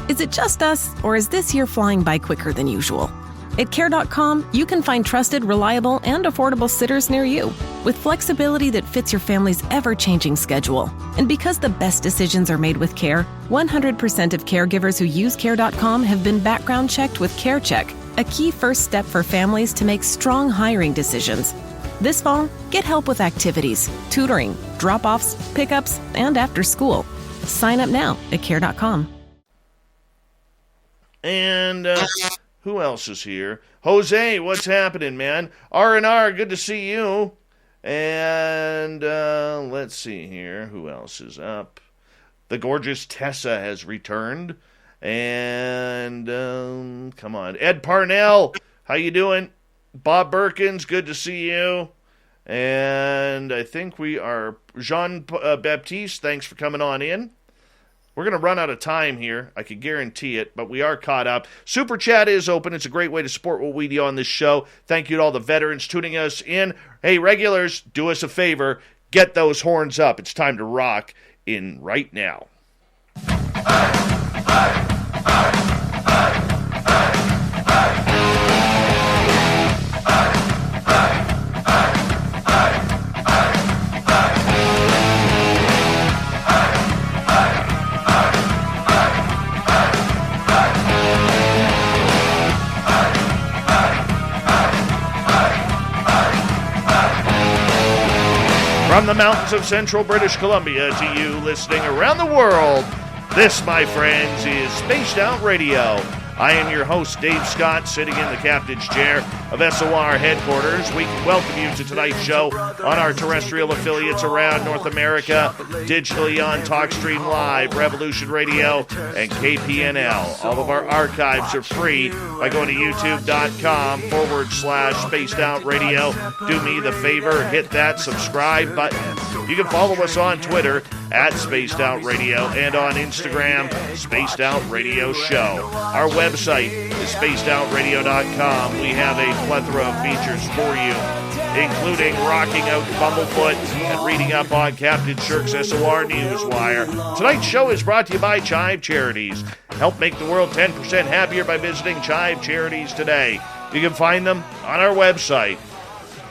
Is it just us, or is this year flying by quicker than usual? At Care.com, you can find trusted, reliable, and affordable sitters near you with flexibility that fits your family's ever-changing schedule. And because the best decisions are made with care, 100% of caregivers who use Care.com have been background checked with CareCheck, a key first step for families to make strong hiring decisions. This fall, get help with activities, tutoring, drop-offs, pickups, and after school. Sign up now at Care.com. And who else is here? Jose, what's happening, man? R&R, good to see you. And let's see here. Who else is up? The gorgeous Tessa has returned. And come on. Ed Parnell, how you doing? Bob Birkins, good to see you. And I think we are Jean Baptiste, thanks for coming on in. We're going to run out of time here. I can guarantee it, but we are caught up. Super Chat is open. It's a great way to support what we do on this show. Thank you to all the veterans tuning us in. Hey, regulars, do us a favor. Get those horns up. It's time to rock in right now. From the mountains of central British Columbia to you listening around the world, this, my friends, is Spaced Out Radio. I am your host, Dave Scott, sitting in the captain's chair of SOR headquarters. We welcome you to tonight's show on our terrestrial affiliates around North America, digitally on TalkStream Live, Revolution Radio, and KPNL. All of our archives are free by going to youtube.com/Spaced Out Radio. Do me the favor, hit that subscribe button. You can follow us on Twitter at Spaced Out Radio and on Instagram, Spaced Out Radio Show. Our website is spacedoutradio.com. We have a plethora of features for you, including rocking out Bumblefoot and reading up on Captain Shirk's SOR Newswire. Tonight's show is brought to you by Chive Charities. Help make the world 10% happier by visiting Chive Charities today. You can find them on our website.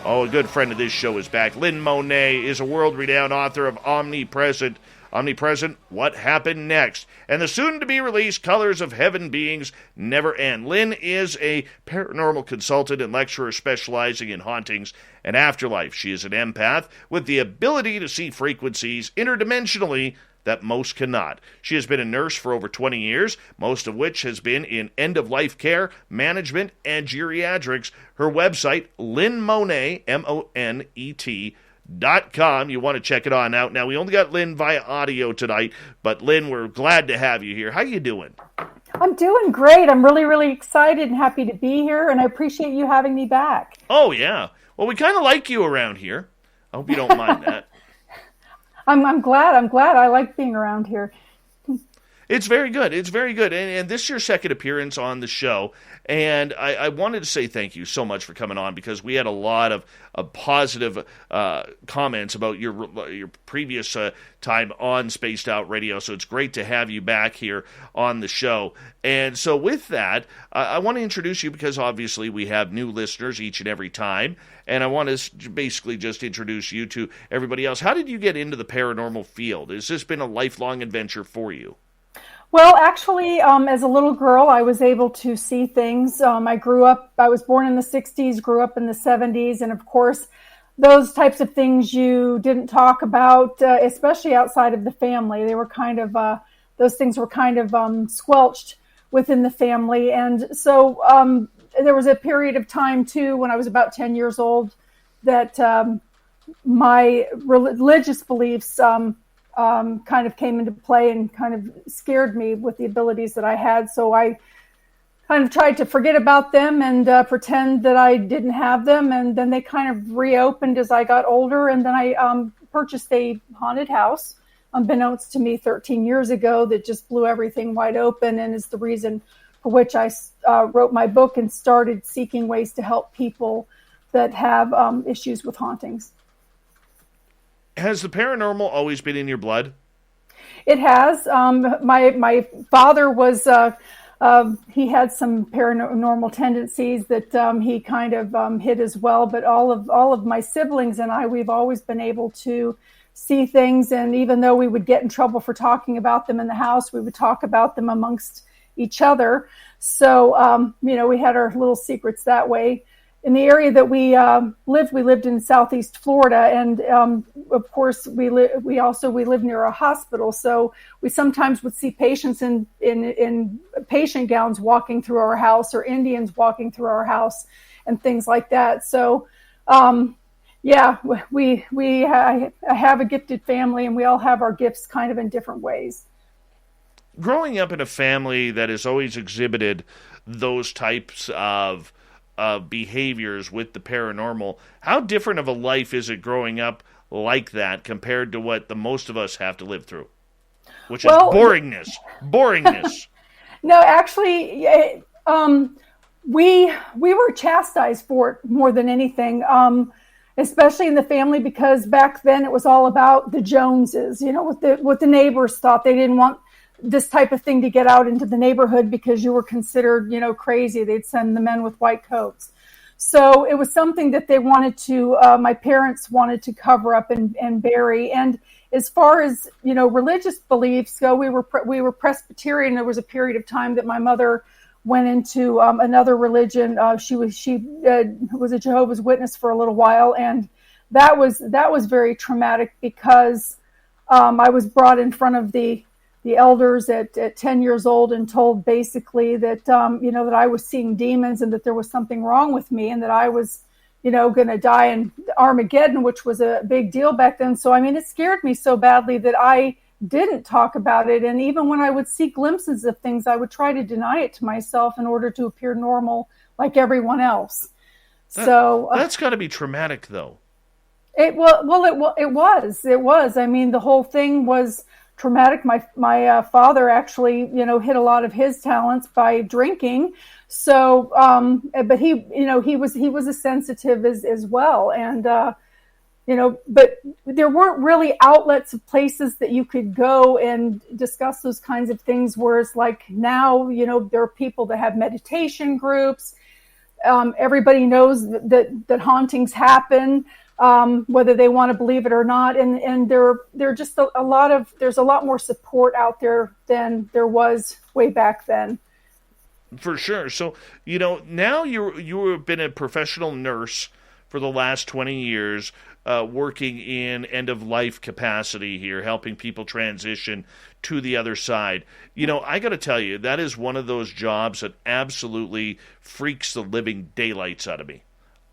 Oh, a good friend of this show is back. Lynn Monet is a world-renowned author of Omnipresent. Omnipresent, What Happened Next? And the soon-to-be-released Colors of Heaven Beings Never End. Lynn is a paranormal consultant and lecturer specializing in hauntings and afterlife. She is an empath with the ability to see frequencies interdimensionally that most cannot. She has been a nurse for over 20 years, most of which has been in end-of-life care, management, and geriatrics. Her website, Lynn Monet, MONET.com. You want to check it on out. Now, we only got Lynn via audio tonight, but Lynn, we're glad to have you here. How you doing? I'm doing great. I'm really, really excited and happy to be here, and I appreciate you having me back. Oh, yeah. Well, we kind of like you around here. I hope you don't mind that. I'm glad. I like being around here. It's very good. It's very good. And this is your second appearance on the show. And I wanted to say thank you so much for coming on, because we had a lot of positive comments about your previous time on Spaced Out Radio. So it's great to have you back here on the show. And so with that, I want to introduce you, because obviously we have new listeners each and every time. And I want to basically just introduce you to everybody else. How did you get into the paranormal field? Has this been a lifelong adventure for you? Well, actually, as a little girl, I was able to see things. I was born in the 60s, grew up in the 70s. And of course, those types of things you didn't talk about, especially outside of the family. They were kind of, those things were kind of squelched within the family. And so there was a period of time, too, when I was about 10 years old, that my religious beliefs kind of came into play and kind of scared me with the abilities that I had. So I kind of tried to forget about them and pretend that I didn't have them. And then they kind of reopened as I got older. And then I purchased a haunted house, unbeknownst to me 13 years ago, that just blew everything wide open, and is the reason for which I wrote my book and started seeking ways to help people that have issues with hauntings. Has the paranormal always been in your blood? It has. My father was he had some paranormal tendencies that he kind of hid as well. But all of my siblings and I, we've always been able to see things, and even though we would get in trouble for talking about them in the house, we would talk about them amongst each other. So we had our little secrets that way. In the area that we lived in Southeast Florida, and of course we live near a hospital, so we sometimes would see patients in patient gowns walking through our house, or Indians walking through our house, and things like that. So I have a gifted family, and we all have our gifts kind of in different ways. Growing up in a family that has always exhibited those types of behaviors with the paranormal, how different of a life is it growing up like that compared to what the most of us have to live through, which is boringness. No, actually, we were chastised for it more than anything, especially in the family, because back then it was all about the Joneses, what the neighbors thought. They didn't want this type of thing to get out into the neighborhood because you were considered, crazy. They'd send the men with white coats. So it was something that they wanted to, my parents wanted to cover up and bury. And as far as, religious beliefs go, we were Presbyterian. There was a period of time that my mother went into another religion. She was a Jehovah's Witness for a little while. And that was very traumatic, because I was brought in front of the elders at 10 years old and told basically that, that I was seeing demons and that there was something wrong with me, and that I was, going to die in Armageddon, which was a big deal back then. So, it scared me so badly that I didn't talk about it. And even when I would see glimpses of things, I would try to deny it to myself in order to appear normal like everyone else. That's got to be traumatic, though. It was. The whole thing was traumatic. My father actually, hid a lot of his talents by drinking. So, but he was a sensitive as well. And, but there weren't really outlets of places that you could go and discuss those kinds of things. Whereas like now, there are people that have meditation groups. Everybody knows that hauntings happen. Whether they want to believe it or not, and there's a lot more support out there than there was way back then. For sure. So, now you have been a professional nurse for the last 20 years, working in end-of-life capacity here, helping people transition to the other side. I got to tell you, that is one of those jobs that absolutely freaks the living daylights out of me.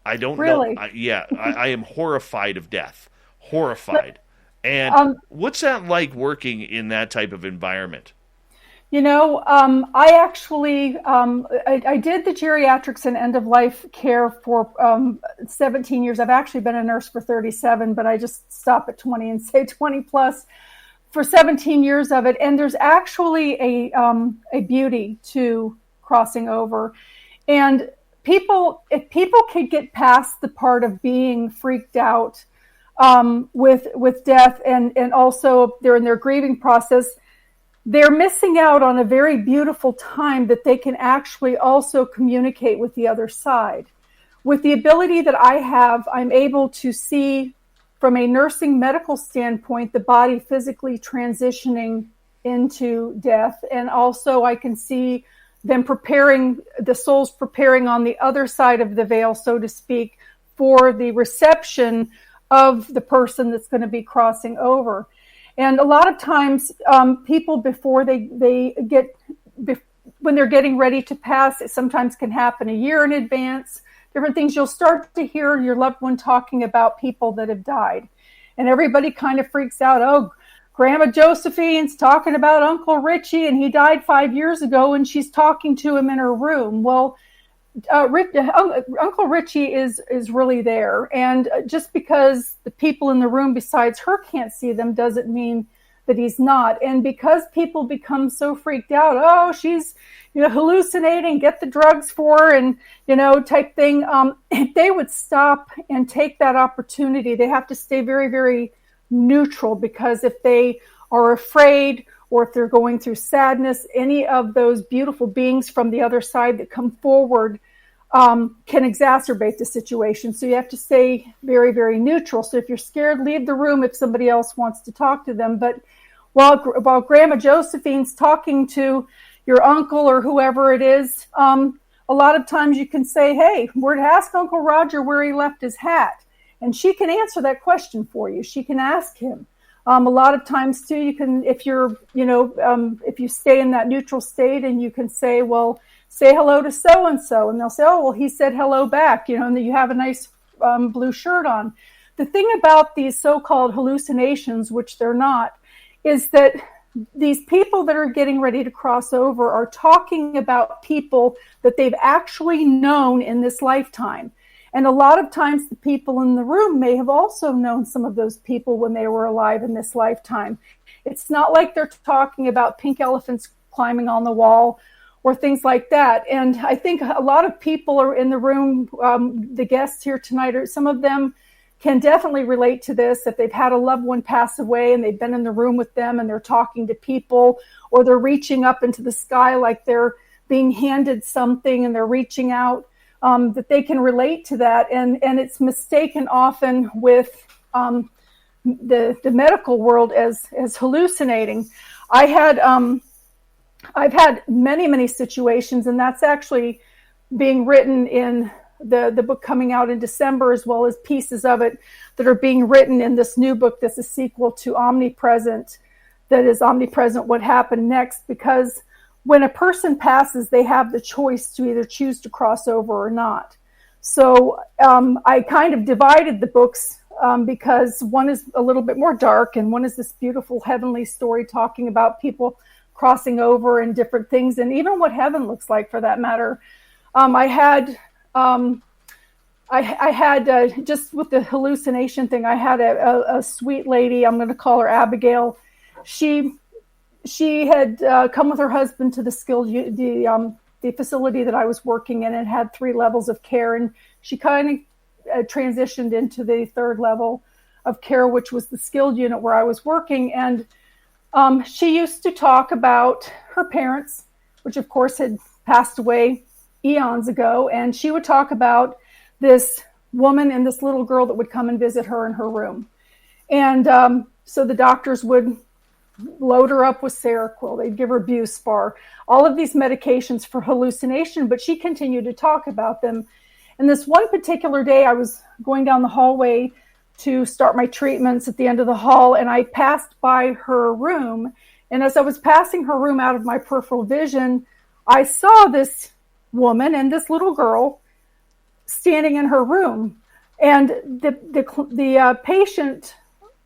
I don't really know. I am horrified of death. Horrified. And what's that like, working in that type of environment? I actually, I did the geriatrics and end-of-life care for 17 years. I've actually been a nurse for 37, but I just stop at 20 and say 20 plus for 17 years of it. And there's actually a beauty to crossing over. And if people could get past the part of being freaked out with death, and also they're in their grieving process, they're missing out on a very beautiful time that they can actually also communicate with the other side. With the ability that I have, I'm able to see from a nursing medical standpoint the body physically transitioning into death, and also I can see them the souls preparing on the other side of the veil, so to speak, for the reception of the person that's going to be crossing over. And a lot of times, people before when they're getting ready to pass, it sometimes can happen a year in advance. Different things. You'll start to hear your loved one talking about people that have died, and everybody kind of freaks out. Oh, Grandma Josephine's talking about Uncle Richie, and he died 5 years ago, and she's talking to him in her room. Well, Uncle Richie is really there, and just because the people in the room besides her can't see them doesn't mean that he's not. And because people become so freaked out, oh, she's hallucinating, get the drugs for her, and type thing. If they would stop and take that opportunity, they have to stay very, very neutral, because if they are afraid, or if they're going through sadness, any of those beautiful beings from the other side that come forward can exacerbate the situation. So you have to stay very, very neutral. So if you're scared, leave the room if somebody else wants to talk to them. But while Grandma Josephine's talking to your uncle or whoever it is, a lot of times you can say, hey, we're to ask Uncle Roger where he left his hat. And she can answer that question for you. She can ask him. A lot of times too, you can, if you stay in that neutral state, and you can say, well, say hello to so-and-so. And they'll say, oh, well, he said hello back, and that you have a nice blue shirt on. The thing about these so-called hallucinations, which they're not, is that these people that are getting ready to cross over are talking about people that they've actually known in this lifetime. And a lot of times the people in the room may have also known some of those people when they were alive in this lifetime. It's not like they're talking about pink elephants climbing on the wall or things like that. And I think a lot of people are in the room, the guests here tonight, or some of them can definitely relate to this. If they've had a loved one pass away and they've been in the room with them and they're talking to people, or they're reaching up into the sky like they're being handed something and they're reaching out, that they can relate to that. And it's mistaken often with the medical world as hallucinating. I've had many situations, and that's actually being written in the book coming out in December, as well as pieces of it that are being written in this new book that's a sequel to Omnipresent, that is Omnipresent What Happened Next. Because when a person passes, they have the choice to either choose to cross over or not. So I kind of divided the books because one is a little bit more dark, and one is this beautiful heavenly story talking about people crossing over and different things, and even what heaven looks like for that matter. I had just with the hallucination thing, I had a sweet lady, I'm going to call her Abigail. She had come with her husband to the facility that I was working in, and had 3 levels of care, and she kind of transitioned into the 3rd level of care, which was the skilled unit where I was working. And she used to talk about her parents, which of course had passed away eons ago, and she would talk about this woman and this little girl that would come and visit her in her room. And so the doctors would load her up with Seroquel, they'd give her Buspar, all of these medications for hallucination, but she continued to talk about them. And this one particular day, I was going down the hallway to start my treatments at the end of the hall, and I passed by her room. And as I was passing her room out of my peripheral vision, I saw this woman and this little girl standing in her room. And the patient,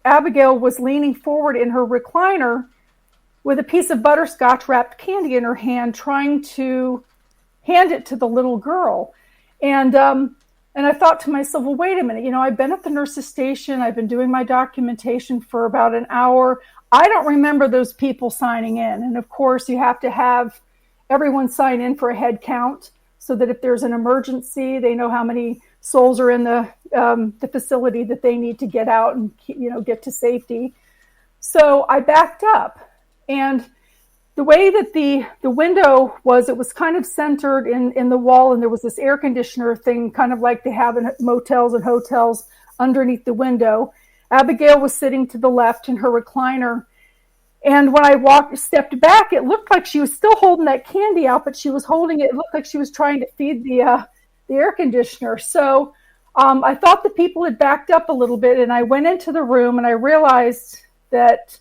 Abigail, was leaning forward in her recliner with a piece of butterscotch wrapped candy in her hand, trying to hand it to the little girl. And I thought to myself, well, wait a minute, I've been at the nurse's station. I've been doing my documentation for about an hour. I don't remember those people signing in. And of course, you have to have everyone sign in for a head count so that if there's an emergency, they know how many souls are in the facility that they need to get out and, get to safety. So I backed up, and the way that the window was, it was kind of centered in the wall, and there was this air conditioner thing, kind of like they have in motels and hotels underneath the window. Abigail was sitting to the left in her recliner. And when I stepped back, it looked like she was still holding that candy out, but she was holding it. It looked like she was trying to feed the air conditioner. So I thought the people had backed up a little bit, and I went into the room, and I realized that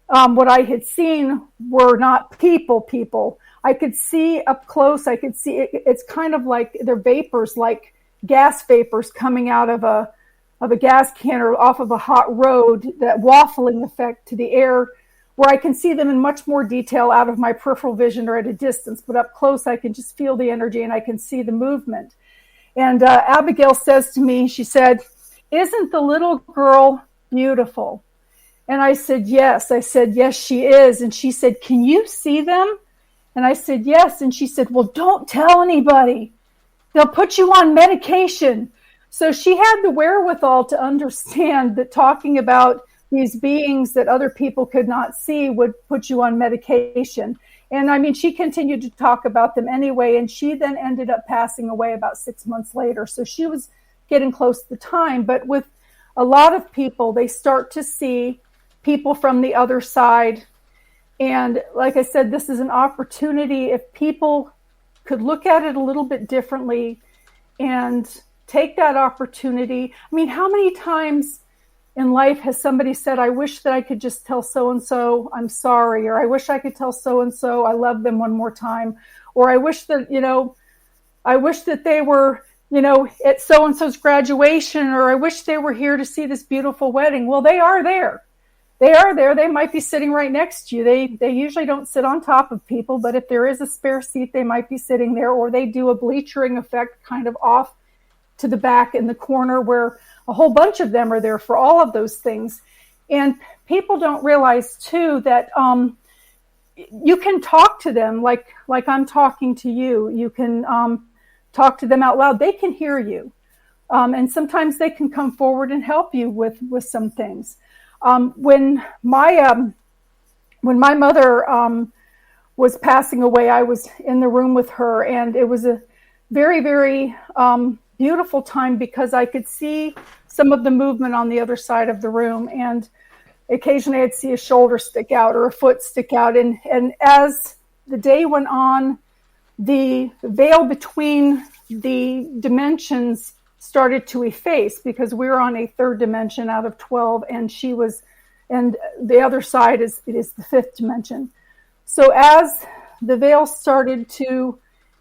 what I had seen were not people. I could see up close. I could see it's kind of like they're vapors, like gas vapors coming out of a gas can or off of a hot road, that waffling effect to the air, where I can see them in much more detail out of my peripheral vision or at a distance. But up close, I can just feel the energy and I can see the movement. And Abigail says to me, she said, "Isn't the little girl beautiful?" And I said, yes. I said, yes, she is. And she said, "Can you see them?" And I said, yes. And she said, "Well, don't tell anybody. They'll put you on medication." So she had the wherewithal to understand that talking about these beings that other people could not see would put you on medication. And I mean, she continued to talk about them anyway, and she then ended up passing away about 6 months later. So she was getting close to the time. But with a lot of people, they start to see people from the other side. And like I said, this is an opportunity. If people could look at it a little bit differently and take that opportunity. I mean, how many times in life has somebody said, I wish that I could just tell so-and-so I'm sorry, or I wish I could tell so-and-so I love them one more time, or I wish that, they were, at so-and-so's graduation, or I wish they were here to see this beautiful wedding. Well, they are there. They are there. They might be sitting right next to you. They usually don't sit on top of people, but if there is a spare seat, they might be sitting there, or they do a bleachering effect kind of off to the back in the corner where a whole bunch of them are there for all of those things. And people don't realize too that you can talk to them like I'm talking to you. You can talk to them out loud. They can hear you. And sometimes they can come forward and help you with some things. When my mother was passing away, I was in the room with her, and it was a very, very beautiful time because I could see some of the movement on the other side of the room, and occasionally I'd see a shoulder stick out or a foot stick out. And as the day went on, the veil between the dimensions started to efface because we were on a third dimension out of 12, and and the other side is the fifth dimension. So as the veil started to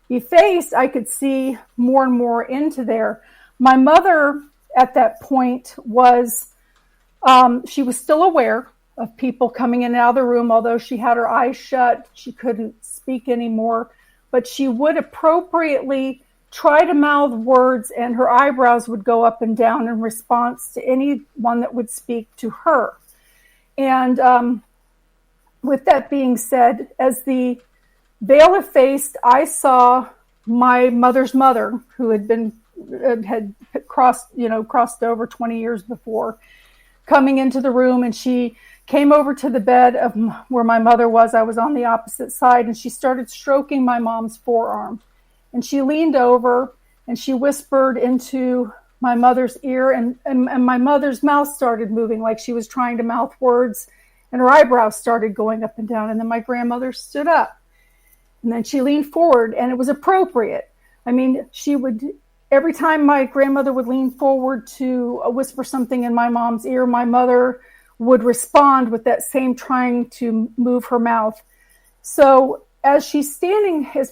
efface, I could see more and more into there. My mother at that point was, she was still aware of people coming in and out of the room, although she had her eyes shut, she couldn't speak anymore, but she would appropriately try to mouth words, and her eyebrows would go up and down in response to anyone that would speak to her. And with that being said, as the veil effaced, I saw my mother's mother, who had crossed over 20 years before, coming into the room, and she came over to the bed of where my mother was. I was on the opposite side, and she started stroking my mom's forearm. And she leaned over and she whispered into my mother's ear, and my mother's mouth started moving like she was trying to mouth words, and her eyebrows started going up and down. And then my grandmother stood up, and then she leaned forward, and it was appropriate. I mean, every time my grandmother would lean forward to whisper something in my mom's ear, my mother would respond with that same trying to move her mouth. So as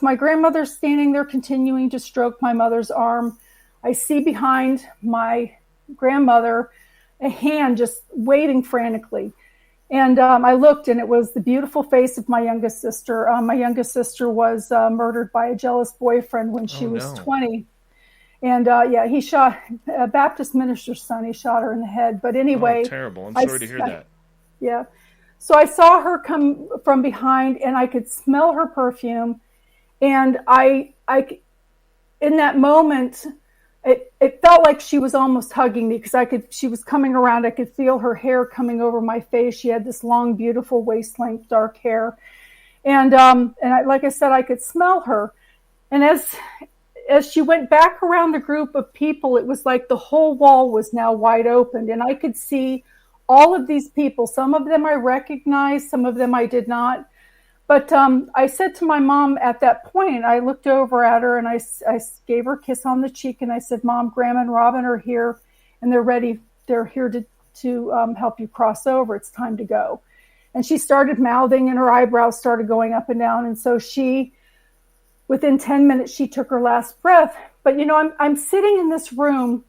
my grandmother's standing there continuing to stroke my mother's arm, I see behind my grandmother a hand just waving frantically. And I looked, and it was the beautiful face of my youngest sister. My youngest sister was murdered by a jealous boyfriend when she was 20. And he shot a Baptist minister's son. He shot her in the head. But anyway. Oh, terrible. I'm sorry to hear that. Yeah. So I saw her come from behind, and I could smell her perfume. And I in that moment, it felt like she was almost hugging me because she was coming around. I could feel her hair coming over my face. She had this long, beautiful waist-length dark hair. And like I said, I could smell her. And as she went back around the group of people, it was like the whole wall was now wide open, and I could see all of these people. Some of them I recognized, some of them I did not. But I said to my mom at that point, I looked over at her and I gave her a kiss on the cheek, and I said, Mom, Grandma and Robin are here, and they're ready. They're here to help you cross over. It's time to go. And she started mouthing, and her eyebrows started going up and down. And so within 10 minutes, she took her last breath. But, I'm sitting in this room,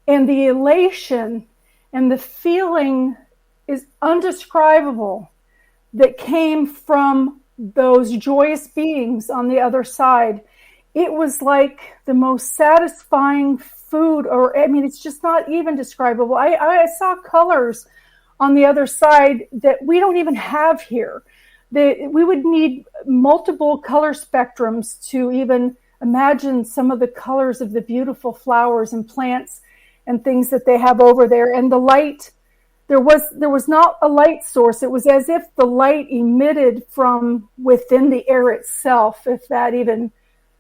and the elation and the feeling is indescribable that came from those joyous beings on the other side. It was like the most satisfying food, it's just not even describable. I saw colors on the other side that we don't even have here. We would need multiple color spectrums to even imagine some of the colors of the beautiful flowers and plants and things that they have over there. And the light there was not a light source. It was as if the light emitted from within the air itself, if that even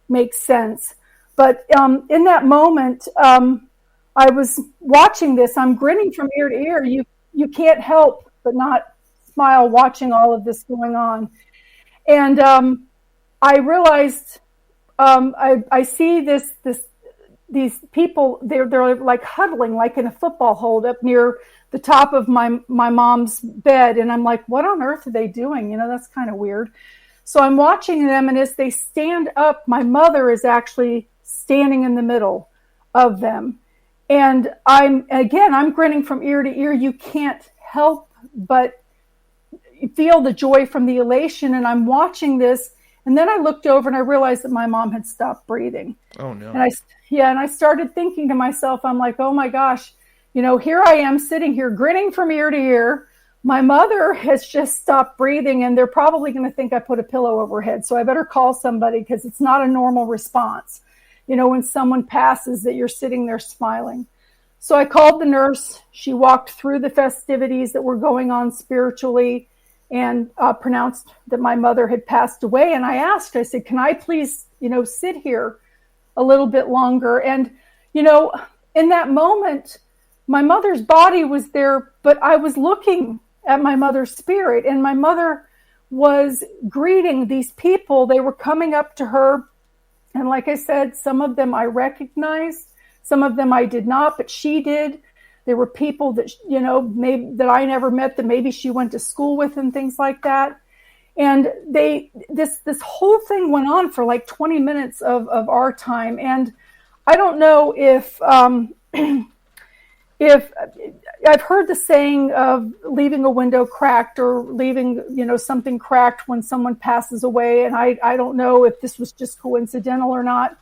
makes sense. But in that moment, I was watching this. I'm grinning from ear to ear. You can't help but not smile watching all of this going on. And I realized I see these people. They're like huddling, like in a football hold, up near the top of my mom's bed. And I'm like, what on earth are they doing? That's kind of weird. So I'm watching them, and as they stand up, my mother is actually standing in the middle of them. And I'm grinning from ear to ear. You can't help but feel the joy from the elation. And I'm watching this. And then I looked over and I realized that my mom had stopped breathing. Oh, no. And I started thinking to myself, I'm like, oh my gosh, here I am sitting here grinning from ear to ear. My mother has just stopped breathing, and they're probably going to think I put a pillow over her head. So I better call somebody, because it's not a normal response. When someone passes, that you're sitting there smiling. So I called the nurse. She walked through the festivities that were going on spiritually and pronounced that my mother had passed away. And I said, can I please, sit here a little bit longer? And, in that moment, my mother's body was there, but I was looking at my mother's spirit, and my mother was greeting these people. They were coming up to her. And like I said, some of them I recognized, some of them I did not, but she did. There were people that, maybe that I never met, that maybe she went to school with, and things like that. And this whole thing went on for like 20 minutes of our time. And I don't know if I've heard the saying of leaving a window cracked, or leaving, something cracked when someone passes away. And I don't know if this was just coincidental or not,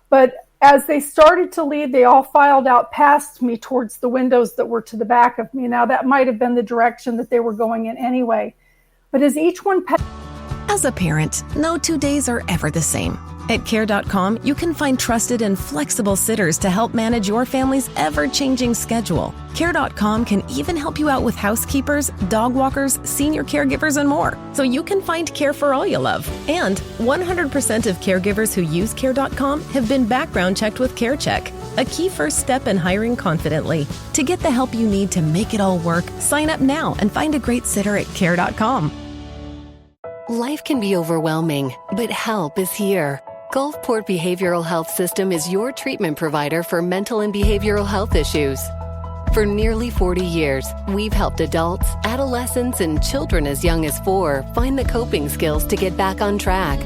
but as they started to leave, they all filed out past me towards the windows that were to the back of me. Now, that might have been the direction that they were going in anyway. But as each one passed... As a parent, no 2 days are ever the same. At Care.com, you can find trusted and flexible sitters to help manage your family's ever-changing schedule. Care.com can even help you out with housekeepers, dog walkers, senior caregivers, and more, so you can find care for all you love. And 100% of caregivers who use Care.com have been background checked with CareCheck, a key first step in hiring confidently. To get the help you need to make it all work, sign up now and find a great sitter at Care.com. Life can be overwhelming, but help is here. Gulfport Behavioral Health System is your treatment provider for mental and behavioral health issues. For nearly 40 years, we've helped adults, adolescents, and children as young as 4 find the coping skills to get back on track.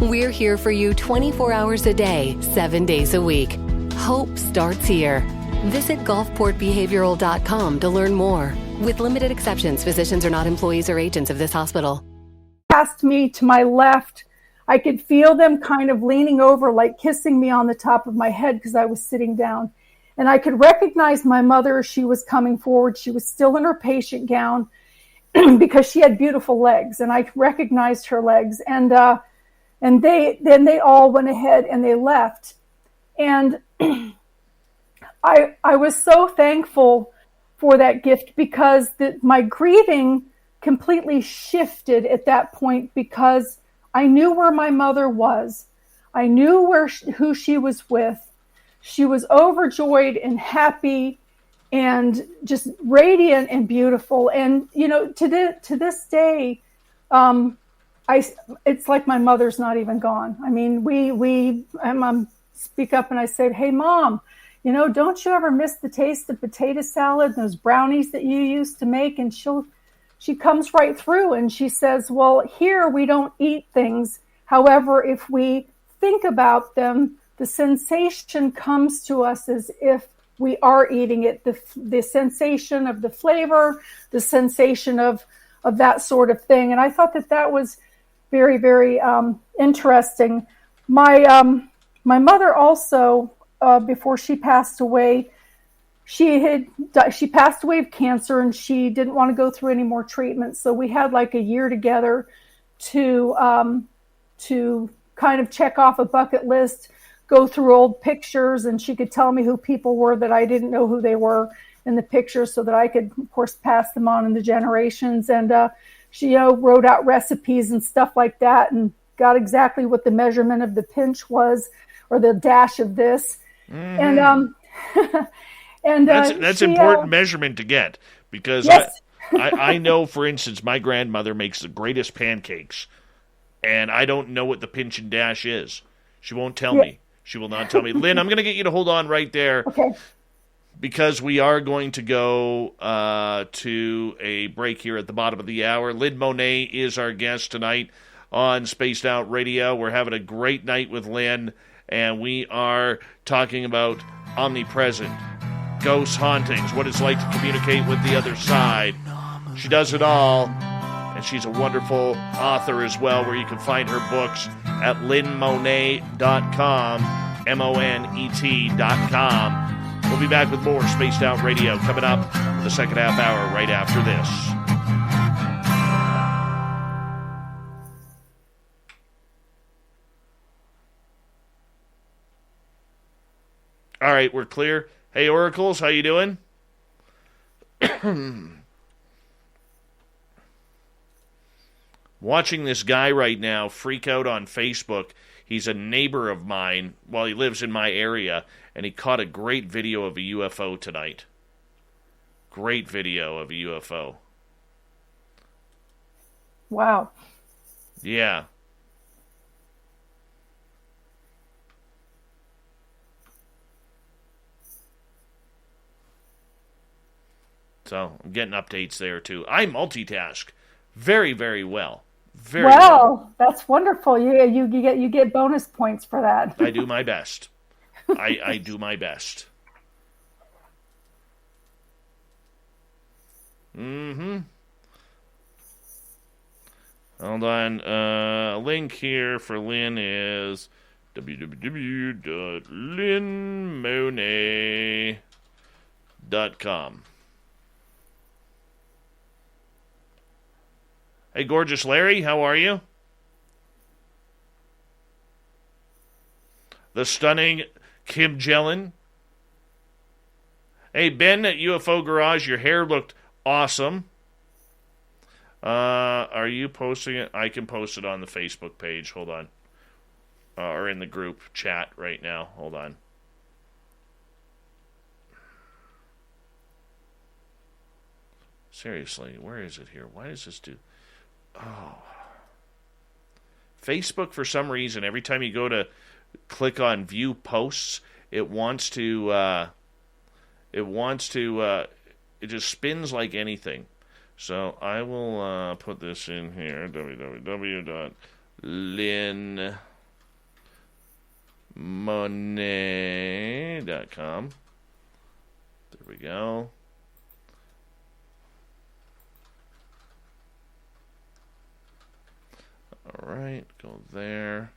We're here for you 24 hours a day, 7 days a week. Hope starts here. Visit gulfportbehavioral.com to learn more. With limited exceptions, physicians are not employees or agents of this hospital. Past me to my left, I could feel them kind of leaning over, like kissing me on the top of my head, because I was sitting down. And I could recognize my mother as she was coming forward. She was still in her patient gown because she had beautiful legs, and I recognized her legs. And they all went ahead and they left. And I was so thankful for that gift, because my grieving completely shifted at that point, because I knew where my mother was. I knew who she was with. She was overjoyed and happy and just radiant and beautiful. And, to this day, it's like my mother's not even gone. I mean, I speak up and I say, hey, Mom, don't you ever miss the taste of potato salad and those brownies that you used to make? And she comes right through and she says, well, here we don't eat things. However, if we think about them, the sensation comes to us as if we are eating it. The sensation of the flavor, the sensation of that sort of thing. And I thought that was very, very interesting. My mother also, before she passed away, she passed away of cancer, and she didn't want to go through any more treatment. So we had like a year together to kind of check off a bucket list, go through old pictures, and she could tell me who people were that I didn't know who they were. in the pictures so that I could, of course, pass them on in the generations. And she wrote out recipes and stuff like that and got exactly what the measurement of the pinch was, or the dash of this. And and that's important measurement to get, because yes. I know, for instance, my grandmother makes the greatest pancakes, and I don't know what the pinch and dash is. She won't tell me. She will not tell me. Lynn, I'm going to get you to hold on right there. Okay. Because we are going to go to a break here at the bottom of the hour. Lynn Monet is our guest tonight on Spaced Out Radio. We're having a great night with Lynn, and we are talking about Omnipresent, ghost hauntings, what it's like to communicate with the other side. She does it all, and she's a wonderful author as well, where you can find her books at lynnmonet.com, MONET.com. We'll be back with more Spaced Out Radio coming up in the second half hour right after this. All right, we're clear. Hey, Oracles, how you doing? Watching this guy right now freak out on Facebook. He's a neighbor of mine. Well, he lives in my area, and he caught a great video of a UFO tonight. Great video of a UFO. Wow. Yeah. So, I'm getting updates there, too. I multitask very, very well. Very well. That's wonderful. You get bonus points for that. I do my best. I do my best. Hold on. Link here for Lynn is www.lynnmonet.com. Hey, Gorgeous Larry, how are you? The stunning Kim Jellin. Hey, Ben at UFO Garage, your hair looked awesome. Are you posting it? I can post it on the Facebook page. Hold on. Or in the group chat right now. Hold on. Seriously, where is it here? Why does this do... Oh. Facebook, for some reason, every time you go to click on view posts, it just spins like anything. So I will put this in here, www.lynnmonet.com. There we go. All right, go there.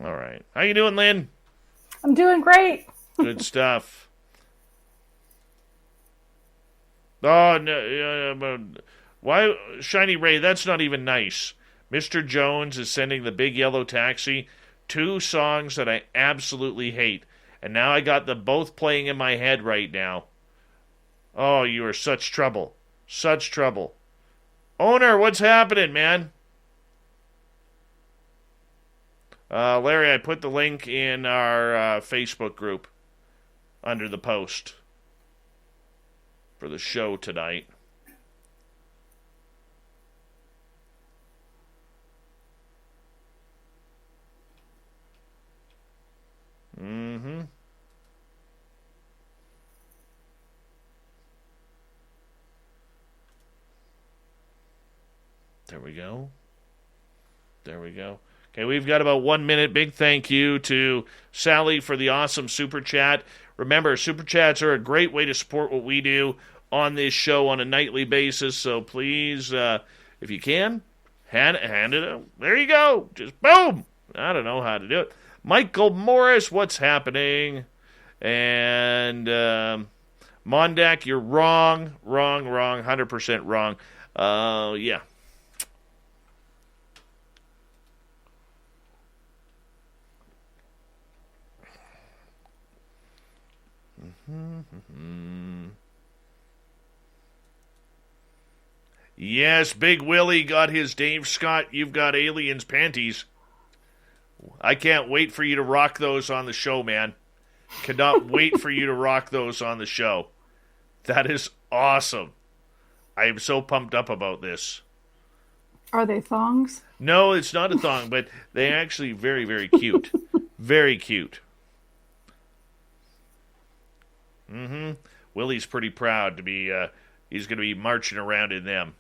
All right. How you doing, Lynn? I'm doing great. Good stuff. Oh, no. Why, Shiny Ray, that's not even nice. Mr. Jones is sending the Big Yellow Taxi 2 songs that I absolutely hate. And now I got them both playing in my head right now. Oh, you are such trouble. Such trouble. Owner, what's happening, man? Larry, I put the link in our Facebook group under the post for the show tonight. There we go. There we go. Okay, we've got about 1 minute. Big thank you to Sally for the awesome Super Chat. Remember, Super Chats are a great way to support what we do on this show on a nightly basis. So please, if you can, hand it out. There you go. Just boom. I don't know how to do it. Michael Morris, what's happening? And Mondak, you're wrong. 100% wrong. Yeah. Yes, Big Willie got his Dave Scott, You've Got Aliens panties. I can't wait for you to rock those on the show, man. Cannot wait for you to rock those on the show. That is awesome. I am so pumped up about this. Are they thongs? No, it's not a thong, but they're actually very, very cute. Very cute. Willie's pretty proud to be, he's going to be marching around in them.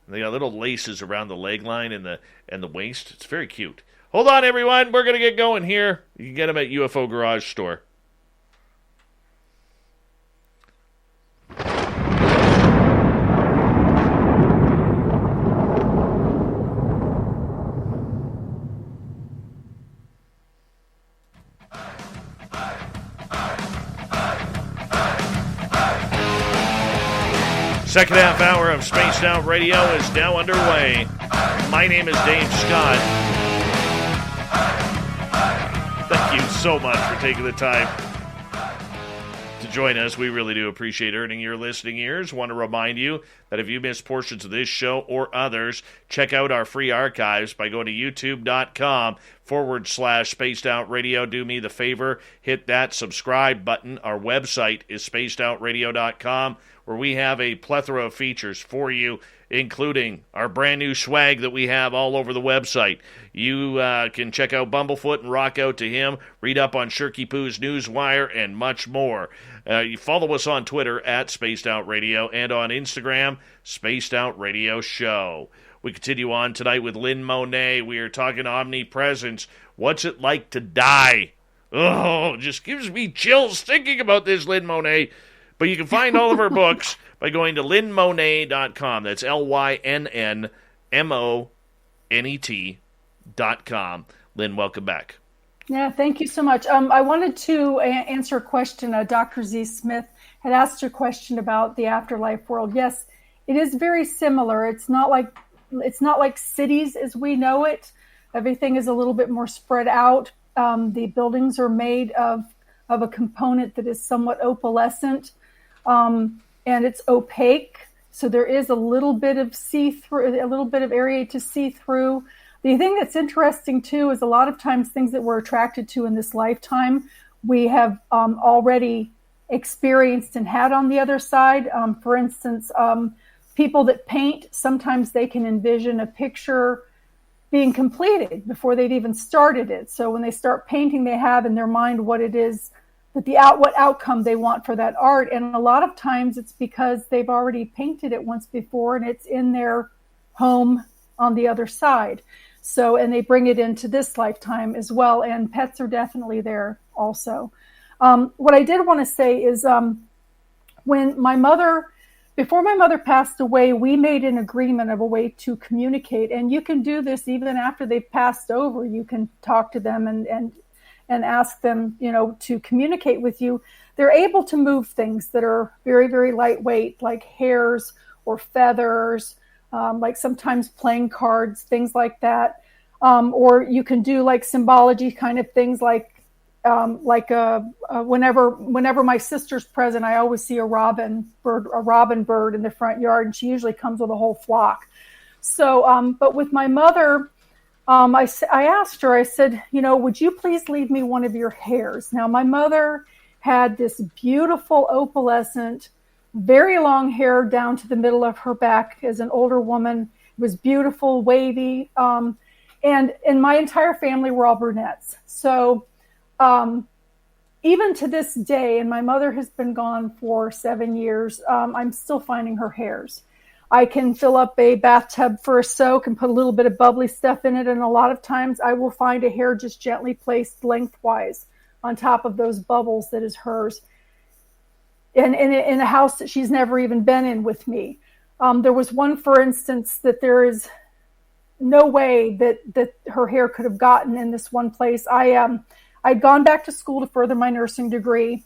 And they got little laces around the leg line and the waist. It's very cute. Hold on, everyone. We're going to get going here. You can get them at UFO Garage Store. Second half hour of Spaced Out Radio is now underway. My name is Dave Scott. Thank you so much for taking the time to join us. We really do appreciate earning your listening ears. Want to remind you that if you missed portions of this show or others, check out our free archives by going to youtube.com/Spaced Out Radio. Do me the favor, hit that subscribe button. Our website is spacedoutradio.com, where we have a plethora of features for you, including our brand new swag that we have all over the website. You can check out Bumblefoot and rock out to him, read up on Shirky Poo's Newswire, and much more. You follow us on Twitter at Spaced Out Radio and on Instagram, Spaced Out Radio Show. We continue on tonight with Lynn Monet. We are talking Omnipresence. What's it like to die? Oh, just gives me chills thinking about this, Lynn Monet. But you can find all of our books by going to lynnmonet.com. That's LYNNMONET.com. Lynn, welcome back. Yeah, thank you so much. I wanted to answer a question. Dr. Z. Smith had asked a question about the afterlife world. Yes, it is very similar. It's not like cities as we know it. Everything is a little bit more spread out. The buildings are made of a component that is somewhat opalescent. And it's opaque, so there is a little bit of see-through, a little bit of area to see through. The thing that's interesting too is a lot of times things that we're attracted to in this lifetime, we have already experienced and had on the other side. For instance, people that paint, sometimes they can envision a picture being completed before they'd even started it. So when they start painting, they have in their mind what it is that what outcome they want for that art. And a lot of times it's because they've already painted it once before and it's in their home on the other side. So, and they bring it into this lifetime as well. And pets are definitely there also. What I did want to say is before my mother passed away, we made an agreement of a way to communicate. And you can do this even after they've passed over. You can talk to them and ask them, to communicate with you. They're able to move things that are very, very lightweight, like hairs or feathers, like sometimes playing cards, things like that. Or you can do like symbology kind of things, whenever my sister's present, I always see a robin bird in the front yard, and she usually comes with a whole flock. So, but with my mother, I asked her, I said, would you please leave me one of your hairs? Now, my mother had this beautiful opalescent, very long hair down to the middle of her back as an older woman. It was beautiful, wavy. And my entire family were all brunettes. So even to this day, and my mother has been gone for 7 years, I'm still finding her hairs. I can fill up a bathtub for a soak and put a little bit of bubbly stuff in it. And a lot of times I will find a hair just gently placed lengthwise on top of those bubbles that is hers. And in a house that she's never even been in with me. There was one, for instance, that there is no way that her hair could have gotten in this one place. I'd gone back to school to further my nursing degree,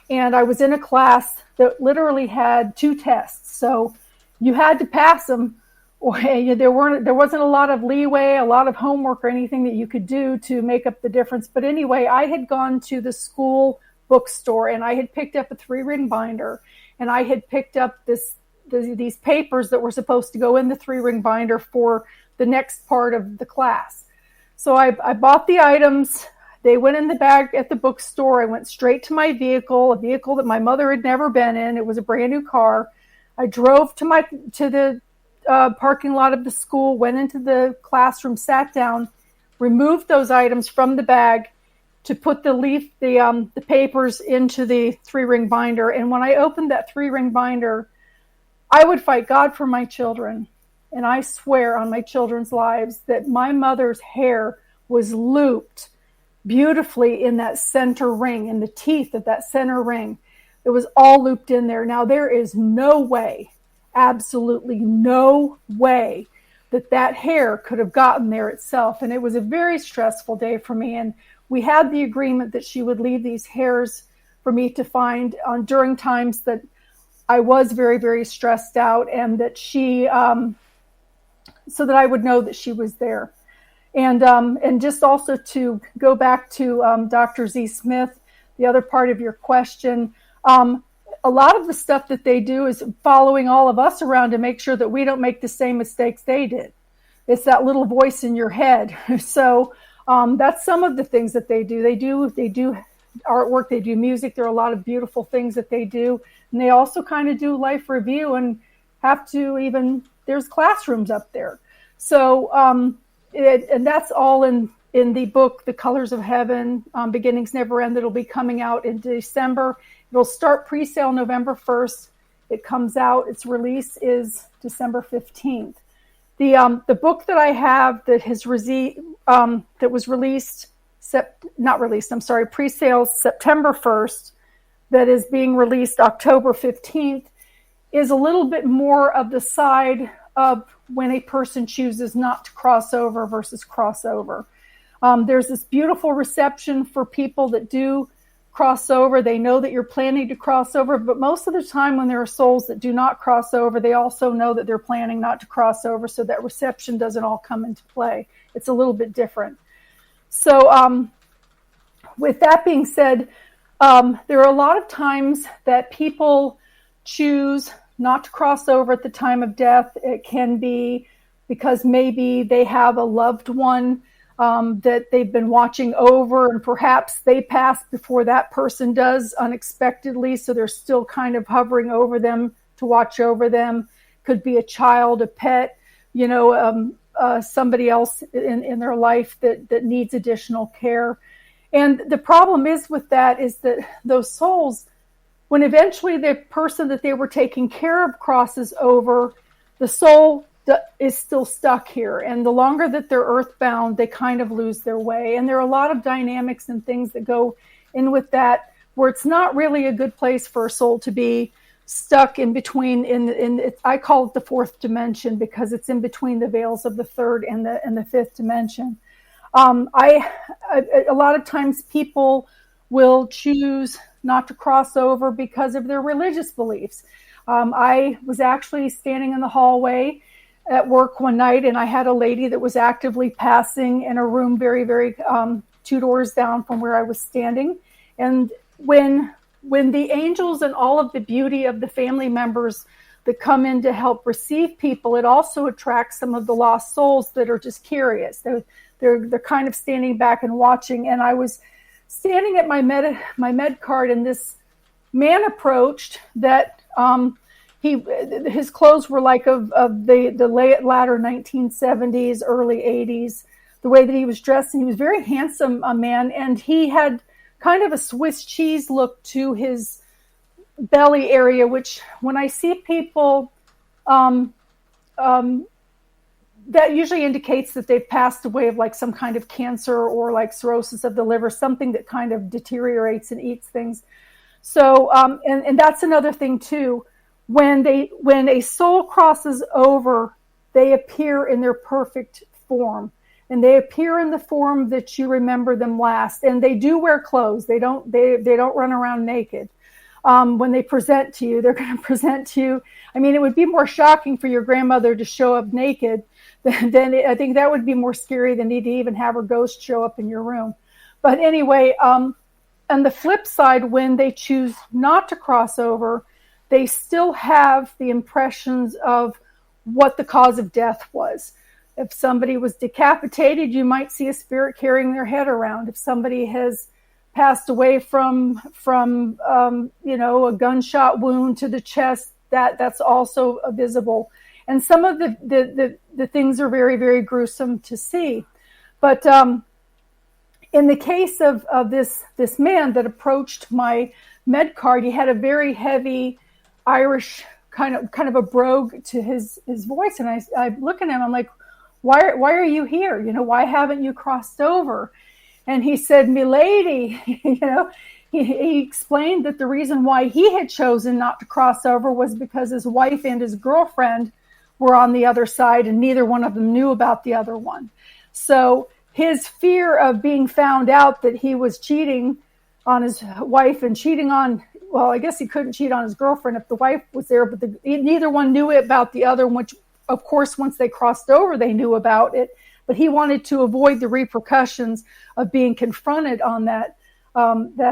and I was in a class that literally had 2 tests. So you had to pass them, or there wasn't a lot of leeway, a lot of homework or anything that you could do to make up the difference. But anyway, I had gone to the school bookstore and I had picked up a 3-ring binder, and I had picked up these papers that were supposed to go in the 3-ring binder for the next part of the class. So I bought the items. They went in the bag at the bookstore. I went straight to my vehicle, a vehicle that my mother had never been in. It was a brand new car. I drove to the parking lot of the school, went into the classroom, sat down, removed those items from the bag to put the papers into the 3-ring binder. And when I opened that 3-ring binder, I would fight God for my children. And I swear on my children's lives that my mother's hair was looped beautifully in that center ring, in the teeth of that center ring. It was all looped in there. Now, there is no way, absolutely no way, that hair could have gotten there itself. And it was a very stressful day for me. And we had the agreement that she would leave these hairs for me to find during times that I was very, very stressed out, and that she, so that I would know that she was there. And just also to go back to Dr. Z. Smith, the other part of your question, a lot of the stuff that they do is following all of us around to make sure that we don't make the same mistakes they did. It's that little voice in your head. So that's some of the things that they do. They do artwork, they do music. There are a lot of beautiful things that they do. And they also kind of do life review and have to there's classrooms up there. So, and that's all in the book, The Colors of Heaven, Beginnings Never End. It'll be coming out in December. It'll start pre-sale November 1st. It comes out, its release is December 15th. The book that I have that was released, pre-sale September 1st, that is being released October 15th, is a little bit more of the side of when a person chooses not to cross over versus crossover. There's this beautiful reception for people that do cross over. They know that you're planning to cross over, but most of the time when there are souls that do not cross over, they also know that they're planning not to cross over, so that reception doesn't all come into play. It's a little bit different. So with that being said, there are a lot of times that people choose not to cross over at the time of death. It can be because maybe they have a loved one that they've been watching over, and perhaps they pass before that person does unexpectedly, so they're still kind of hovering over them to watch over them. Could be a child, a pet, somebody else in their life that needs additional care. And the problem is with that is that those souls, when eventually the person that they were taking care of crosses over, the soul is still stuck here. And the longer that they're earthbound, they kind of lose their way. And there are a lot of dynamics and things that go in with that, where it's not really a good place for a soul to be stuck in between. I call it the 4th dimension, because it's in between the veils of the 3rd and the 5th dimension. A lot of times people will choose not to cross over because of their religious beliefs. I was actually standing in the hallway at work one night, and I had a lady that was actively passing in a room very, very 2 doors down from where I was standing. And when the angels and all of the beauty of the family members that come in to help receive people, it also attracts some of the lost souls that are just curious. They're kind of standing back and watching. And I was standing at my med card, and this man approached that his clothes were like of the latter 1970s, early 80s, the way that he was dressed. And he was very handsome, a man, and he had kind of a Swiss cheese look to his belly area, which when I see people that usually indicates that they've passed away of like some kind of cancer or like cirrhosis of the liver, something that kind of deteriorates and eats things. So, and that's another thing too. When a soul crosses over, they appear in their perfect form, and they appear in the form that you remember them last. And they do wear clothes. They don't run around naked. When they present to you, they're going to present to you. I mean, it would be more shocking for your grandmother to show up naked than I think that would be more scary than to even have her ghost show up in your room. But anyway, on the flip side, when they choose not to cross over, they still have the impressions of what the cause of death was. If somebody was decapitated, you might see a spirit carrying their head around. If somebody has passed away from a gunshot wound to the chest, that's also visible. And some of the things are very, very gruesome to see. But in the case of this man that approached my med card, he had a very heavy Irish kind of a brogue to his voice. And I look at him, I'm like, why are you here? Why haven't you crossed over? And he said, "Milady," he explained that the reason why he had chosen not to cross over was because his wife and his girlfriend were on the other side, and neither one of them knew about the other one. So his fear of being found out that he was cheating on his wife and cheating on, well, I guess he couldn't cheat on his girlfriend if the wife was there, but neither one knew about the other, which, of course, once they crossed over, they knew about it. But he wanted to avoid the repercussions of being confronted on that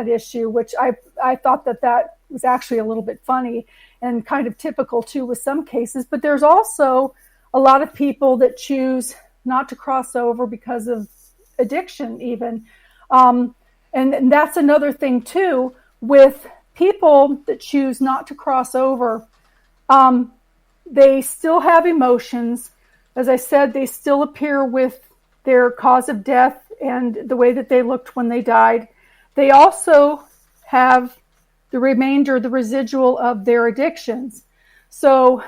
issue, which I thought that was actually a little bit funny and kind of typical too with some cases. But there's also a lot of people that choose not to cross over because of addiction even. And that's another thing too with people that choose not to cross over. They still have emotions. As I said, they still appear with their cause of death and the way that they looked when they died. They also have the residual of their addictions. So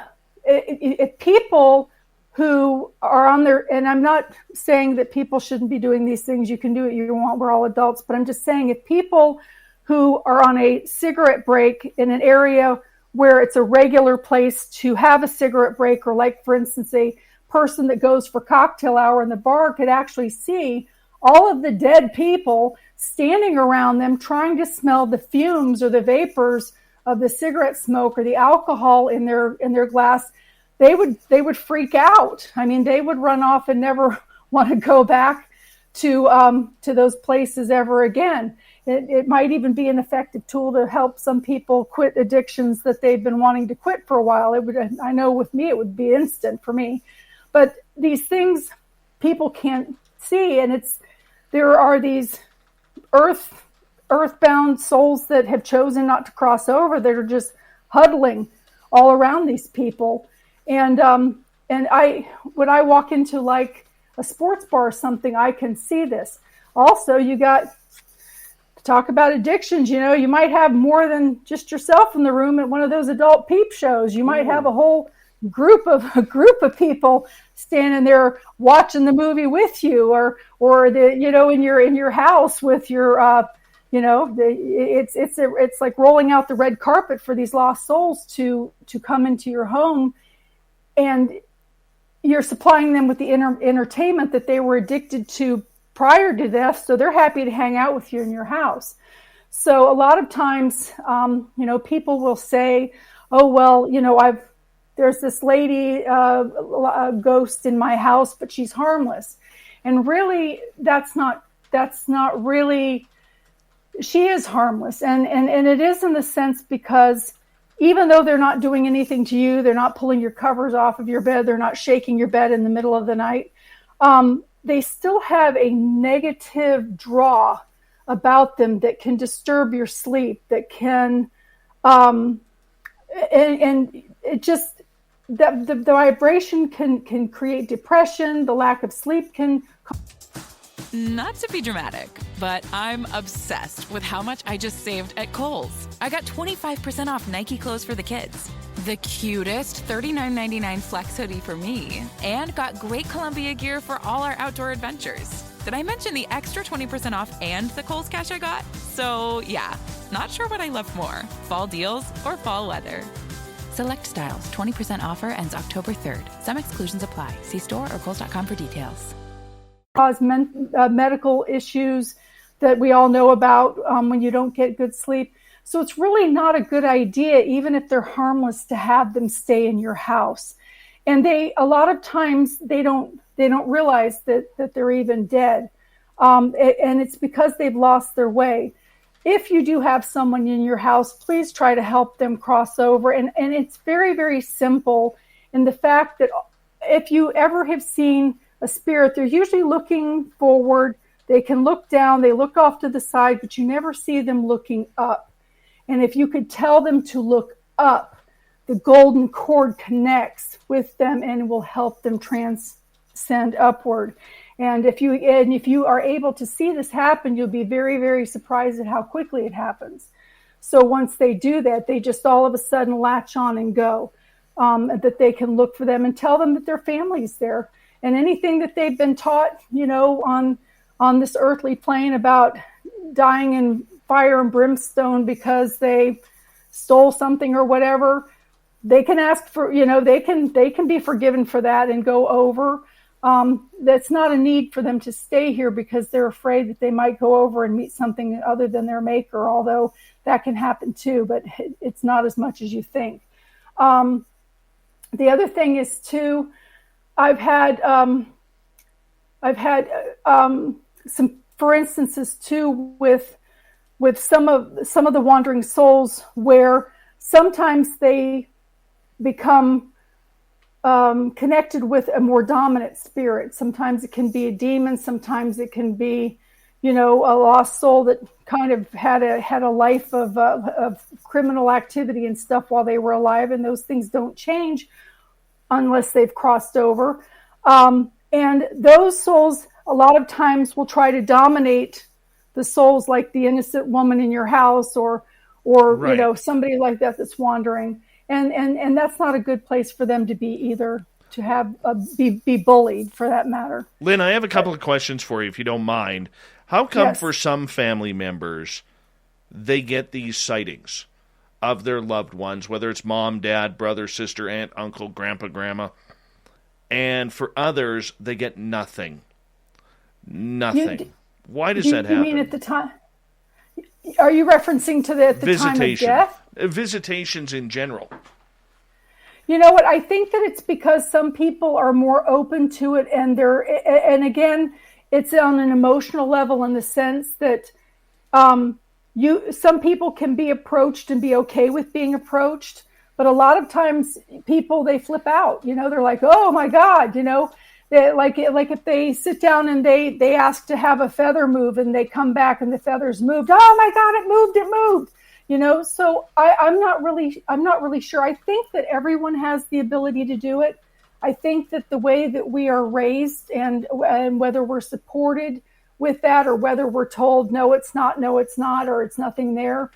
if people who are on their, and I'm not saying that people shouldn't be doing these things, you can do what you want, we're all adults, but I'm just saying if people who are on a cigarette break in an area where it's a regular place to have a cigarette break, or like, for instance, a person that goes for cocktail hour in the bar could actually see all of the dead people standing around them trying to smell the fumes or the vapors of the cigarette smoke or the alcohol in their glass, they would freak out. I mean, they would run off and never want to go back to those places ever again. It might even be an effective tool to help some people quit addictions that they've been wanting to quit for a while. I know with me, it would be instant for me. But these things people can't see, and there are these earthbound souls that have chosen not to cross over that are just huddling all around these people. And when I walk into like a sports bar or something, I can see this. Also, you got to talk about addictions. You might have more than just yourself in the room at one of those adult peep shows. You might have a whole group of people standing there watching the movie with you, or in your house with your it's like rolling out the red carpet for these lost souls to come into your home, and you're supplying them with the entertainment that they were addicted to prior to death, so they're happy to hang out with you in your house. So a lot of times people will say, oh well, there's this lady, a ghost in my house, but she's harmless. And really, that's not really, she is harmless. And it is in the sense because even though they're not doing anything to you, they're not pulling your covers off of your bed, they're not shaking your bed in the middle of the night, they still have a negative draw about them that can disturb your sleep, that can, and it just, the vibration can create depression. The lack of sleep can. Not to be dramatic, but I'm obsessed with how much I just saved at Kohl's. I got 25% off Nike clothes for the kids. the cutest $39.99 flex hoodie for me, and got great Columbia gear for all our outdoor adventures. Did I mention the extra 20% off and the Kohl's cash I got? So yeah, not sure what I love more, fall deals or fall weather. Select styles, 20% offer ends October 3rd. Some exclusions apply. See store or Kohl's.com for details. Cause medical issues that we all know about when you don't get good sleep. So it's really not a good idea, even if they're harmless, to have them stay in your house. And a lot of times they don't realize that they're even dead. And it's because they've lost their way. If you do have someone in your house, please try to help them cross over. And it's very, very simple in the fact that if you ever have seen a spirit, they're usually looking forward. They can look down, they look off to the side, but you never see them looking up. And if you could tell them to look up, the golden cord connects with them and will help them transcend upward. And if you are able to see this happen, you'll be very, very surprised at how quickly it happens. So once they do that, they just all of a sudden latch on and go, that they can look for them and tell them that their family's there. And anything that they've been taught, on this earthly plane about dying in fire and brimstone because they stole something or whatever, they can ask for, they can be forgiven for that and go over. That's not a need for them to stay here because they're afraid that they might go over and meet something other than their maker, although that can happen too, but it's not as much as you think. The other thing is too, I've had some, for instances too, with some of the wandering souls where sometimes they become connected with a more dominant spirit. Sometimes it can be a demon. Sometimes it can be, a lost soul that kind of had a life of criminal activity and stuff while they were alive. And those things don't change unless they've crossed over. And those souls a lot of times will try to dominate the souls, like the innocent woman in your house or right. Somebody like that that's wandering. And that's not a good place for them to be either, to have be bullied for that matter. Lynn, I have a couple of questions for you, if you don't mind. How come Yes. for some family members, they get these sightings of their loved ones, whether it's mom, dad, brother, sister, aunt, uncle, grandpa, grandma, and for others, they get nothing? Nothing. Why does that happen? You mean at the time? Are you referencing to the time of death? Visitations in general. You know what? I think that it's because some people are more open to it, and again, it's on an emotional level in the sense that some people can be approached and be okay with being approached, but a lot of times people, they flip out. They're like, oh my God, like if they sit down and they ask to have a feather move and they come back and the feather's moved. Oh my God, it moved. So I'm not really sure. I think that everyone has the ability to do it. I think that the way that we are raised and whether we're supported with that or whether we're told, no, it's not, or it's nothing there,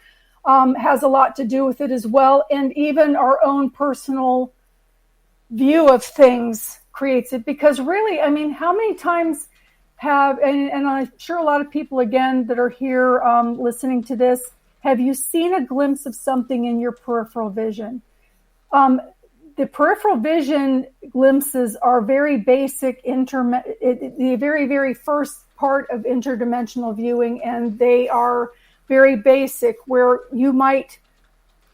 has a lot to do with it as well. And even our own personal view of things creates it. Because really, how many times and I'm sure a lot of people, again, that are here listening to this, have you seen a glimpse of something in your peripheral vision? The peripheral vision glimpses are very basic, the very, very first part of interdimensional viewing, and they are very basic, where you might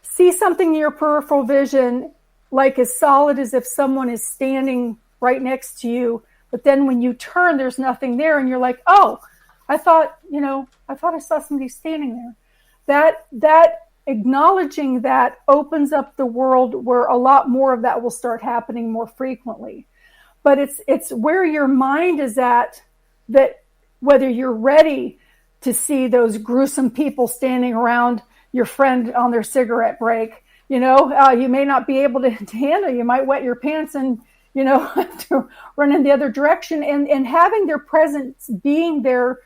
see something in your peripheral vision like as solid as if someone is standing right next to you, but then when you turn, there's nothing there, and you're like, oh, I thought I saw somebody standing there. That acknowledging that opens up the world where a lot more of that will start happening more frequently. But it's where your mind is at, that whether you're ready to see those gruesome people standing around your friend on their cigarette break, you may not be able to handle. You might wet your pants and have to run in the other direction. And having their presence, being there,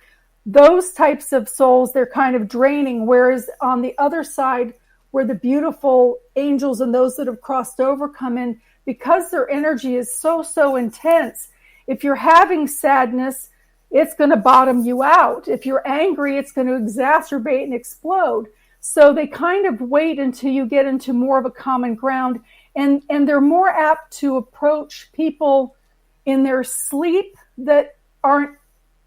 those types of souls, they're kind of draining. Whereas on the other side, where the beautiful angels and those that have crossed over come in, because their energy is so intense. If you're having sadness, it's going to bottom you out. If you're angry, it's going to exacerbate and explode. So they kind of wait until you get into more of a common ground, and they're more apt to approach people in their sleep that are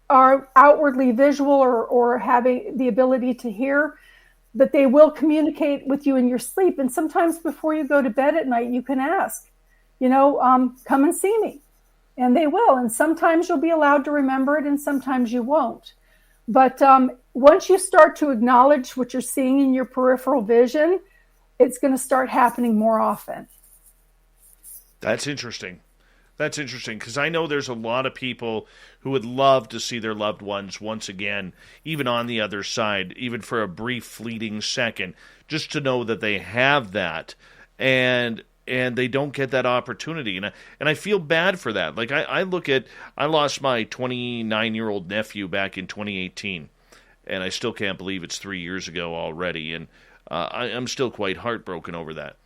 outwardly visual or having the ability to hear, but they will communicate with you in your sleep. And sometimes before you go to bed at night, you can ask, come and see me. And they will. And sometimes you'll be allowed to remember it, and sometimes you won't. But once you start to acknowledge what you're seeing in your peripheral vision, it's going to start happening more often. That's interesting. That's interesting, because I know there's a lot of people who would love to see their loved ones once again, even on the other side, even for a brief fleeting second, just to know that they have that, and they don't get that opportunity. And I feel bad for that. Like, I lost my 29-year-old nephew back in 2018, and I still can't believe it's 3 years ago already, and I'm still quite heartbroken over that.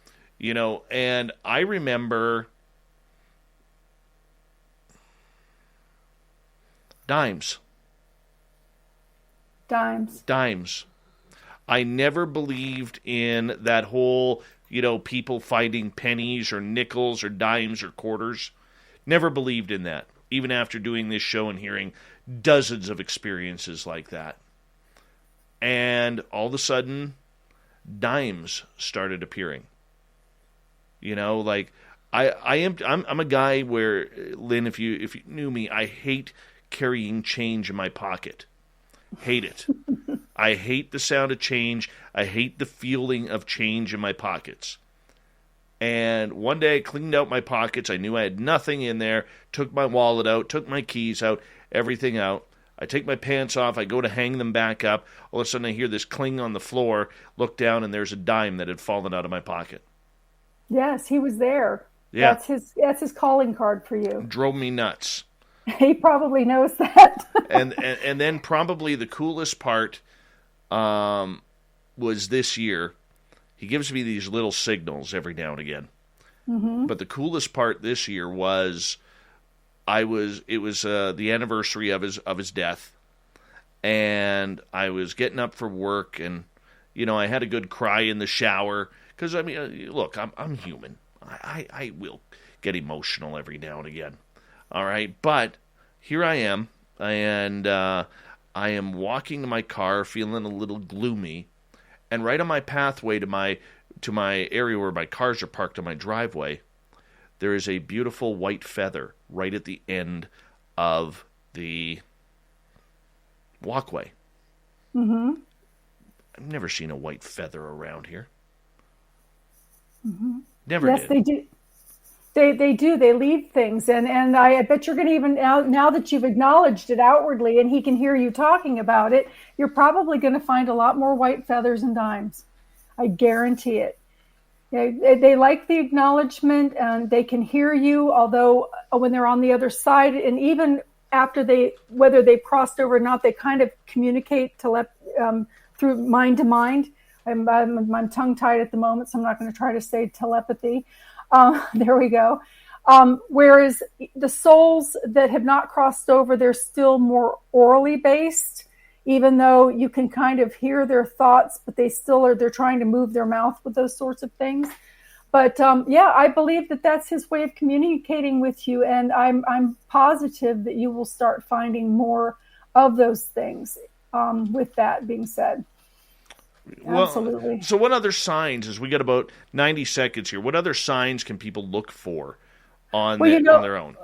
And I remember dimes. I never believed in that whole, people finding pennies or nickels or dimes or quarters. Never believed in that, even after doing this show and hearing dozens of experiences like that. And all of a sudden, dimes started appearing. I'm a guy where, Lynn, if you knew me, I hate carrying change in my pocket. Hate it. I hate the sound of change. I hate the feeling of change in my pockets. And one day I cleaned out my pockets. I knew I had nothing in there. Took my wallet out, took my keys out, everything out. I take my pants off. I go to hang them back up. All of a sudden I hear this cling on the floor. Look down, and there's a dime that had fallen out of my pocket. Yes, he was there. Yeah. That's his calling card for you. Drove me nuts. He probably knows that. and then probably the coolest part was this year. He gives me these little signals every now and again. Mm-hmm. But the coolest part this year was it was the anniversary of his death, and I was getting up for work, and I had a good cry in the shower, because look, I'm human. I will get emotional every now and again. All right, but here I am, and I am walking to my car, feeling a little gloomy, and right on my pathway to my area where my cars are parked on my driveway, there is a beautiful white feather right at the end of the walkway. Mm-hmm. I've never seen a white feather around here. Mm-hmm. Never did. Yes, they do. They do. They leave things. And I bet you're going to even, now that you've acknowledged it outwardly and he can hear you talking about it, you're probably going to find a lot more white feathers and dimes. I guarantee it. They like the acknowledgement, and they can hear you, although when they're on the other side, and even after whether they've crossed over or not, they kind of communicate through mind to mind. I'm tongue-tied at the moment, so I'm not going to try to say telepathy. There we go. Whereas the souls that have not crossed over, they're still more orally based, even though you can kind of hear their thoughts, but they're trying to move their mouth with those sorts of things. But I believe that that's his way of communicating with you, and I'm positive that you will start finding more of those things. With that being said. Absolutely. Well, so what other signs, as we got about 90 seconds here, what other signs can people look for on their own?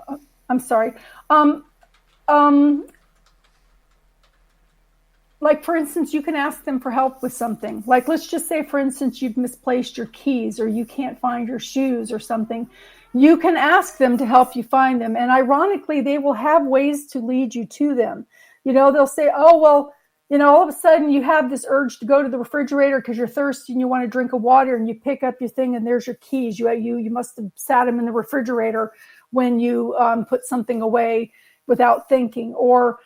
I'm sorry. Like, for instance, you can ask them for help with something. Like, let's just say, for instance, you've misplaced your keys, or you can't find your shoes or something. You can ask them to help you find them. And ironically, they will have ways to lead you to them. They'll say, oh, well, all of a sudden you have this urge to go to the refrigerator because you're thirsty and you want to drink a water, and you pick up your thing and there's your keys. You must have sat them in the refrigerator when you put something away without thinking. Or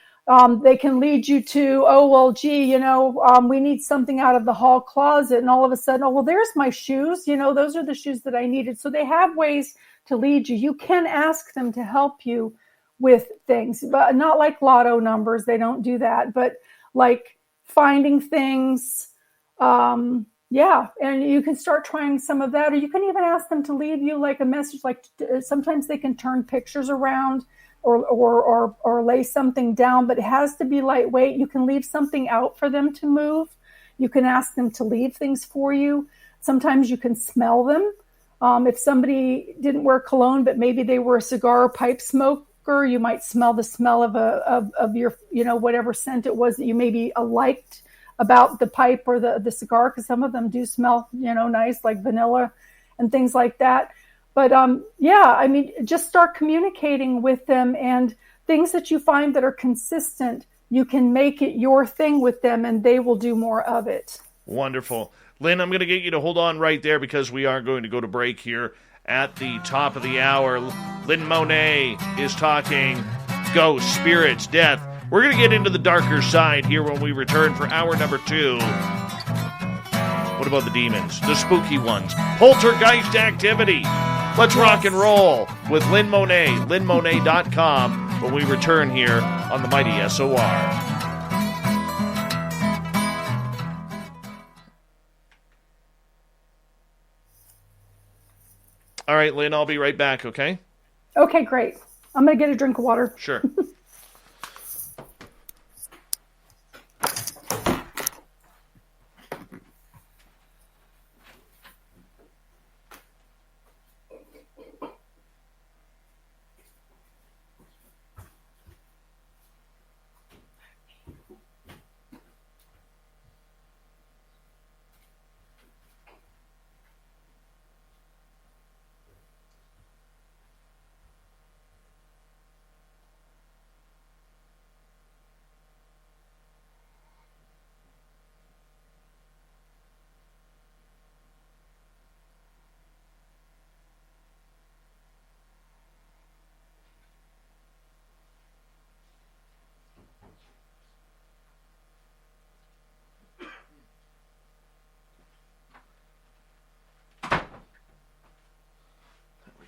They can lead you to, oh, well, gee, we need something out of the hall closet. And all of a sudden, oh, well, there's my shoes. Those are the shoes that I needed. So they have ways to lead you. You can ask them to help you with things, but not like lotto numbers. They don't do that. But like finding things. Yeah. And you can start trying some of that. Or you can even ask them to leave you like a message. Like sometimes they can turn pictures around. Or lay something down, but it has to be lightweight. You can leave something out for them to move. You can ask them to leave things for you. Sometimes you can smell them. If somebody didn't wear cologne, but maybe they were a cigar or pipe smoker, you might smell the smell of your, whatever scent it was that you maybe liked about the pipe or the cigar, because some of them do smell, nice, like vanilla and things like that. But just start communicating with them, and things that you find that are consistent, you can make it your thing with them, and they will do more of it. Wonderful. Lynn, I'm going to get you to hold on right there because we are going to go to break here at the top of the hour. Lynn Monet is talking ghosts, spirits, death. We're going to get into the darker side here when we return for hour number 2. What about the demons, the spooky ones, poltergeist activity? Let's rock and roll with Lynn Monet, LynnMonet.com, when we return here on the mighty SOR. All right, Lynn, I'll be right back, okay? Okay, great. I'm going to get a drink of water. Sure.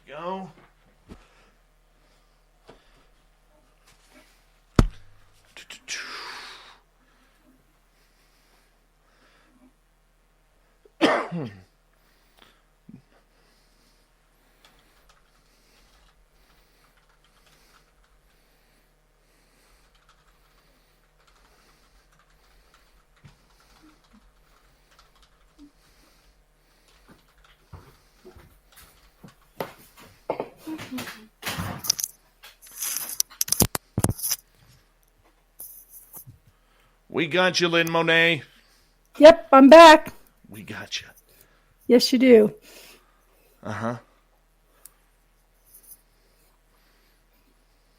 Go. We got you, Lynn Monet. Yep, I'm back. We got you. Yes, you do. Uh-huh.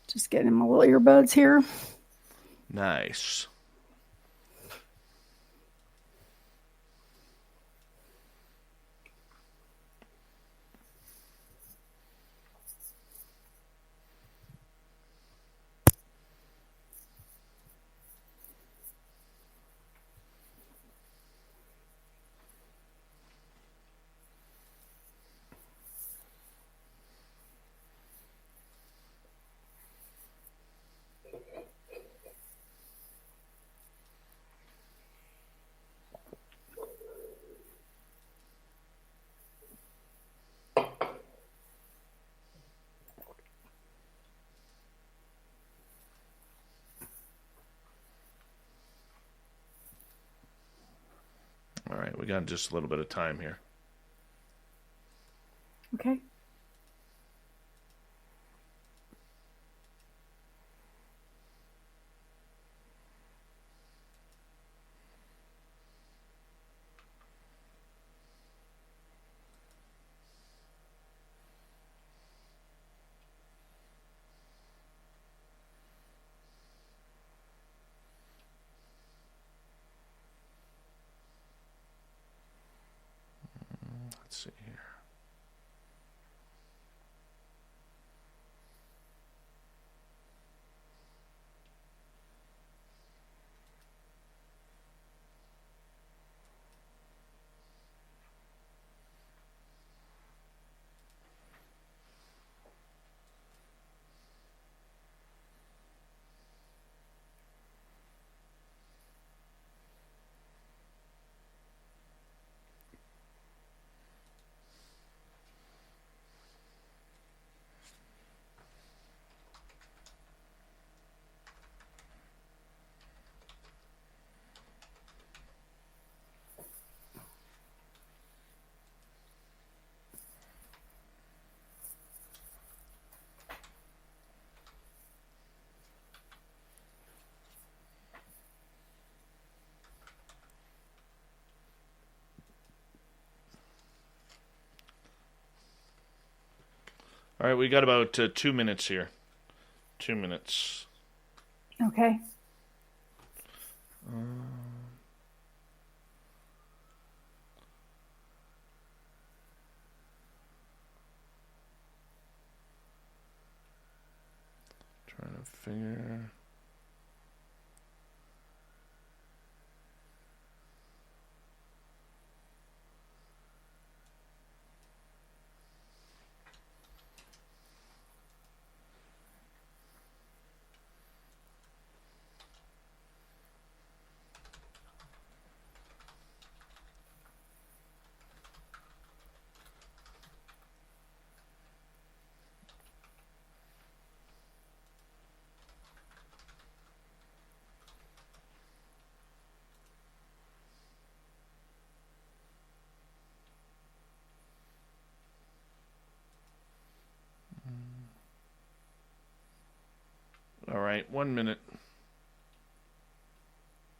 Just getting my little earbuds here. Nice. All right, we got just a little bit of time here. Okay. Let's see here. All right, we got about 2 minutes here. 2 minutes. Okay. Trying to figure... All right, 1 minute.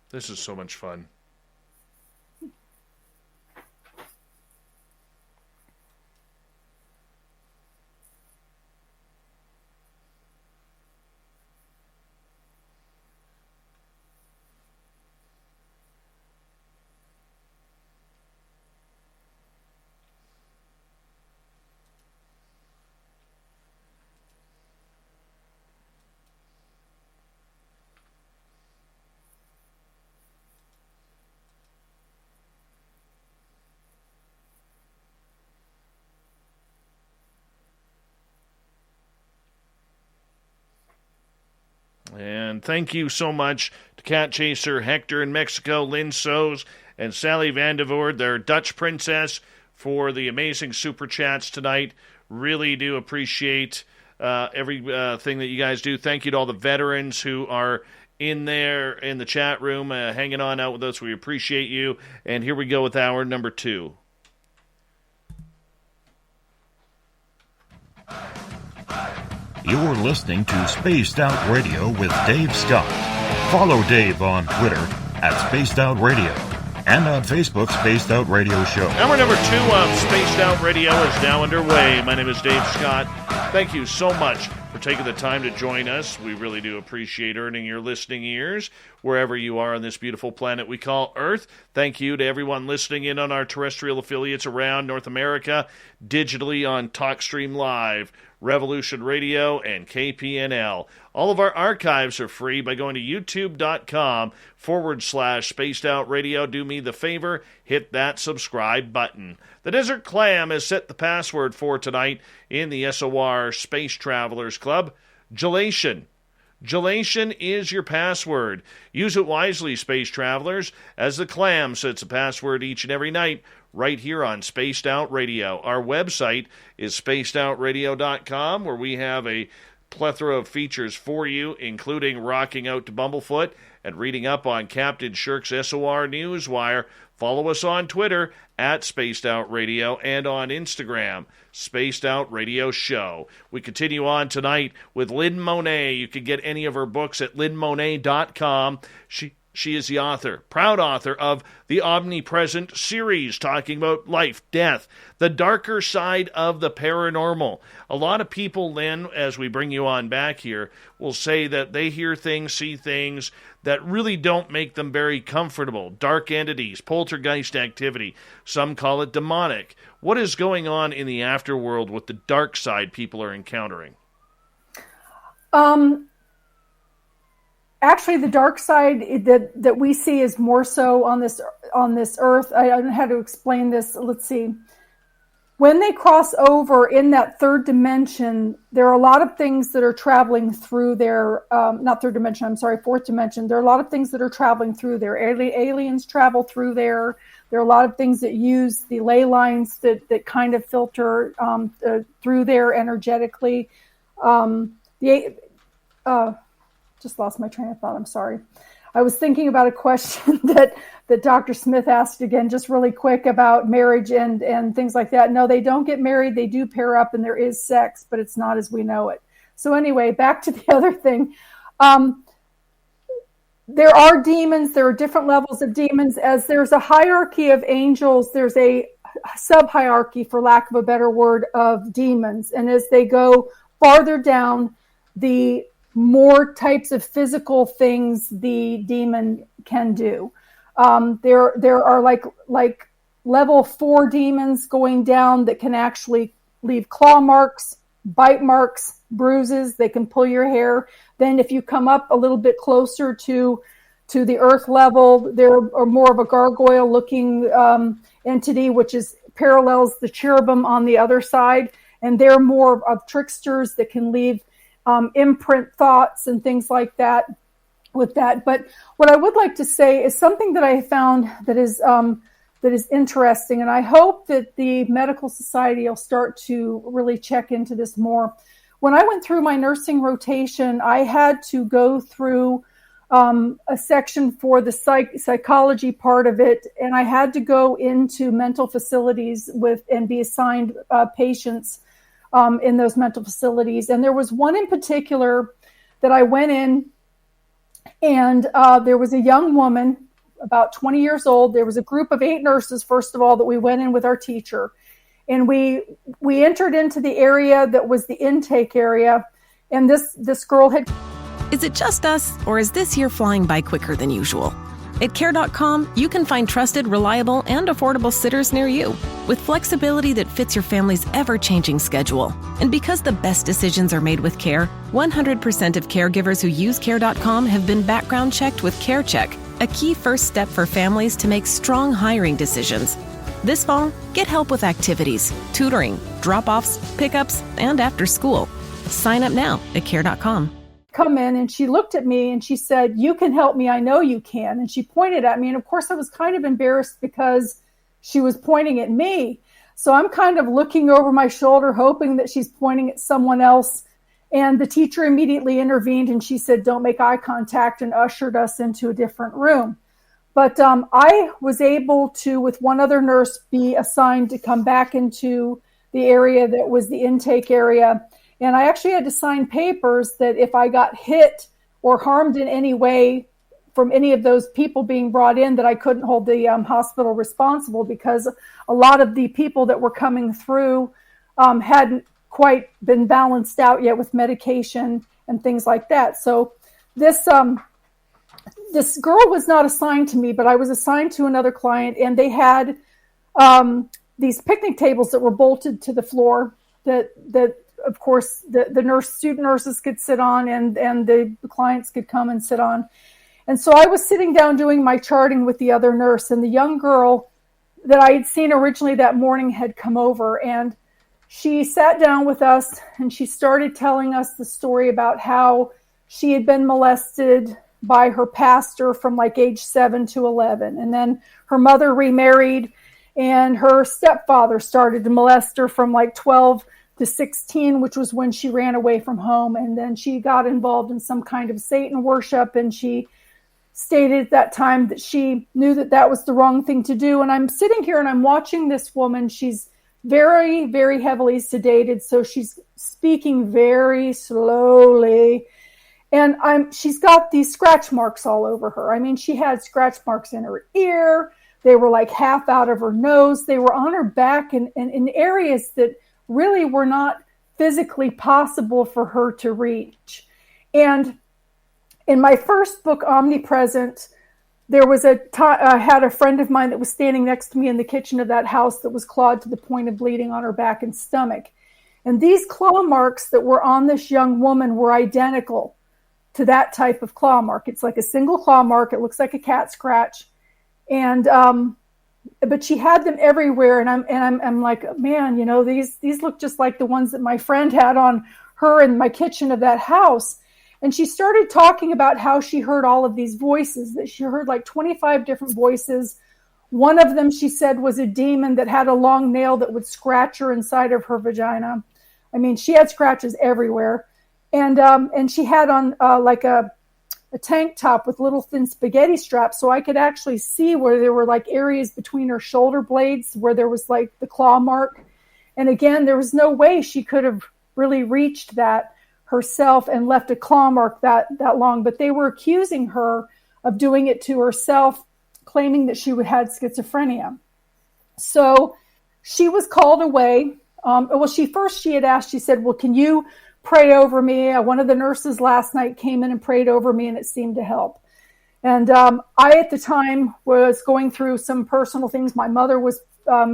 This is so much fun. And thank you so much to Cat Chaser, Hector in Mexico, Lynn Soes, and Sally Vandevoort, their Dutch princess, for the amazing super chats tonight. Really do appreciate everything that you guys do. Thank you to all the veterans who are in there in the chat room, hanging on out with us. We appreciate you. And here we go with hour number 2. You're listening to Spaced Out Radio with Dave Scott. Follow Dave on Twitter at Spaced Out Radio and on Facebook, Spaced Out Radio Show. Hour number 2 of Spaced Out Radio is now underway. My name is Dave Scott. Thank you so much for taking the time to join us. We really do appreciate earning your listening ears wherever you are on this beautiful planet we call Earth. Thank you to everyone listening in on our terrestrial affiliates around North America, digitally on TalkStream Live, Revolution Radio, and KPNL. All of our archives are free by going to youtube.com/Spaced Out Radio. Do me the favor, hit that subscribe button. The Desert Clam has set the password for tonight in the SOR Space Travelers Club. Gelation. Gelation is your password. Use it wisely, space travelers, as the Clam sets a password each and every night right here on Spaced Out Radio. Our website is spacedoutradio.com, where we have a plethora of features for you, including rocking out to Bumblefoot and reading up on Captain Shirk's SOR Newswire. Follow us on Twitter at Spaced Out Radio and on Instagram, Spaced Out Radio Show. We continue on tonight with Lynn Monet. You can get any of her books at lynnmonet.com. She is the author, proud author of the Omnipresent series, talking about life, death, the darker side of the paranormal. A lot of people, Lynn, as we bring you on back here, will say that they hear things, see things that really don't make them very comfortable. Dark entities, poltergeist activity. Some call it demonic. What is going on in the afterworld with the dark side people are encountering? Actually, the dark side that we see is more so on this earth. I don't know how to explain this. Let's see. When they cross over in that third dimension, there are a lot of things that are traveling through their, not third dimension, I'm sorry, fourth dimension. There are a lot of things that are traveling through there. Aliens travel through there. There are a lot of things that use the ley lines that kind of filter through there energetically. Just lost my train of thought. I'm sorry. I was thinking about a question that Dr. Smith asked again, just really quick, about marriage and things like that. No, they don't get married. They do pair up and there is sex, but it's not as we know it. So anyway, back to the other thing. There are demons. There are different levels of demons. As there's a hierarchy of angels, there's a sub-hierarchy, for lack of a better word, of demons. And as they go farther down, the more types of physical things the demon can do. There are like level 4 demons going down that can actually leave claw marks, bite marks, bruises. They can pull your hair. Then if you come up a little bit closer to the earth level, there are more of a gargoyle looking entity, which parallels the cherubim on the other side. And they're more of tricksters that can leave imprint thoughts and things like that with that. But what I would like to say is something that I found that is interesting, and I hope that the medical society will start to really check into this more. When I went through my nursing rotation, I had to go through a section for the psychology part of it, and I had to go into mental facilities and be assigned patients in those mental facilities. And there was one in particular that I went in, and there was a young woman, about 20 years old. There was a group of 8 nurses, first of all, that we went in with our teacher. And we entered into the area that was the intake area, and this girl had... Is it just us, or is this year flying by quicker than usual? At Care.com, you can find trusted, reliable, and affordable sitters near you, with flexibility that fits your family's ever-changing schedule. And because the best decisions are made with Care, 100% of caregivers who use Care.com have been background checked with CareCheck, a key first step for families to make strong hiring decisions. This fall, get help with activities, tutoring, drop-offs, pickups, and after school. Sign up now at Care.com. Come in, and she looked at me and she said, "You can help me. I know you can." And she pointed at me. And of course I was kind of embarrassed because she was pointing at me. So I'm kind of looking over my shoulder, hoping that she's pointing at someone else. And the teacher immediately intervened, and she said, "Don't make eye contact," and ushered us into a different room. But I was able to, with one other nurse, be assigned to come back into the area that was the intake area. And I actually had to sign papers that if I got hit or harmed in any way from any of those people being brought in, that I couldn't hold the hospital responsible, because a lot of the people that were coming through hadn't quite been balanced out yet with medication and things like that. So this girl was not assigned to me, but I was assigned to another client, and they had these picnic tables that were bolted to the floor that of course the student nurses could sit on, and the clients could come and sit on. And so I was sitting down doing my charting with the other nurse, and the young girl that I had seen originally that morning had come over, and she sat down with us, and she started telling us the story about how she had been molested by her pastor from like age 7 to 11. And then her mother remarried, and her stepfather started to molest her from like 12 to 16, which was when she ran away from home. And then she got involved in some kind of Satan worship, and she stated at that time that she knew that that was the wrong thing to do. And I'm sitting here and I'm watching this woman. She's very, very heavily sedated, so she's speaking very slowly. And she's got these scratch marks all over her. I mean, she had scratch marks in her ear. They were like half out of her nose. They were on her back and in areas that really were not physically possible for her to reach. And in my first book, Omnipresent, there was I had a friend of mine that was standing next to me in the kitchen of that house that was clawed to the point of bleeding on her back and stomach. And these claw marks that were on this young woman were identical to that type of claw mark. It's like a single claw mark. It looks like a cat scratch. And but she had them everywhere, and I'm like, man, you know, these look just like the ones that my friend had on her in my kitchen of that house. And she started talking about how she heard all of these voices, that she heard like 25 different voices. One of them, she said, was a demon that had a long nail that would scratch her inside of her vagina. I mean, she had scratches everywhere. And she had on like a tank top with little thin spaghetti straps, so I could actually see where there were like areas between her shoulder blades where there was like the claw mark. And again, there was no way she could have really reached that herself and left a claw mark that long. But they were accusing her of doing it to herself, claiming that she had schizophrenia. So she was called away. She had asked, she said, well, can you pray over me? One of the nurses last night came in and prayed over me, and it seemed to help. And I, at the time, was going through some personal things. My mother was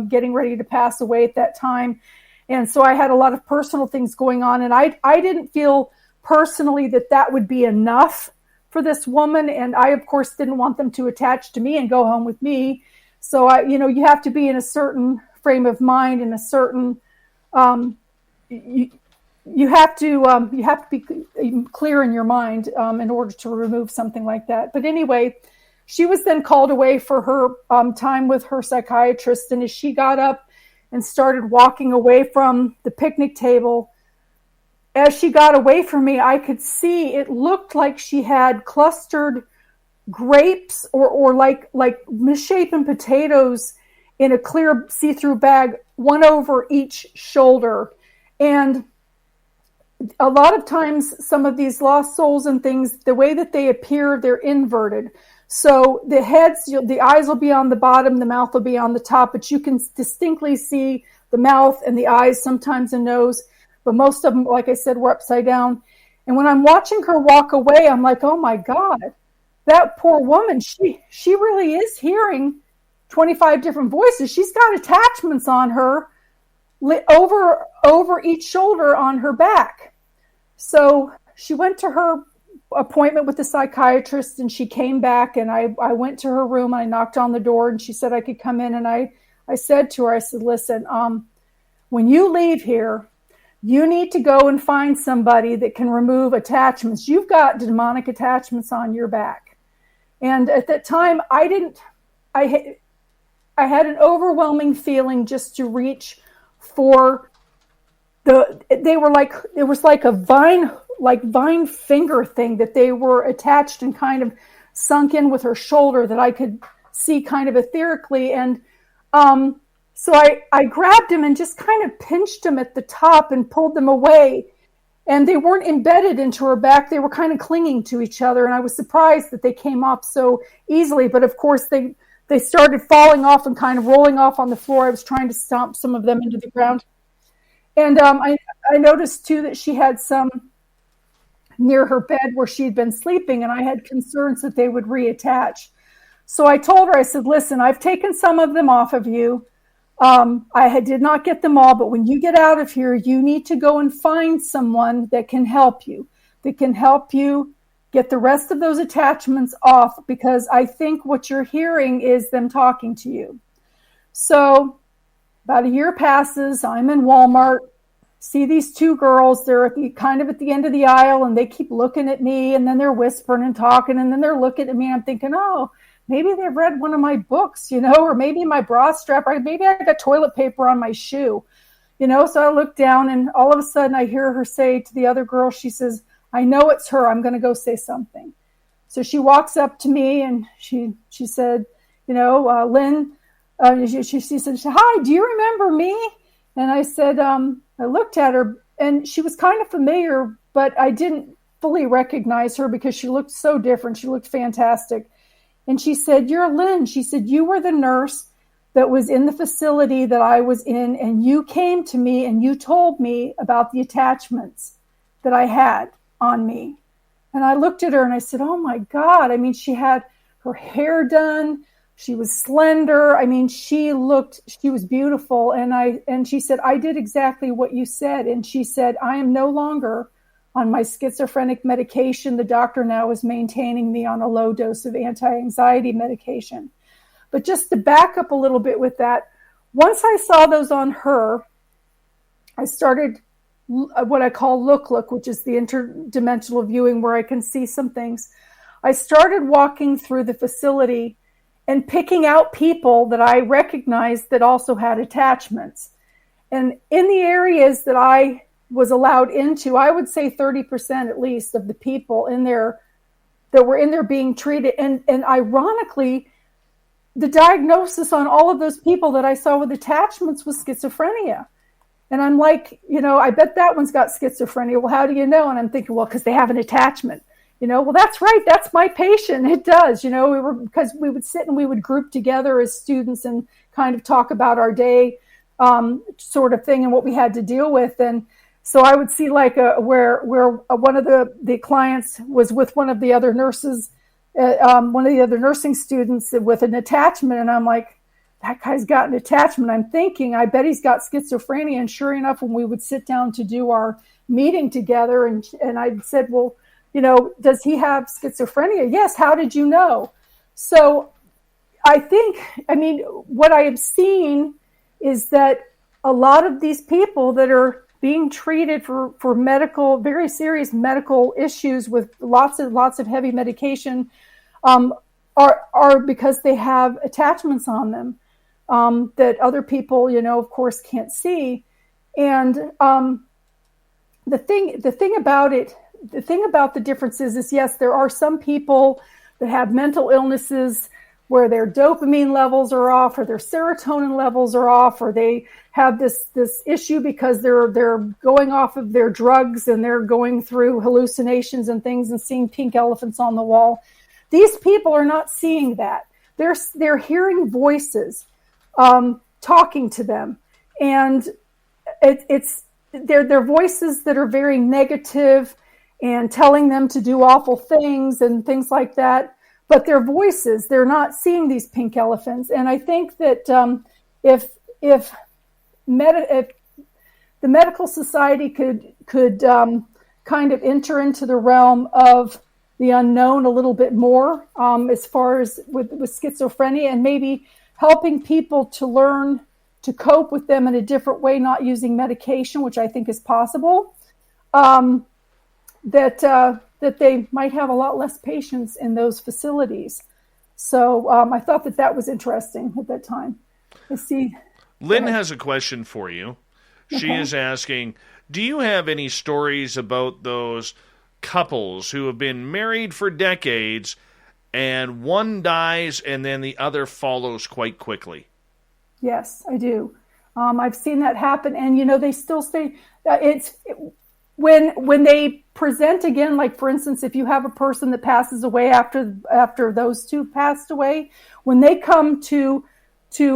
getting ready to pass away at that time. And so I had a lot of personal things going on. And I didn't feel personally that would be enough for this woman. And I, of course, didn't want them to attach to me and go home with me. So, you have to be in a certain frame of mind and a certain, you have to be clear in your mind in order to remove something like that. But anyway, she was then called away for her time with her psychiatrist. And as she got up and started walking away from the picnic table, as she got away from me, I could see it looked like she had clustered grapes or like misshapen potatoes in a clear see-through bag, one over each shoulder. And a lot of times, some of these lost souls and things, the way that they appear, they're inverted. So the heads, the eyes will be on the bottom, the mouth will be on the top, but you can distinctly see the mouth and the eyes, sometimes the nose. But most of them, like I said, were upside down. And when I'm watching her walk away, I'm like, oh my God, that poor woman, she really is hearing 25 different voices. She's got attachments on her over each shoulder on her back. So she went to her appointment with the psychiatrist, and she came back, and I went to her room. I knocked on the door, and she said I could come in. And I said to her, I said, listen, when you leave here, you need to go and find somebody that can remove attachments. You've got demonic attachments on your back. And at that time, I had an overwhelming feeling just to reach for it was like a vine finger thing that they were attached and kind of sunk in with her shoulder that I could see kind of etherically. And so I grabbed him and just kind of pinched him at the top and pulled them away. And they weren't embedded into her back. They were kind of clinging to each other. And I was surprised that they came off so easily. But of course, they started falling off and kind of rolling off on the floor. I was trying to stomp some of them into the ground. And I noticed, too, that she had some near her bed where she had been sleeping, and I had concerns that they would reattach. So I told her, I said, listen, I've taken some of them off of you. I did not get them all, but when you get out of here, you need to go and find someone that can help you get the rest of those attachments off, because I think what you're hearing is them talking to you. So about a year passes. I'm in Walmart, see these two girls. They're at the end of the aisle, and they keep looking at me, and then they're whispering and talking, and then they're looking at me. I'm thinking, oh, maybe they've read one of my books, or maybe my bra strap, or maybe I got toilet paper on my shoe, So I look down, and all of a sudden I hear her say to the other girl, she says, I know it's her. I'm going to go say something. So she walks up to me, and she said, Lynn, she said, hi, do you remember me? And I said, I looked at her, and she was kind of familiar, but I didn't fully recognize her because she looked so different. She looked fantastic. And she said, you're Lynn. She said, you were the nurse that was in the facility that I was in, and you came to me and you told me about the attachments that I had on me. And I looked at her and I said, oh my God. I mean, she had her hair done. She was slender. I mean, she was beautiful. And she said, I did exactly what you said. And she said, I am no longer on my schizophrenic medication. The doctor now is maintaining me on a low dose of anti-anxiety medication. But just to back up a little bit with that, once I saw those on her, I started what I call look, which is the interdimensional viewing where I can see some things. I started walking through the facility and picking out people that I recognized that also had attachments. And in the areas that I was allowed into, I would say 30% at least of the people in there that were in there being treated. And ironically, the diagnosis on all of those people that I saw with attachments was schizophrenia. And I'm like, I bet that one's got schizophrenia. Well, how do you know? And I'm thinking, well, because they have an attachment. Well, that's right. That's my patient. It does. Because we would sit and we would group together as students and kind of talk about our day. sort of thing and what we had to deal with. And so I would see like where one of the clients was with one of the other nurses, one of the other nursing students with an attachment. And I'm like, that guy's got an attachment. I'm thinking, I bet he's got schizophrenia. And sure enough, when we would sit down to do our meeting together, and I said, well, does he have schizophrenia? Yes. How did you know? So what I have seen is that a lot of these people that are being treated for very serious medical issues with lots of heavy medication are because they have attachments on them that other people, of course, can't see. And the thing about the difference is, yes, there are some people that have mental illnesses where their dopamine levels are off, or their serotonin levels are off, or they have this issue because they're going off of their drugs and they're going through hallucinations and things and seeing pink elephants on the wall. These people are not seeing that. They're hearing voices talking to them, and they're voices that are very negative and telling them to do awful things and things like that. But their voices, they're not seeing these pink elephants. And I think that if the medical society could kind of enter into the realm of the unknown a little bit more, as far as with schizophrenia, and maybe helping people to learn to cope with them in a different way, not using medication, which I think is possible, that they might have a lot less patients in those facilities. So I thought that was interesting at that time. Let's see. Lynn has a question for you. She is asking, do you have any stories about those couples who have been married for decades and one dies and then the other follows quite quickly? Yes, I do. I've seen that happen. And, they still say when they present again, like for instance, if you have a person that passes away after those two passed away, when they come to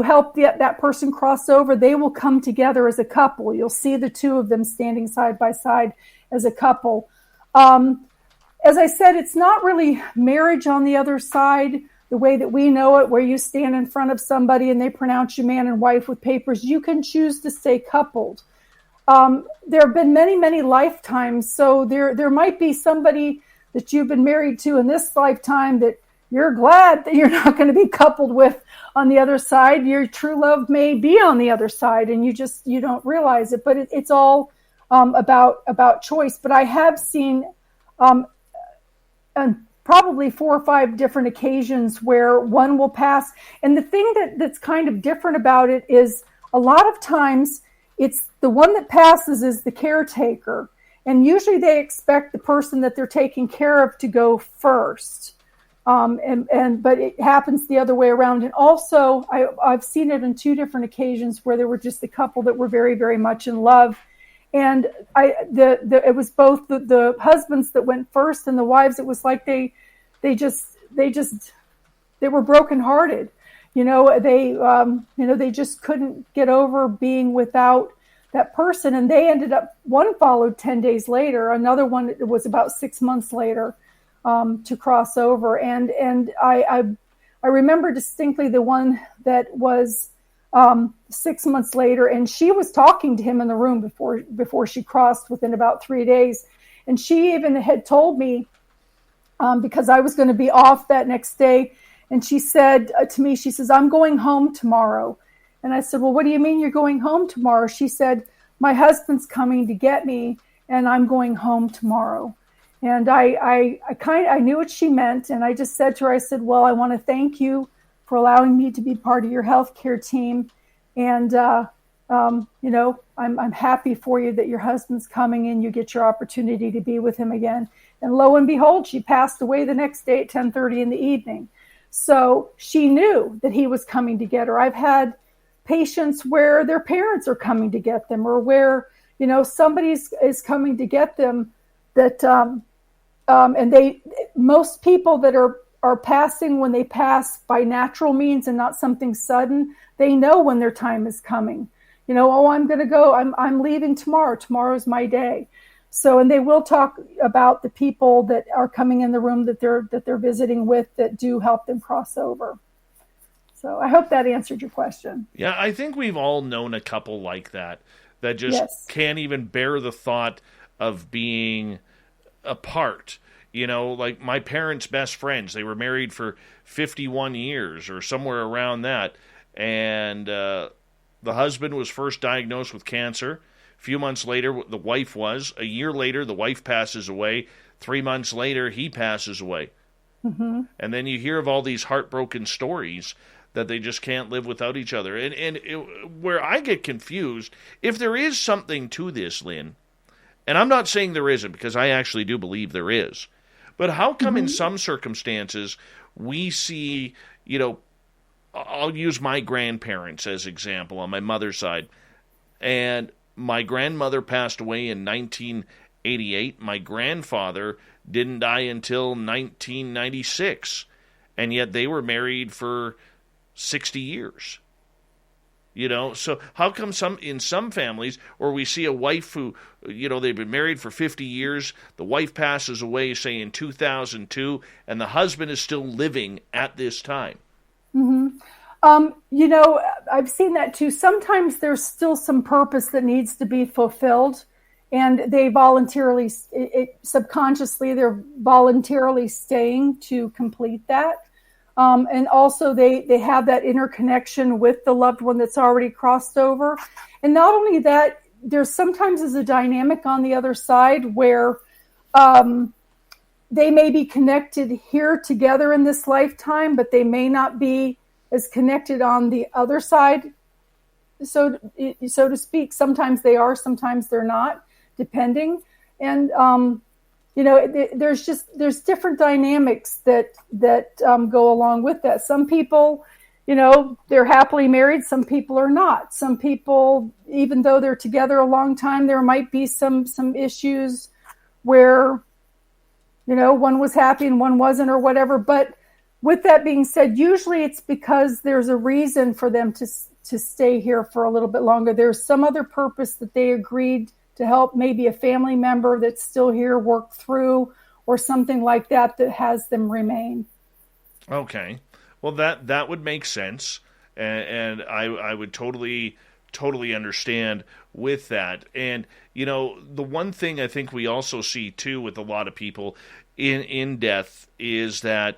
help that person cross over, they will come together as a couple. You'll see the two of them standing side by side as a couple. As I said, it's not really marriage on the other side, the way that we know it, where you stand in front of somebody and they pronounce you man and wife with papers. You can choose to stay coupled. There have been many, many lifetimes. So there might be somebody that you've been married to in this lifetime that you're glad that you're not going to be coupled with on the other side. Your true love may be on the other side and you don't realize it, but it's all about choice. But I have seen on probably 4 or 5 different occasions where one will pass. And the thing that's kind of different about it is a lot of times it's the one that passes is the caretaker. And usually they expect the person that they're taking care of to go first. But it happens the other way around. And also I've seen it on 2 different occasions where there were just a couple that were very, very much in love. And it was both the husbands that went first and the wives. It was like they were brokenhearted. They just couldn't get over being without that person. And they ended up, one followed 10 days later. Another one was about 6 months later to cross over. And I remember distinctly the one that was 6 months later, and she was talking to him in the room before she crossed within about 3 days. And she even had told me, because I was going to be off that next day, and she said to me, she says, "I'm going home tomorrow." And I said, "Well, what do you mean you're going home tomorrow?" She said, "My husband's coming to get me, and I'm going home tomorrow." And I knew what she meant, and I just said to her, I said, "Well, I want to thank you for allowing me to be part of your healthcare team. And, I'm happy for you that your husband's coming and you get your opportunity to be with him again." And lo and behold, she passed away the next day at 10:30 in the evening. So she knew that he was coming to get her. I've had patients where their parents are coming to get them, or where, somebody is coming to get them that, and most people that are passing, when they pass by natural means and not something sudden, they know when their time is coming. Oh, I'm going to go. I'm leaving tomorrow. Tomorrow's my day. So, and they will talk about the people that are coming in the room that they're visiting with that do help them cross over. So I hope that answered your question. Yeah, I think we've all known a couple like that just Yes. can't even bear the thought of being apart. Like my parents' best friends, they were married for 51 years or somewhere around that. And the husband was first diagnosed with cancer. A few months later, the wife was. A year later, the wife passes away. 3 months later, he passes away. Mm-hmm. And then you hear of all these heartbroken stories that they just can't live without each other. Where I get confused, if there is something to this, Lynn, and I'm not saying there isn't, because I actually do believe there is, but how come in some circumstances we see, I'll use my grandparents as example on my mother's side, and my grandmother passed away in 1988. My grandfather didn't die until 1996, and yet they were married for 60 years. So how come in some families, or we see a wife who, they've been married for 50 years, the wife passes away, say in 2002, and the husband is still living at this time? Mm-hmm. I've seen that too. Sometimes there's still some purpose that needs to be fulfilled, and they voluntarily, subconsciously, they're voluntarily staying to complete that. And also they have that interconnection with the loved one that's already crossed over. And not only that, there's sometimes is a dynamic on the other side where they may be connected here together in this lifetime, but they may not be as connected on the other side, so to speak. Sometimes they are, sometimes they're not, depending. And there's different dynamics that go along with that. Some people, they're happily married. Some people are not. Some people, even though they're together a long time, there might be some issues where, one was happy and one wasn't, or whatever. But with that being said, usually it's because there's a reason for them to stay here for a little bit longer. There's some other purpose that they agreed to help maybe a family member that's still here work through, or something like that has them remain. Okay. Well, that would make sense, and I would totally understand with that. And, the one thing I think we also see, too, with a lot of people in death is that,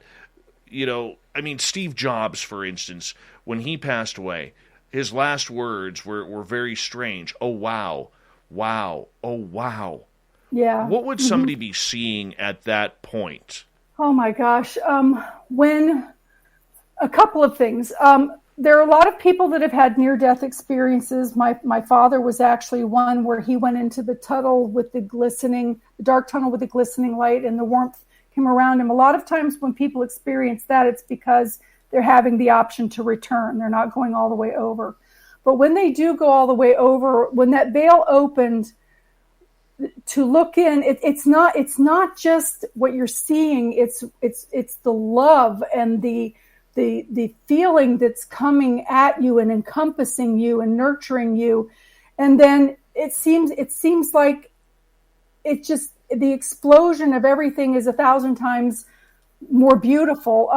Steve Jobs, for instance, when he passed away, his last words were very strange. Oh, wow. Wow. Oh, wow. Yeah. What would somebody be seeing at that point? Oh, my gosh. When a couple of things. There are a lot of people that have had near-death experiences. My father was actually one where he went into the tunnel with the dark tunnel with the glistening light, and the warmth came around him. A lot of times when people experience that, it's because they're having the option to return. They're not going all the way over. But when they do go all the way over, when that veil opened to look in, it's not just what you're seeing. It's the love and the feeling that's coming at you and encompassing you and nurturing you. And then it seems like the explosion of everything is 1,000 times more beautiful.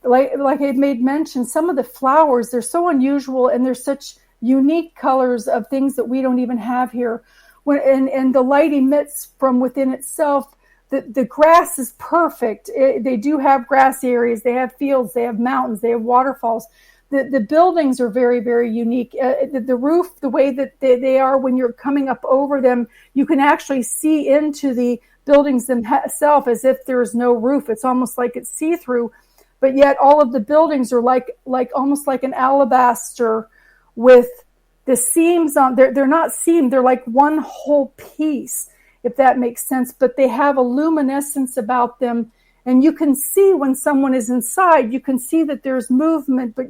Like I made mention, some of the flowers, they're so unusual, and they're such unique colors of things that we don't even have here. And the light emits from within itself. The grass is perfect. They do have grassy areas. They have fields. They have mountains. They have waterfalls. The buildings are very, very unique. The roof, the way that they are when you're coming up over them, you can actually see into the buildings themselves as if there's no roof. It's almost like it's see-through. But yet all of the buildings are like almost like an alabaster with the seams on. They're not seamed. They're like one whole piece, if that makes sense. But they have a luminescence about them. And you can see when someone is inside, you can see that there's movement, but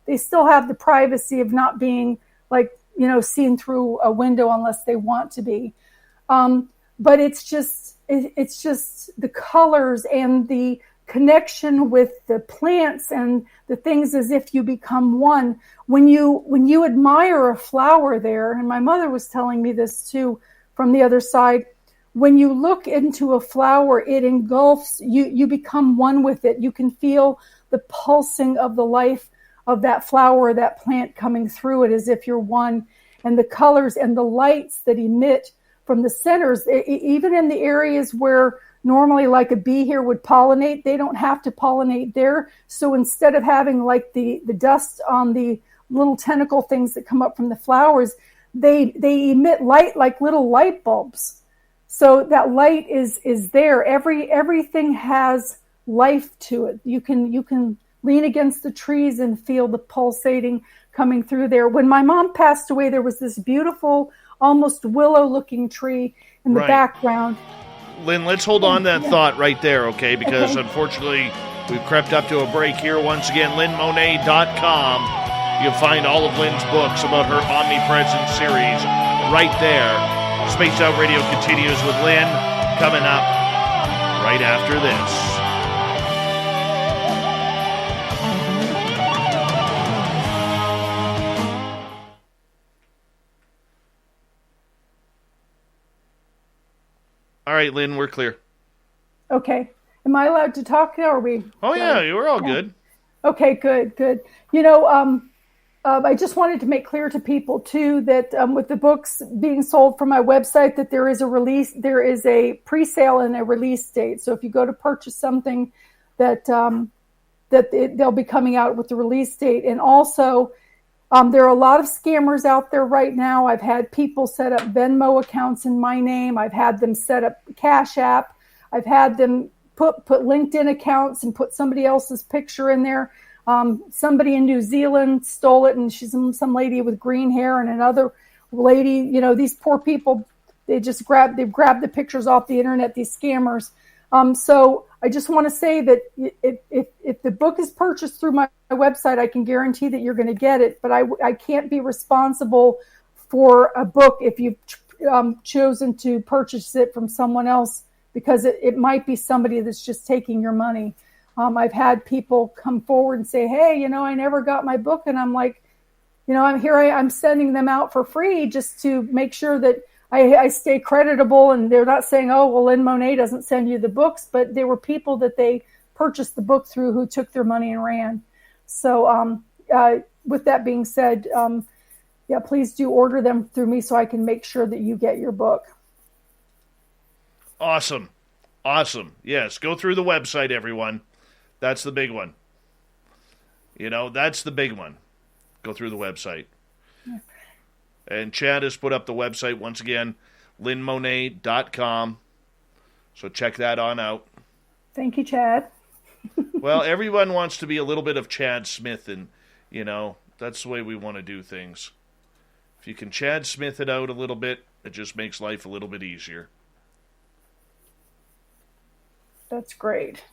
they still have the privacy of not being seen through a window unless they want to be. But it's just the colors and the connection with the plants and the things, as if you become one. When you admire a flower there, and my mother was telling me this too from the other side, when you look into a flower, it engulfs you. You become one with it. You can feel the pulsing of the life of that flower, that plant coming through it, as if you're one. And the colors and the lights that emit from the centers, even in the areas where normally like a bee here would pollinate, they don't have to pollinate there. So instead of having like the dust on the little tentacle things that come up from the flowers, they emit light like little light bulbs. So that light is there. Everything has life to it. You can lean against the trees and feel the pulsating coming through there. When my mom passed away, there was this beautiful, almost willow-looking tree in the background. Lynn, let's hold on to that thought right there, okay? Because unfortunately, we've crept up to a break here. Once again, LynnMonet.com. You'll find all of Lynn's books about her Omnipresent series right there. Spaced Out Radio continues with Lynn coming up right after this. All right, Lynn, we're clear. Okay. Am I allowed to talk now? Or are we? Oh, yeah, you were all good. Okay, good. I just wanted to make clear to people, too, that with the books being sold from my website, that there is a pre-sale and a release date. So if you go to purchase something, they'll be coming out with the release date. And also, there are a lot of scammers out there right now. I've had people set up Venmo accounts in my name. I've had them set up Cash App. I've had them put LinkedIn accounts and put somebody else's picture in there. Somebody in New Zealand stole it, and she's some lady with green hair, and another lady. These poor people, they've grabbed the pictures off the internet, these scammers. So I just want to say that if the book is purchased through my website, I can guarantee that you're going to get it. But I can't be responsible for a book if you've chosen to purchase it from someone else, because it might be somebody that's just taking your money. I've had people come forward and say, hey, I never got my book. And I'm like, I'm sending them out for free just to make sure that I stay creditable. And they're not saying, oh, well, Lynn Monet doesn't send you the books. But there were people that they purchased the book through who took their money and ran. So with that being said, please do order them through me so I can make sure that you get your book. Awesome. Yes, go through the website, everyone. That's the big one. That's the big one. Go through the website. Yeah. And Chad has put up the website once again, LynnMonet.com. So check that on out. Thank you, Chad. Well, everyone wants to be a little bit of Chad Smith, and, that's the way we want to do things. If you can Chad Smith it out a little bit, it just makes life a little bit easier. That's great.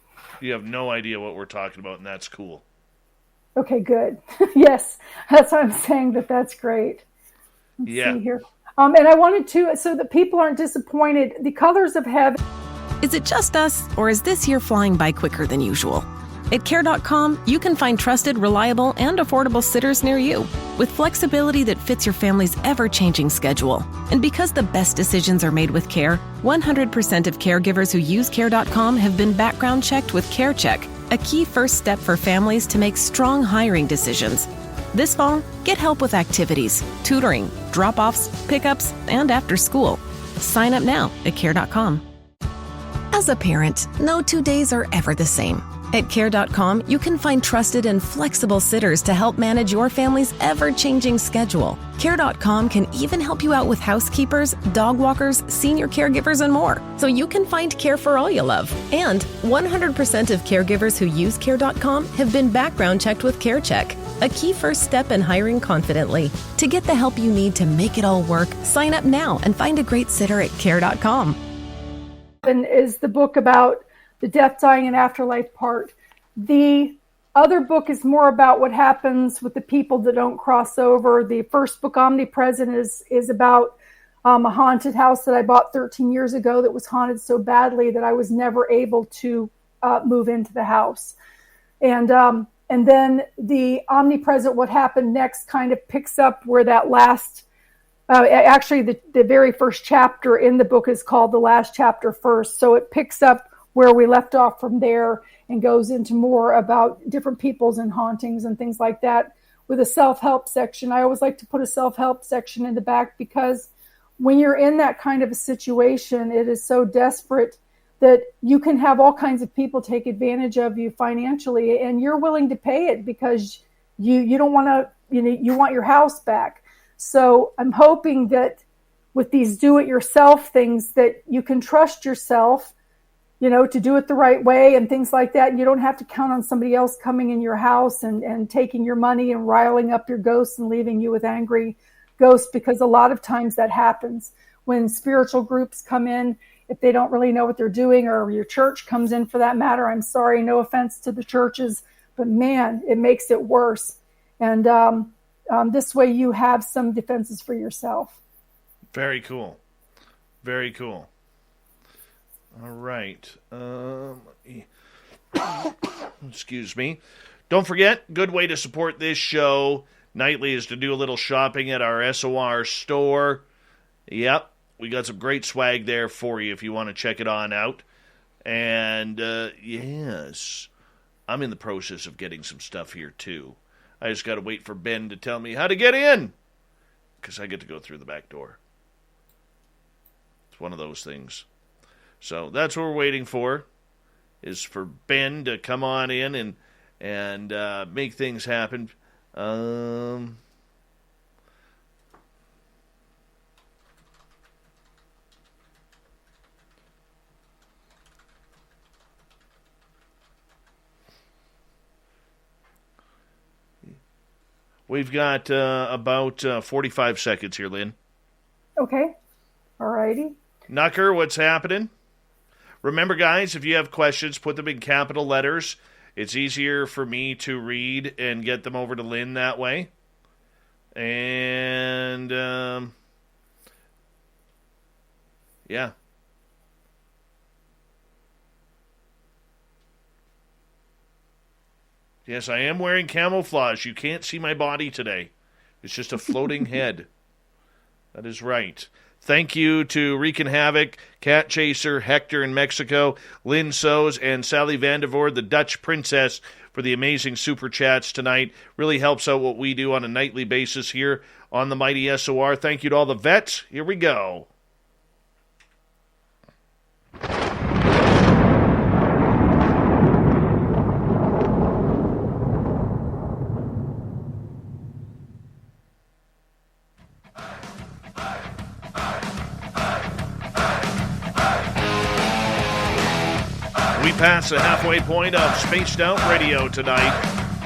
You have no idea what we're talking about, and that's cool. Okay, good. Yes, that's what I'm saying, that's great. Let's see here. And I wanted to, so that people aren't disappointed, the Colors of Heaven. Is it just us, or is this year flying by quicker than usual? At Care.com, you can find trusted, reliable, and affordable sitters near you, with flexibility that fits your family's ever-changing schedule. And because the best decisions are made with care, 100% of caregivers who use Care.com have been background checked with CareCheck, a key first step for families to make strong hiring decisions. This fall, get help with activities, tutoring, drop-offs, pickups, and after school. Sign up now at Care.com. As a parent, no 2 days are ever the same. At Care.com, you can find trusted and flexible sitters to help manage your family's ever-changing schedule. Care.com can even help you out with housekeepers, dog walkers, senior caregivers, and more, so you can find care for all you love. And 100% of caregivers who use Care.com have been background checked with CareCheck, a key first step in hiring confidently. To get the help you need to make it all work, sign up now and find a great sitter at Care.com. And is the book about the death, dying, and afterlife part. The other book is more about what happens with the people that don't cross over. The first book, Omnipresent, is about a haunted house that I bought 13 years ago that was haunted so badly that I was never able to move into the house. And then the Omnipresent, what happened next, kind of picks up where that last, actually the very first chapter in the book is called The Last Chapter First. So it picks up where we left off from there and goes into more about different peoples and hauntings and things like that with a self-help section. I always like to put a self-help section in the back because when you're in that kind of a situation, it is so desperate that you can have all kinds of people take advantage of you financially, and you're willing to pay it because you don't want to, you want your house back. So I'm hoping that with these do-it-yourself things that you can trust yourself, to do it the right way and things like that. And you don't have to count on somebody else coming in your house and taking your money and riling up your ghosts and leaving you with angry ghosts, because a lot of times that happens when spiritual groups come in. If they don't really know what they're doing, or your church comes in for that matter, I'm sorry, no offense to the churches, but man, it makes it worse. And this way you have some defenses for yourself. Very cool. Very cool. All right. Excuse me. Don't forget, good way to support this show nightly is to do a little shopping at our SOR store. Yep, we got some great swag there for you if you want to check it on out. And, yes, I'm in the process of getting some stuff here, too. I just got to wait for Ben to tell me how to get in, because I get to go through the back door. It's one of those things. So that's what we're waiting for, is for Ben to come on in and make things happen. We've got about 45 seconds here, Lynn. Okay. All righty. Knucker, what's happening? Remember, guys, if you have questions, put them in capital letters. It's easier for me to read and get them over to Lynn that way. And, yeah. Yes, I am wearing camouflage. You can't see my body today. It's just a floating head. That is right. Thank you to Wreakin' Havoc, Cat Chaser, Hector in Mexico, Lynn Soes, and Sally Vandervoort, the Dutch Princess, for the amazing super chats tonight. Really helps out what we do on a nightly basis here on the Mighty SOR. Thank you to all the vets. Here we go. We pass the halfway point of Spaced Out Radio tonight.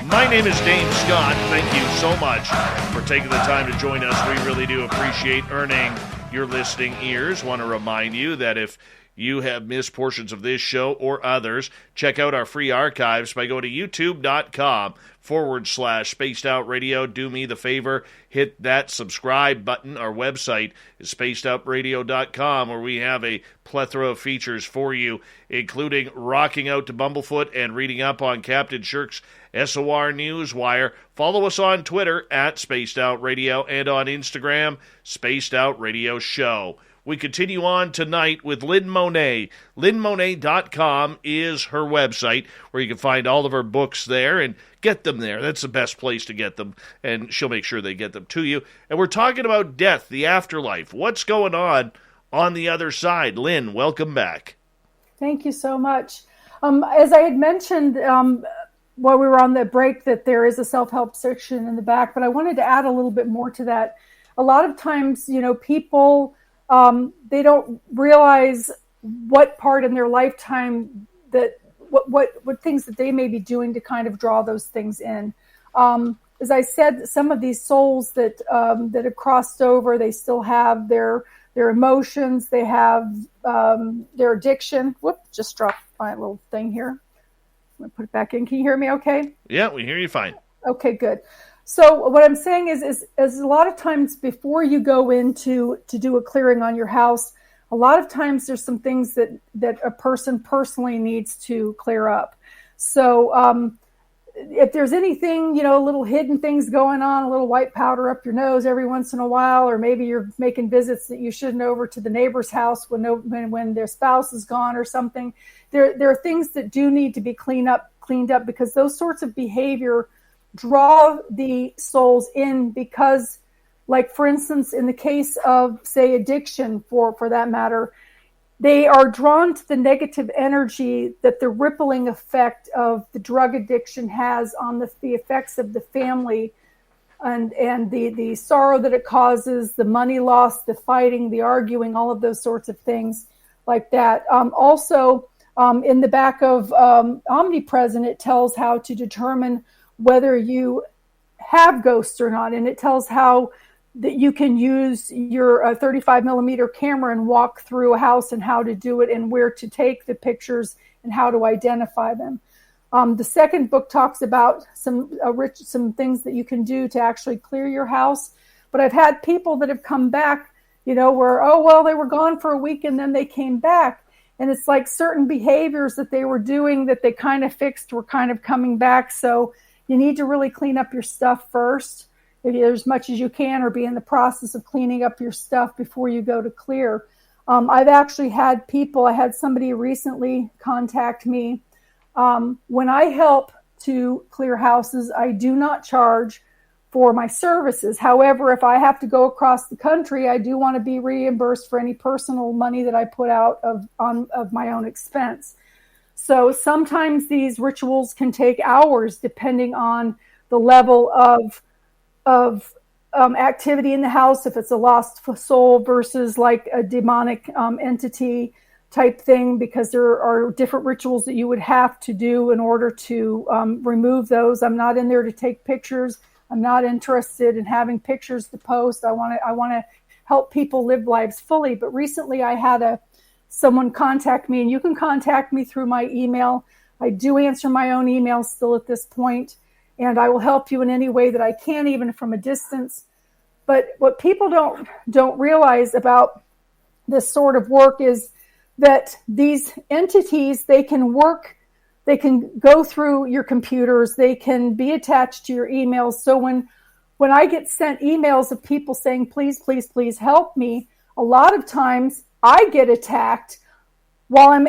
My name is Dave Scott. Thank you so much for taking the time to join us. We really do appreciate earning your listening ears. Want to remind you that if you have missed portions of this show or others, check out our free archives by going to youtube.com/Spaced Out Radio. Do me the favor, hit that subscribe button. Our website is spacedoutradio.com, where we have a plethora of features for you, including rocking out to Bumblefoot and reading up on Captain Shirk's SOR Newswire. Follow us on Twitter at Spaced Out Radio and on Instagram, Spaced Out Radio Show. We continue on tonight with Lynn Monet. LynnMonet.com is her website, where you can find all of her books there and get them there. That's the best place to get them, and she'll make sure they get them to you. And we're talking about death, the afterlife. What's going on the other side? Lynn, welcome back. Thank you so much. As I had mentioned while we were on the break, that there is a self-help section in the back, but I wanted to add a little bit more to that. A lot of times, people... they don't realize what part in their lifetime that what things that they may be doing to kind of draw those things in. As I said, some of these souls that have crossed over, they still have their emotions, they have their addiction. Whoop! Just dropped my little thing here. I'm gonna put it back in. Can you hear me? Okay. Yeah, we hear you fine. Okay, good. So what I'm saying is a lot of times before you go in to do a clearing on your house, a lot of times there's some things that a person personally needs to clear up. So if there's anything, little hidden things going on, a little white powder up your nose every once in a while, or maybe you're making visits that you shouldn't over to the neighbor's house when their spouse is gone or something, there are things that do need to be cleaned up because those sorts of behavior draw the souls in because, like, for instance, in the case of, say, addiction, for that matter, they are drawn to the negative energy that the rippling effect of the drug addiction has on the effects of the family and the sorrow that it causes, the money loss, the fighting, the arguing, all of those sorts of things like that. Also, in the back of Omnipresent, it tells how to determine whether you have ghosts or not, and it tells how that you can use your 35 millimeter camera and walk through a house and how to do it and where to take the pictures and how to identify them. The second book talks about some things that you can do to actually clear your house. But I've had people that have come back, where, they were gone for a week and then they came back. And it's like certain behaviors that they were doing that they kind of fixed were kind of coming back. So you need to really clean up your stuff first, as much as you can, or be in the process of cleaning up your stuff before you go to clear. I've actually had I had somebody recently contact me. When I help to clear houses, I do not charge for my services. However, if I have to go across the country, I do want to be reimbursed for any personal money that I put out of my own expense. So sometimes these rituals can take hours depending on the level of activity in the house, if it's a lost soul versus like a demonic entity type thing, because there are different rituals that you would have to do in order to remove those. I'm not in there to take pictures. I'm not interested in having pictures to post. I want to help people live lives fully. But recently I had someone contact me, and you can contact me through my email. I do answer my own email still at this point. And I will help you in any way that I can, even from a distance. But what people don't realize about this sort of work is that these entities, they can go through your computers, they can be attached to your emails. So when I get sent emails of people saying, please, please, please help me, a lot of times I get attacked while I'm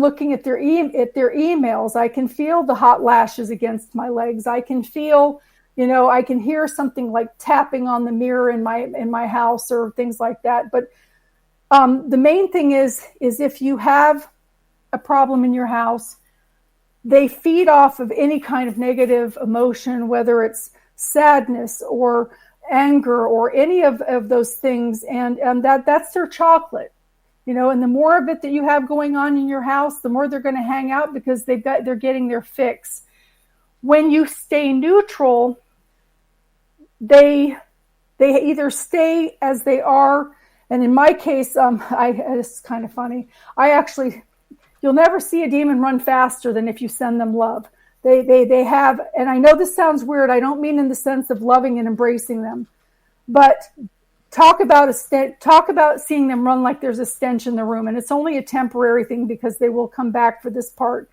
looking at their emails. I can feel the hot lashes against my legs. I can feel, I can hear something like tapping on the mirror in my house or things like that. But the main thing is if you have a problem in your house, they feed off of any kind of negative emotion, whether it's sadness or anger or any of those things, and that's their chocolate. And the more of it that you have going on in your house, the more they're going to hang out because they're getting their fix. When you stay neutral, they either stay as they are, and in my case, it's kind of funny. You'll never see a demon run faster than if you send them love. They have, and I know this sounds weird. I don't mean in the sense of loving and embracing them, but talk about seeing them run like there's a stench in the room, and it's only a temporary thing because they will come back for this part.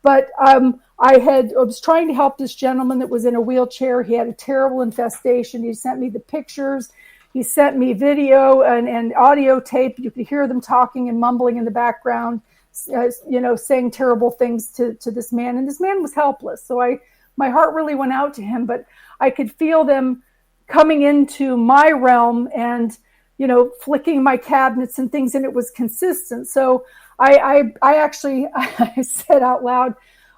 But I was trying to help this gentleman that was in a wheelchair. He had a terrible infestation. He sent me the pictures. He sent me video and audio tape. You could hear them talking and mumbling in the background, saying terrible things to this man. And this man was helpless. So my heart really went out to him, but I could feel them coming into my realm and, flicking my cabinets and things, and it was consistent. So I actually said out loud,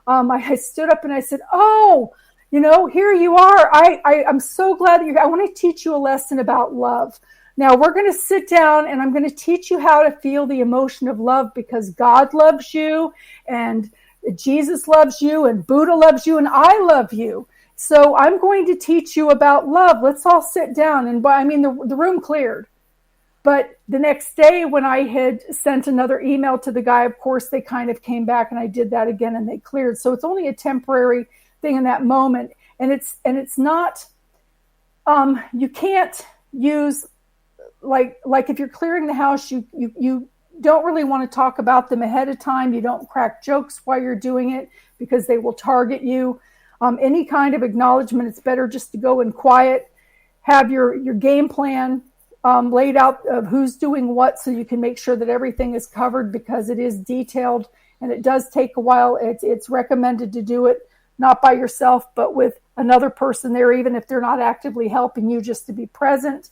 I stood up and I said, oh, here you are. I'm so glad that I want to teach you a lesson about love. Now we're going to sit down and I'm going to teach you how to feel the emotion of love, because God loves you and Jesus loves you and Buddha loves you and I love you. So I'm going to teach you about love. Let's all sit down. And the room cleared. But the next day when I had sent another email to the guy, of course, they kind of came back and I did that again and they cleared. So it's only a temporary thing in that moment. And it's not, you can't use like if you're clearing the house, you don't really want to talk about them ahead of time. You don't crack jokes while you're doing it because they will target you. Any kind of acknowledgement, it's better just to go in quiet, have your game plan laid out of who's doing what so you can make sure that everything is covered, because it is detailed and it does take a while. It's recommended to do it not by yourself, but with another person there, even if they're not actively helping you, just to be present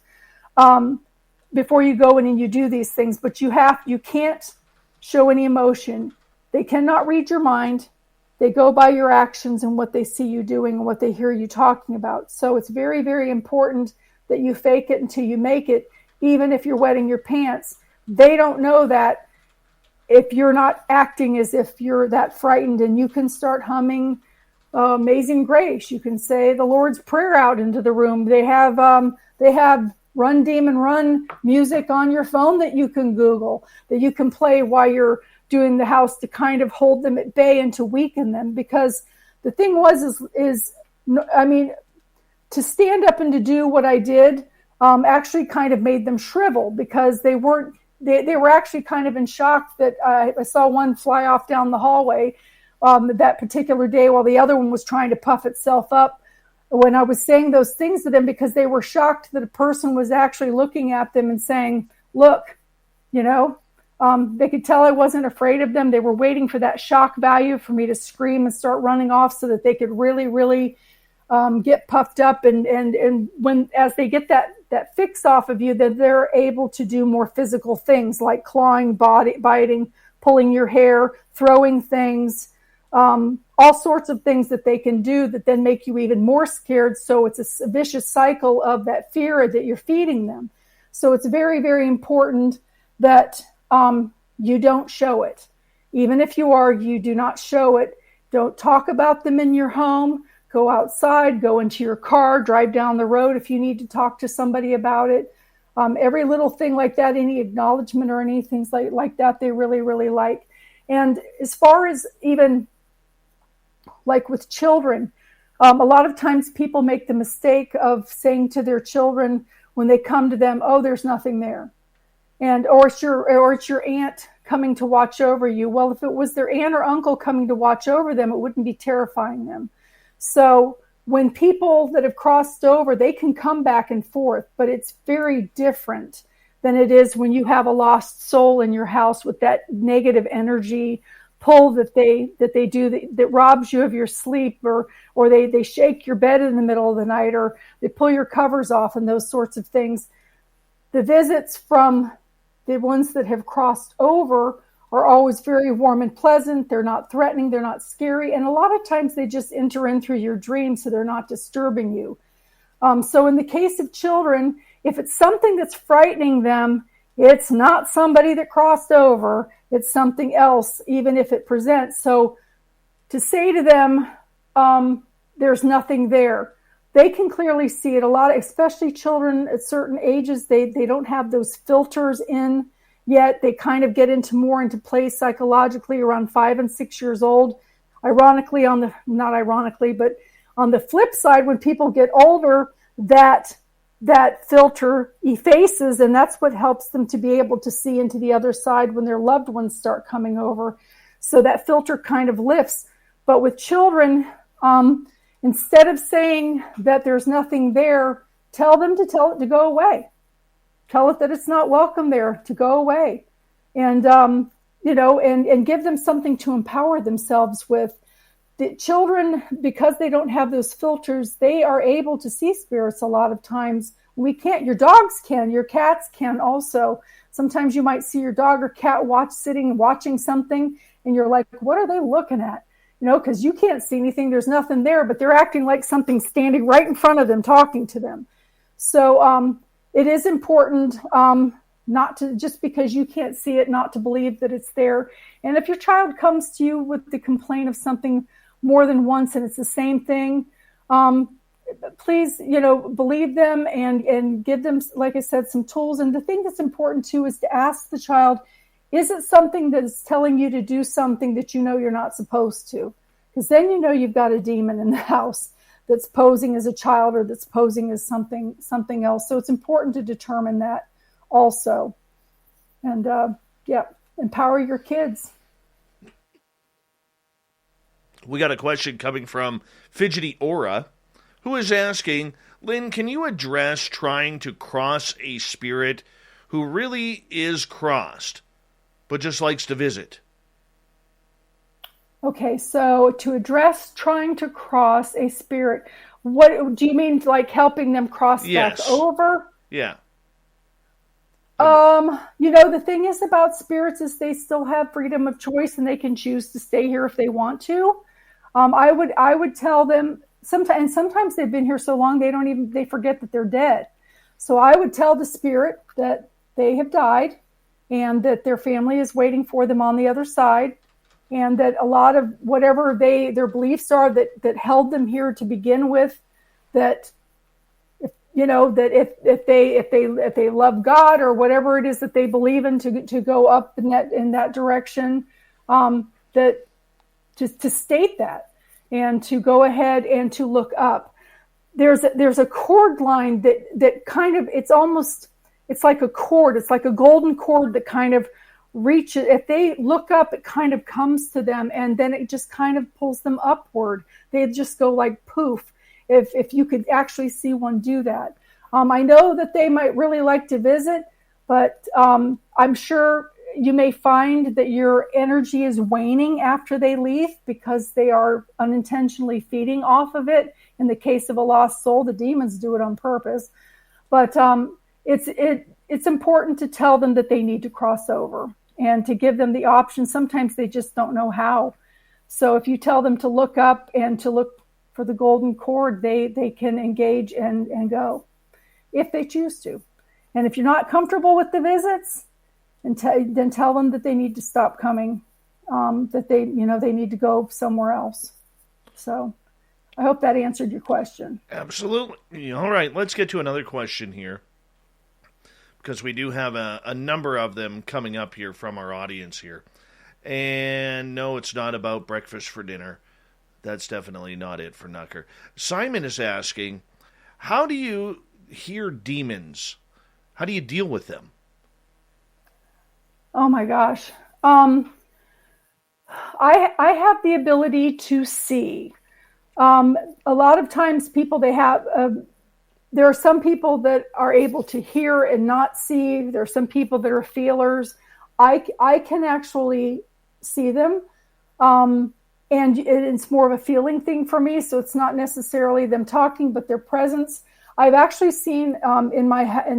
before you go in and you do these things. But you can't show any emotion. They cannot read your mind. They go by your actions and what they see you doing and what they hear you talking about. So it's very, very important that you fake it until you make it, even if you're wetting your pants. They don't know that if you're not acting as if you're that frightened, and you can start humming Amazing Grace. You can say the Lord's Prayer out into the room. They have Run Demon Run music on your phone that you can Google, that you can play while you're doing the house to kind of hold them at bay and to weaken them. Because the thing to stand up and to do what I did actually kind of made them shrivel, because they were actually kind of in shock that I saw one fly off down the hallway that particular day while the other one was trying to puff itself up when I was saying those things to them, because they were shocked that a person was actually looking at them and saying, look, they could tell I wasn't afraid of them. They were waiting for that shock value for me to scream and start running off so that they could really, really get puffed up. And when, as they get that fix off of you, then they're able to do more physical things like clawing, biting, pulling your hair, throwing things, all sorts of things that they can do that then make you even more scared. So it's a vicious cycle of that fear that you're feeding them. So it's very, very important that you don't show it. Even if you argue, do not show it. Don't talk about them in your home. Go outside, go into your car, drive down the road if you need to talk to somebody about it. Every little thing like that, any acknowledgement or anything like that, they really, really like. And as far as even like with children, a lot of times people make the mistake of saying to their children when they come to them, oh, there's nothing there. Or it's your aunt coming to watch over you. Well, if it was their aunt or uncle coming to watch over them, it wouldn't be terrifying them. So when people that have crossed over, they can come back and forth, but it's very different than it is when you have a lost soul in your house with that negative energy pull that they do that robs you of your sleep, or they shake your bed in the middle of the night, or they pull your covers off and those sorts of things. The visits from the ones that have crossed over are always very warm and pleasant. They're not threatening. They're not scary. And a lot of times they just enter in through your dreams, so they're not disturbing you. So in the case of children, if it's something that's frightening them, it's not somebody that crossed over. It's something else, even if it presents. So to say to them, there's nothing there, they can clearly see it. A lot of, especially children at certain ages, they don't have those filters in yet. They kind of get more into place psychologically around 5 and 6 years old. Not ironically, but on the flip side, when people get older, that filter effaces, and that's what helps them to be able to see into the other side when their loved ones start coming over. So that filter kind of lifts. But with children, instead of saying that there's nothing there, tell it to go away. Tell it that it's not welcome there, to go away. And, and give them something to empower themselves with. The children, because they don't have those filters, they are able to see spirits a lot of times. We can't. Your dogs can. Your cats can also. Sometimes you might see your dog or cat sitting watching something, and you're like, what are they looking at? Because you can't see anything. There's nothing there, but they're acting like something's standing right in front of them, talking to them. So it is important not to, just because you can't see it, not to believe that it's there. And if your child comes to you with the complaint of something more than once and it's the same thing, please, believe them and give them, like I said, some tools. And the thing that's important too is to ask the child, is it something that is telling you to do something that you're not supposed to? Because then you've got a demon in the house that's posing as a child or that's posing as something else. So it's important to determine that. also. And empower your kids. We got a question coming from Fidgety Aura, who is asking, Lynn, can you address trying to cross a spirit who really is crossed, but just likes to visit? Okay, so to address trying to cross a spirit, what do you mean, like helping them cross back over? Yeah. The thing is about spirits is they still have freedom of choice and they can choose to stay here if they want to. I would tell them sometimes they've been here so long they forget that they're dead. So I would tell the spirit that they have died and that their family is waiting for them on the other side, and that a lot of whatever their beliefs are that held them here to begin with, that if they love God or whatever it is that they believe in to go up in that direction, that just to state that and to go ahead and to look up. There's a cord line that kind of, it's like a cord. It's like a golden cord that kind of reaches. If they look up, it kind of comes to them, and then it just kind of pulls them upward. They just go like poof. If you could actually see one do that. I know that they might really like to visit, but I'm sure you may find that your energy is waning after they leave because they are unintentionally feeding off of it. In the case of a lost soul, the demons do it on purpose. But it's important to tell them that they need to cross over and to give them the option. Sometimes they just don't know how. So if you tell them to look up and to look for the golden cord, they can engage and go if they choose to. And if you're not comfortable with the visits, then tell them that they need to stop coming, that they need to go somewhere else. So I hope that answered your question. Absolutely. All right, let's get to another question here, because we do have a number of them coming up here from our audience here. And no, it's not about breakfast for dinner. That's definitely not it for Nucker. Simon is asking, how do you hear demons? How do you deal with them? Oh my gosh. I have the ability to see. A lot of times people, there are some people that are able to hear and not see. There are some people that are feelers. I can actually see them. And it's more of a feeling thing for me. So it's not necessarily them talking, but their presence. I've actually seen in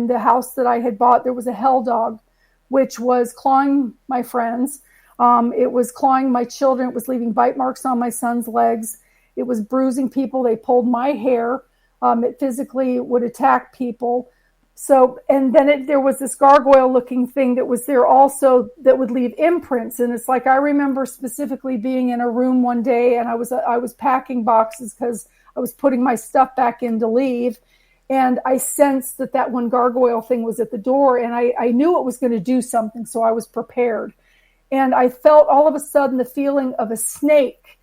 the house that I had bought, there was a hell dog, which was clawing my friends. It was clawing my children. It was leaving bite marks on my son's legs. It was bruising people. They pulled my hair. It physically would attack people. So, and then there was this gargoyle looking thing that was there also that would leave imprints. And it's like, I remember specifically being in a room one day and I was packing boxes because I was putting my stuff back in to leave. And I sensed that one gargoyle thing was at the door, and I knew it was going to do something. So I was prepared. And I felt all of a sudden the feeling of a snake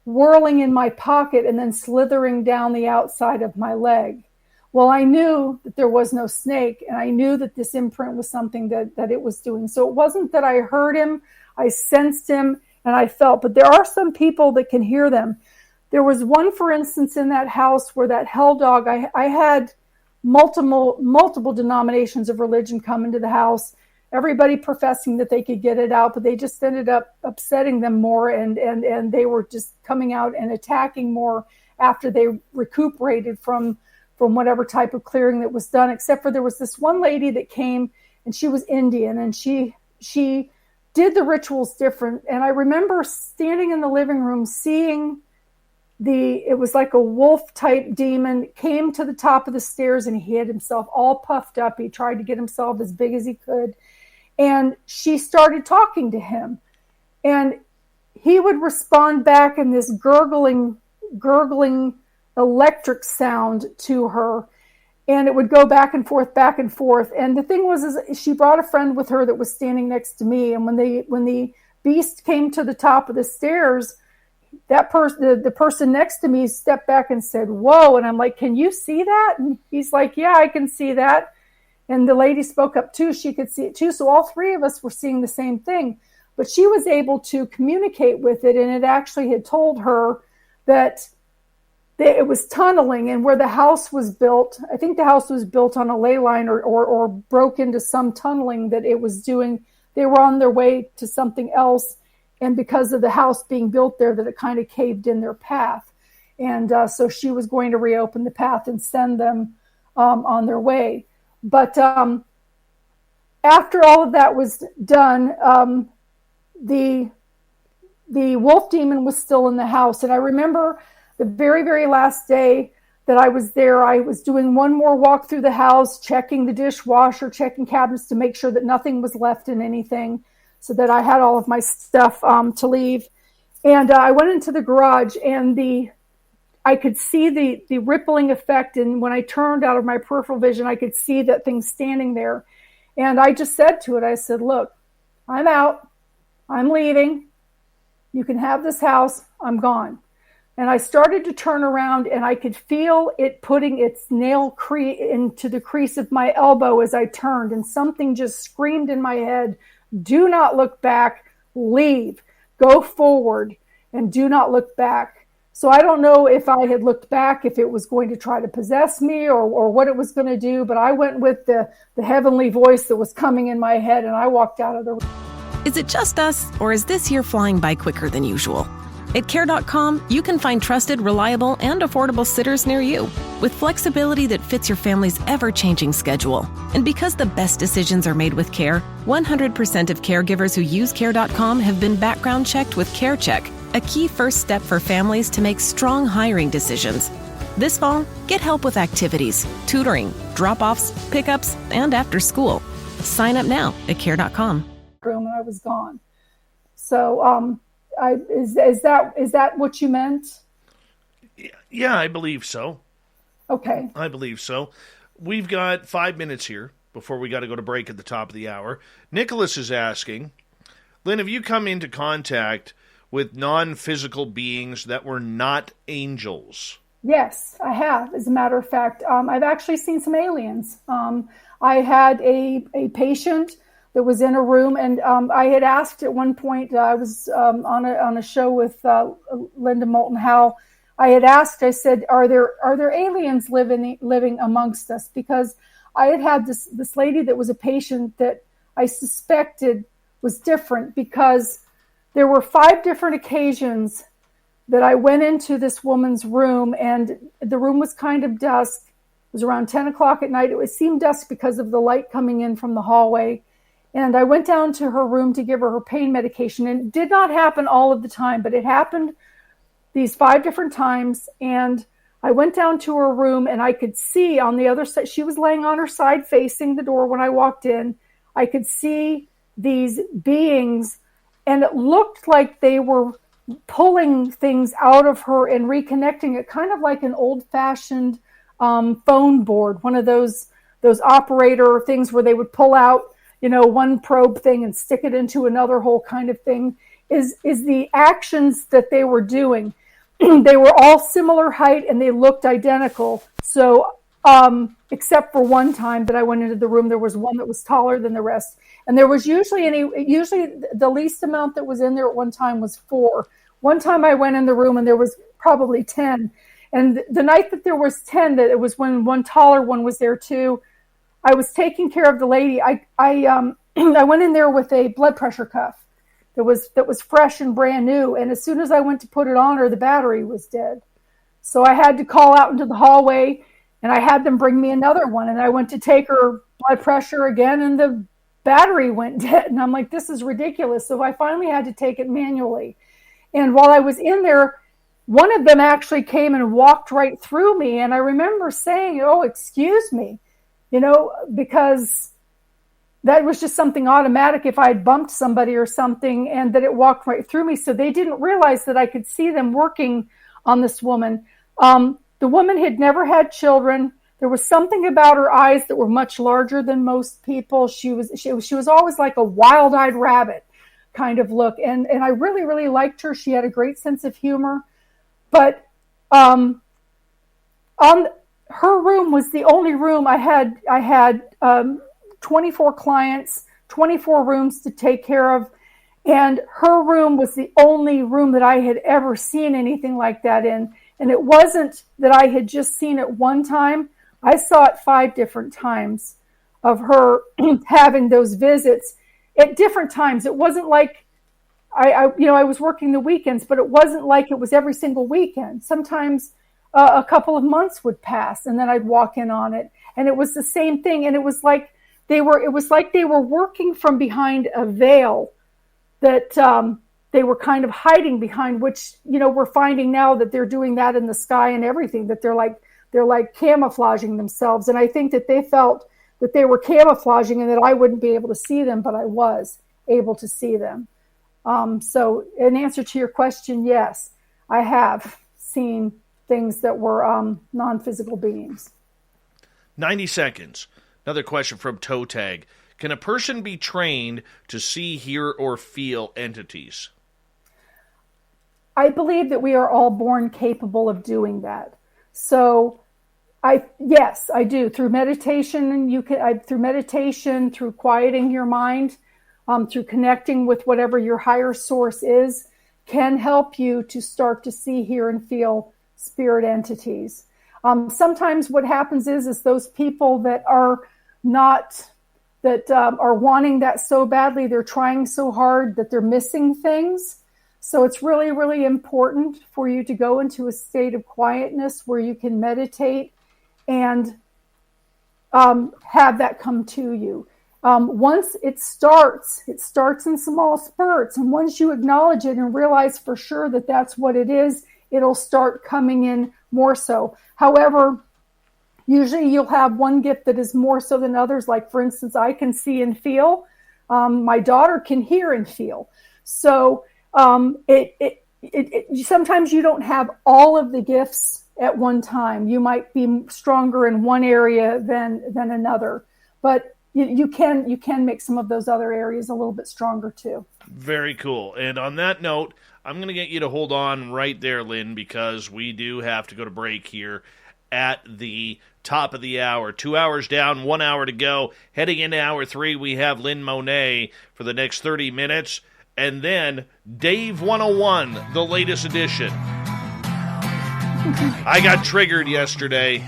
whirling in my pocket and then slithering down the outside of my leg. Well, I knew that there was no snake, and I knew that this imprint was something that it was doing. So it wasn't that I heard him, I sensed him, and I felt. But there are some people that can hear them. There was one, for instance, in that house where that hell dog, I had multiple denominations of religion come into the house, everybody professing that they could get it out, but they just ended up upsetting them more, and they were just coming out and attacking more after they recuperated from whatever type of clearing that was done, except for there was this one lady that came, and she was Indian, and she did the rituals different. And I remember standing in the living room seeing it was like a wolf type demon came to the top of the stairs, and he had himself all puffed up. He tried to get himself as big as he could. And she started talking to him, and he would respond back in this gurgling electric sound to her. And it would go back and forth, back and forth. And the thing was, is she brought a friend with her that was standing next to me. And when the beast came to the top of the stairs, the person next to me stepped back and said, "Whoa." And I'm like, "Can you see that?" And he's like, "Yeah, I can see that." And the lady spoke up too. She could see it too. So all three of us were seeing the same thing. But she was able to communicate with it, and it actually had told her that it was tunneling, and where the house was built, I think the house was built on a ley line or broke into some tunneling that it was doing. They were on their way to something else, and because of the house being built there, that it kind of caved in their path. And so she was going to reopen the path and send them on their way. But after all of that was done, the wolf demon was still in the house. And I remember the very, very last day that I was there, I was doing one more walk through the house, checking the dishwasher, checking cabinets to make sure that nothing was left in anything, so that I had all of my stuff to leave. And I went into the garage, and I could see the rippling effect. And when I turned out of my peripheral vision, I could see that thing standing there. And I just said to it, I said, look, I'm out. I'm leaving. You can have this house. I'm gone. And I started to turn around, and I could feel it putting its nail into the crease of my elbow as I turned. And something just screamed in my head, do not look back, leave, go forward, and do not look back. So I don't know if I had looked back, if it was going to try to possess me or what it was going to do, but I went with the heavenly voice that was coming in my head, and I walked out of the room. Is it just us, or is this year flying by quicker than usual? At Care.com, you can find trusted, reliable, and affordable sitters near you, with flexibility that fits your family's ever-changing schedule. And because the best decisions are made with care, 100% of caregivers who use Care.com have been background checked with CareCheck, a key first step for families to make strong hiring decisions. This fall, get help with activities, tutoring, drop-offs, pickups, and after school. Sign up now at Care.com. Room, and I was gone. So, is that what you meant? Yeah, I believe so. Okay. I believe so. We've got 5 minutes here before we got to go to break at the top of the hour. Nicholas is asking, Lynn, have you come into contact with non-physical beings that were not angels? Yes, I have. As a matter of fact, I've actually seen some aliens. I had a patient that was in a room, and I had asked at one point, I was on a show with Linda Moulton Howe. I had asked, I said, are there aliens living amongst us? Because I had this lady that was a patient that I suspected was different, because there were 5 different occasions that I went into this woman's room, and the room was kind of dusk. It was around 10 o'clock at night. It seemed dusk because of the light coming in from the hallway. And I went down to her room to give her pain medication. And it did not happen all of the time, but it happened these 5 different times. And I went down to her room, and I could see on the other side, she was laying on her side facing the door when I walked in. I could see these beings, and it looked like they were pulling things out of her and reconnecting it, kind of like an old-fashioned phone board, one of those operator things where they would pull out, one probe thing and stick it into another hole kind of thing, is the actions that they were doing. They were all similar height, and they looked identical. So, except for one time that I went into the room, there was one that was taller than the rest. And there was usually the least amount that was in there at one time was 4. One time I went in the room, and there was probably 10. And the night that there was 10, that it was when one taller one was there too, I was taking care of the lady. I went in there with a blood pressure cuff that was fresh and brand new. And as soon as I went to put it on her, the battery was dead. So I had to call out into the hallway, and I had them bring me another one. And I went to take her blood pressure again, and the battery went dead. And I'm like, this is ridiculous. So I finally had to take it manually. And while I was in there, one of them actually came and walked right through me. And I remember saying, oh, excuse me. Because that was just something automatic if I had bumped somebody or something, and that it walked right through me. So they didn't realize that I could see them working on this woman. The woman had never had children. There was something about her eyes that were much larger than most people. She was always like a wild-eyed rabbit kind of look. And I really, really liked her. She had a great sense of humor. But her room was the only room I had 24 clients, 24 rooms to take care of. And her room was the only room that I had ever seen anything like that in. And it wasn't that I had just seen it one time. I saw it 5 different times of her having those visits at different times. It wasn't like I was working the weekends, but it wasn't like it was every single weekend. Sometimes a couple of months would pass and then I'd walk in on it. And it was the same thing. And it was like they were working from behind a veil that they were kind of hiding behind, which, we're finding now that they're doing that in the sky and everything, that they're like camouflaging themselves. And I think that they felt that they were camouflaging and that I wouldn't be able to see them, but I was able to see them. So in answer to your question, yes, I have seen things that were non-physical beings. 90 seconds. Another question from Toe Tag. Can a person be trained to see, hear, or feel entities? I believe that we are all born capable of doing that. So yes, I do. Through meditation, through quieting your mind, through connecting with whatever your higher source is, can help you to start to see, hear, and feel spirit entities. Sometimes what happens is those people that are wanting that so badly, they're trying so hard that they're missing things. So it's really, really important for you to go into a state of quietness where you can meditate and have that come to you. Once it starts in small spurts. And once you acknowledge it and realize for sure that that's what it is, it'll start coming in more so. However, usually you'll have one gift that is more so than others. Like, for instance, I can see and feel. My daughter can hear and feel. So sometimes you don't have all of the gifts at one time. You might be stronger in one area than another. But you can make some of those other areas a little bit stronger too. Very cool. And on that note, I'm going to get you to hold on right there, Lynn, because we do have to go to break here at the top of the hour. 2 hours down, 1 hour to go. Heading into hour 3, we have Lynn Monet for the next 30 minutes. And then Dave 101, the latest edition. I got triggered yesterday.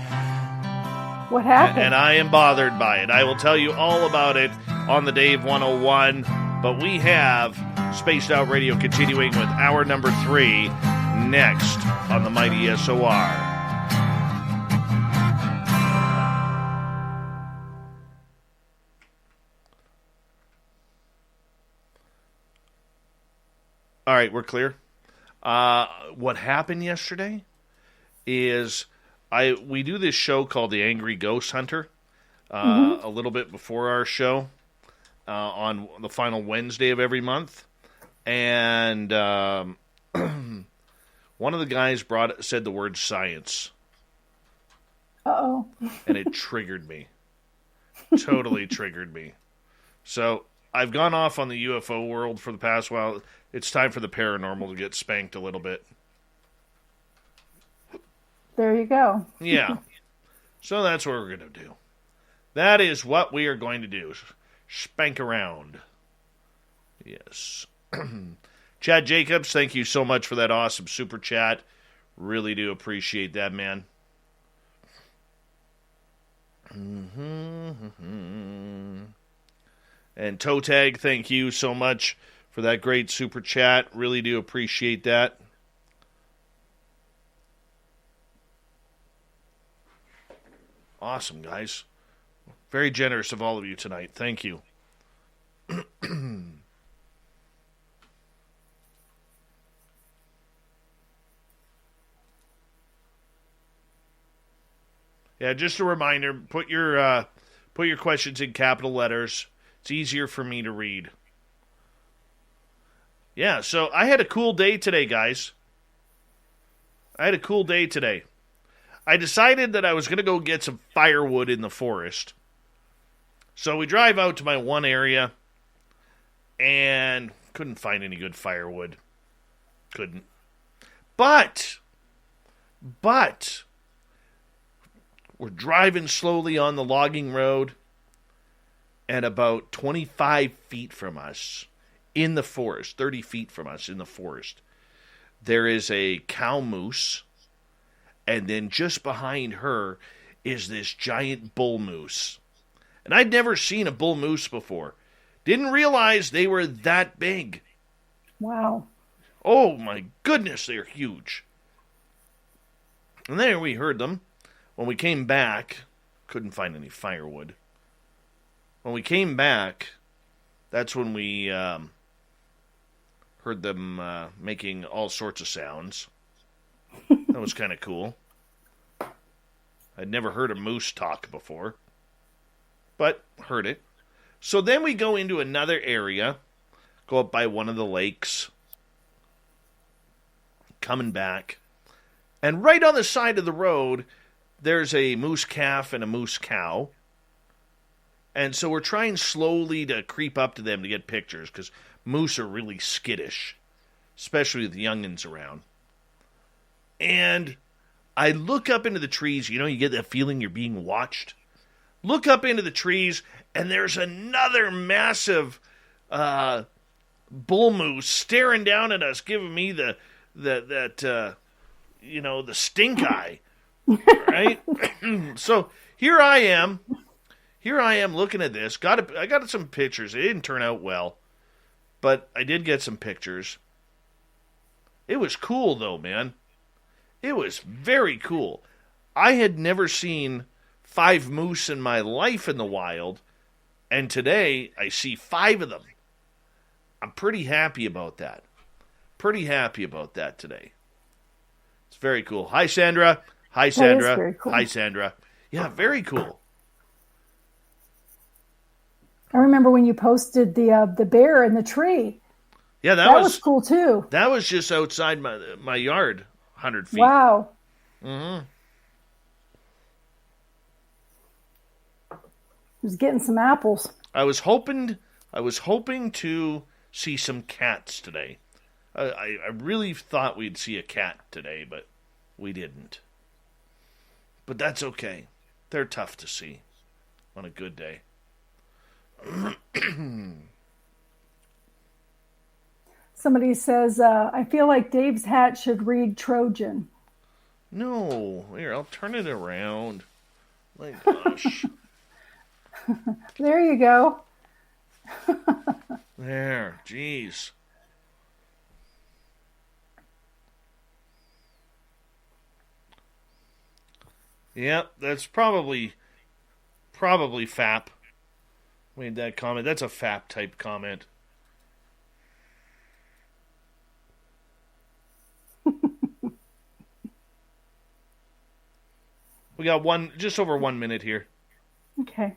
What happened? And I am bothered by it. I will tell you all about it on the Dave 101. But we have Spaced Out Radio continuing with hour number 3 next on the mighty SOR. All right, we're clear. What happened yesterday is we do this show called The Angry Ghost Hunter a little bit before our show on the final Wednesday of every month. And one of the guys said the word science. Uh-oh. And it triggered me. Totally triggered me. So I've gone off on the UFO world for the past while. It's time for the paranormal to get spanked a little bit. There you go. Yeah. So that's what we're going to do. That is what we are going to do. Spank around. Yes. Chad Jacobs, thank you so much for that awesome super chat. Really do appreciate that, man. And Toe Tag, thank you so much for that great super chat. Really do appreciate that. Awesome, guys. Very generous of all of you tonight. Thank you. Yeah, just a reminder, put your questions in capital letters. It's easier for me to read. Yeah, so I had a cool day today, guys. I had a cool day today. I decided that I was going to go get some firewood in the forest. So we drive out to my one area and couldn't find any good firewood. Couldn't. But We're driving slowly on the logging road, and about 25 feet from us in the forest, 30 feet from us in the forest, there is a cow moose, and then just behind her is this giant bull moose. And I'd never seen a bull moose before. Didn't realize they were that big. Wow. Oh my goodness, they're huge. And there we heard them. When we came back, couldn't find any firewood. When we came back, that's when we heard them making all sorts of sounds. That was kind of cool. I'd never heard a moose talk before, but heard it. So then we go into another area, go up by one of the lakes, coming back, and right on the side of the road, there's a moose calf and a moose cow. And so we're trying slowly to creep up to them to get pictures, because moose are really skittish, especially with the youngins around. And I look up into the trees. You know, you get that feeling you're being watched. Look up into the trees, and there's another massive bull moose staring down at us, giving me the stink eye, right? So here I am looking at this. I got some pictures. It didn't turn out well, but I did get some pictures. It was cool, though, man. It was very cool. I had never seen 5 moose in my life in the wild, and today I see 5 of them. I'm pretty happy about that. Pretty happy about that today. It's very cool. Hi, Sandra. Hi, Sandra. That is very cool. Hi, Sandra. Yeah, very cool. I remember when you posted the bear in the tree. Yeah, that was cool too. That was just outside my yard, 100 feet. Wow. Mm-hmm. He was getting some apples. I was hoping to see some cats today. I really thought we'd see a cat today, but we didn't. But that's okay. They're tough to see on a good day. Somebody says, I feel like Dave's hat should read Trojan. No. Here, I'll turn it around. My gosh. There you go. There. Jeez. Yep, that's probably FAP. Made that comment. That's a FAP type comment. We got just over 1 minute here. Okay.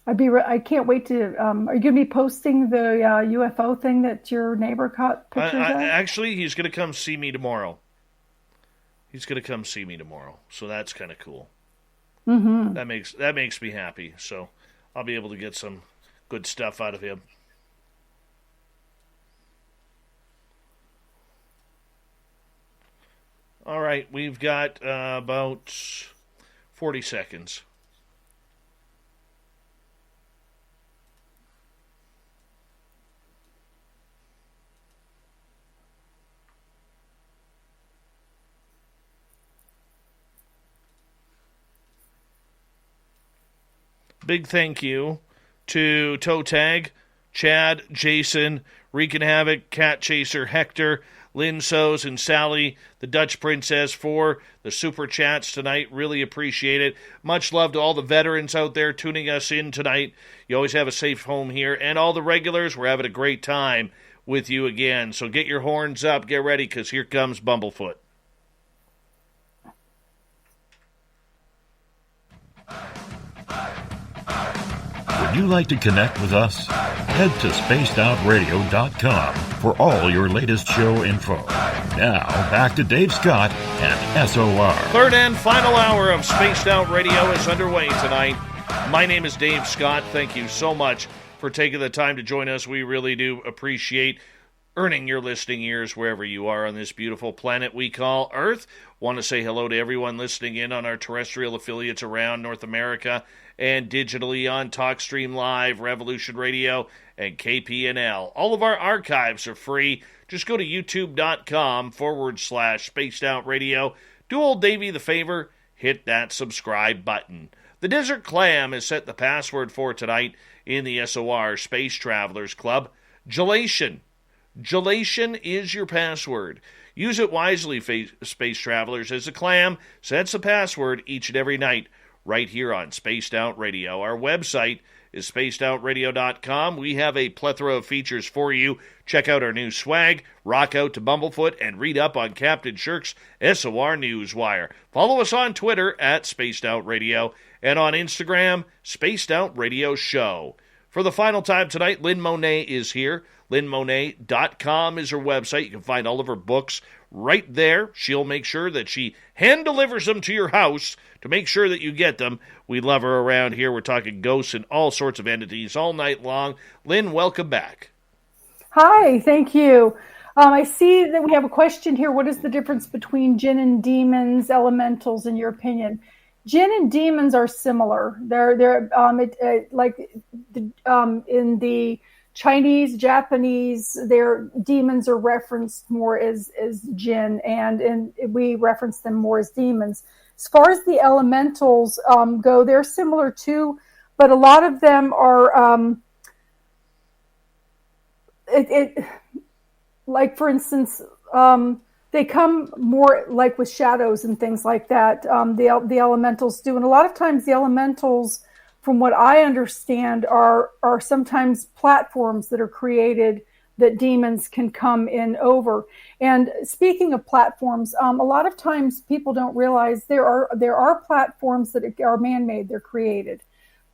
I can't wait to. Are you going to be posting the UFO thing that your neighbor caught pictures of? Actually, he's going to come see me tomorrow. So that's kind of cool. Mm-hmm. That makes me happy. So I'll be able to get some good stuff out of him. All right, we've got about 40 seconds. Big thank you to Toe Tag, Chad, Jason, Wreaking Havoc, Cat Chaser, Hector, Lynn Soes, and Sally, the Dutch Princess, for the super chats tonight. Really appreciate it. Much love to all the veterans out there tuning us in tonight. You always have a safe home here. And all the regulars, we're having a great time with you again. So get your horns up, get ready, because here comes Bumblefoot. Would you like to connect with us? Head to spacedoutradio.com for all your latest show info. Now, back to Dave Scott and SOR. Third and final hour of Spaced Out Radio is underway tonight. My name is Dave Scott. Thank you so much for taking the time to join us. We really do appreciate earning your listening ears wherever you are on this beautiful planet we call Earth. Want to say hello to everyone listening in on our terrestrial affiliates around North America and digitally on TalkStream Live, Revolution Radio, and KPNL. All of our archives are free. Just go to youtube.com/Spaced Out Radio. Do old Davey the favor, hit that subscribe button. The Desert Clam has set the password for tonight in the SOR Space Travelers Club. Gelation. Gelation is your password. Use it wisely, space travelers, as the clam sets the password each and every night right here on Spaced Out Radio. Our website is spacedoutradio.com. We have a plethora of features for you. Check out our new swag, rock out to Bumblefoot, and read up on Captain Shirk's SOR Newswire. Follow us on Twitter at Spaced Out Radio and on Instagram, Spaced Out Radio Show. For the final time tonight, Lynn Monet is here. LynnMonet.com is her website. You can find all of her books right there. She'll make sure that she hand delivers them to your house to make sure that you get them. We love her around here. We're talking ghosts and all sorts of entities all night long. Lynn, welcome back. Hi, thank you. I see that we have a question here. What is the difference between jinn and demons, elementals, in your opinion? Jinn and demons are similar. They're in the Chinese, Japanese, their demons are referenced more as jinn, and we reference them more as demons. As far as the elementals go, they're similar too, but a lot of them are, like for instance, they come more like with shadows and things like that. The elementals do, and a lot of times the elementals, from what I understand, are sometimes platforms that are created that demons can come in over. And speaking of platforms, a lot of times people don't realize there are platforms that are man-made. They're created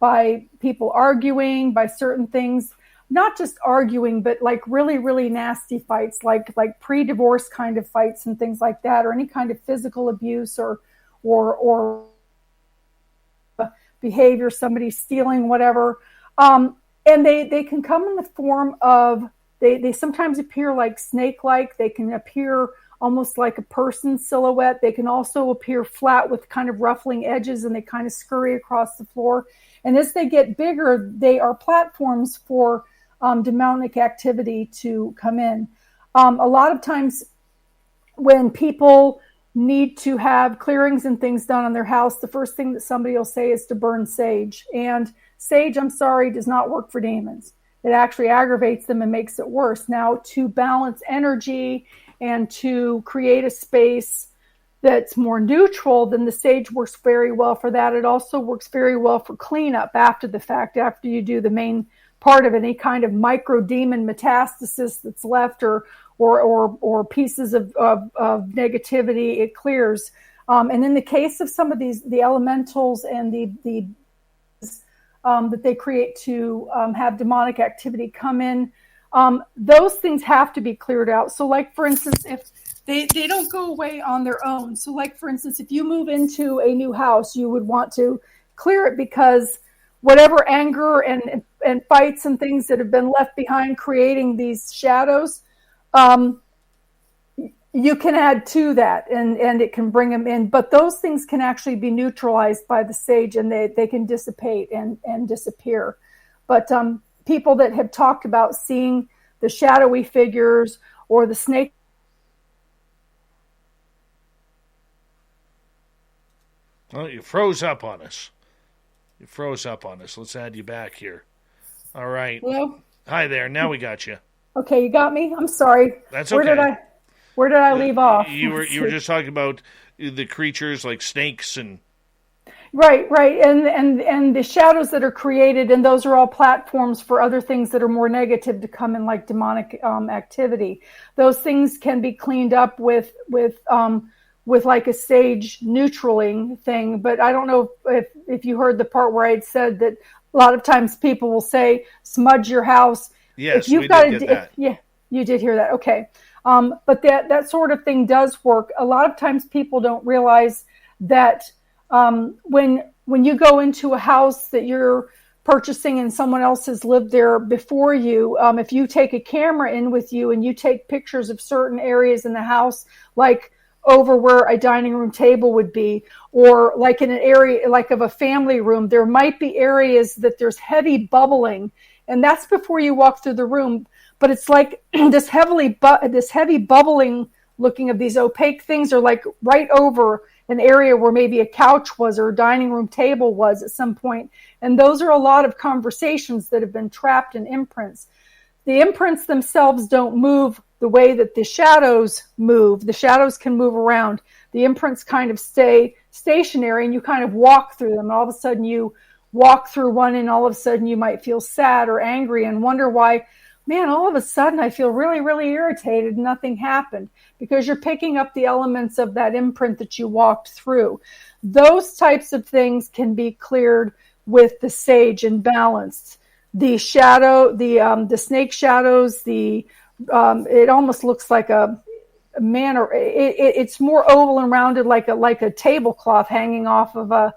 by people arguing, by certain things, not just arguing, but like really, really nasty fights, like pre-divorce kind of fights and things like that, or any kind of physical abuse or behavior, somebody stealing, whatever. And they can come in the form of, they sometimes appear like snake-like. They can appear almost like a person silhouette. They can also appear flat with kind of ruffling edges, and they kind of scurry across the floor. And as they get bigger, they are platforms for demonic activity to come in. A lot of times when people need to have clearings and things done on their house, the first thing that somebody will say is to burn sage. And sage, I'm sorry, does not work for demons. It actually aggravates them and makes it worse. Now, to balance energy and to create a space that's more neutral, then the sage works very well for that. It also works very well for cleanup after the fact, after you do the main part of any kind of micro demon metastasis that's left or pieces of negativity, it clears. And in the case of some of the elementals and the that they create to have demonic activity come in, those things have to be cleared out. So like, for instance, if they don't go away on their own. So like, for instance, if you move into a new house, you would want to clear it, because whatever anger and fights and things that have been left behind creating these shadows, you can add to that, and it can bring them in. But those things can actually be neutralized by the sage, and they can dissipate and disappear. But people that have talked about seeing the shadowy figures or the snake. Well, you froze up on us. Let's add you back here. All right. Hello? Hi there. Now we got you. Okay, you got me? I'm sorry. That's okay. Where did I leave off? You were just talking about the creatures like snakes and... Right. And the shadows that are created, and those are all platforms for other things that are more negative to come in, like demonic activity. Those things can be cleaned up with like a sage neutraling thing. But I don't know if you heard the part where I said that a lot of times people will say, smudge your house. Yes, we did get that. Yeah, you did hear that. Okay. But that sort of thing does work. A lot of times people don't realize that when you go into a house that you're purchasing and someone else has lived there before you, if you take a camera in with you and you take pictures of certain areas in the house, like over where a dining room table would be, or like in an area like of a family room, there might be areas that there's heavy bubbling, and that's before you walk through the room. But it's like this heavy bubbling looking of these opaque things are like right over an area where maybe a couch was or a dining room table was at some point. And those are a lot of conversations that have been trapped in imprints. The imprints themselves don't move the way that the shadows move. The shadows can move around. The imprints kind of stay stationary, and you kind of walk through them. All of a sudden you walk through one, and all of a sudden you might feel sad or angry and wonder why, man, all of a sudden I feel really, really irritated. Nothing happened, because you're picking up the elements of that imprint that you walked through. Those types of things can be cleared with the sage and balanced. The shadow, the snake shadows, it almost looks like a man, or it's more oval and rounded, like a tablecloth hanging off of a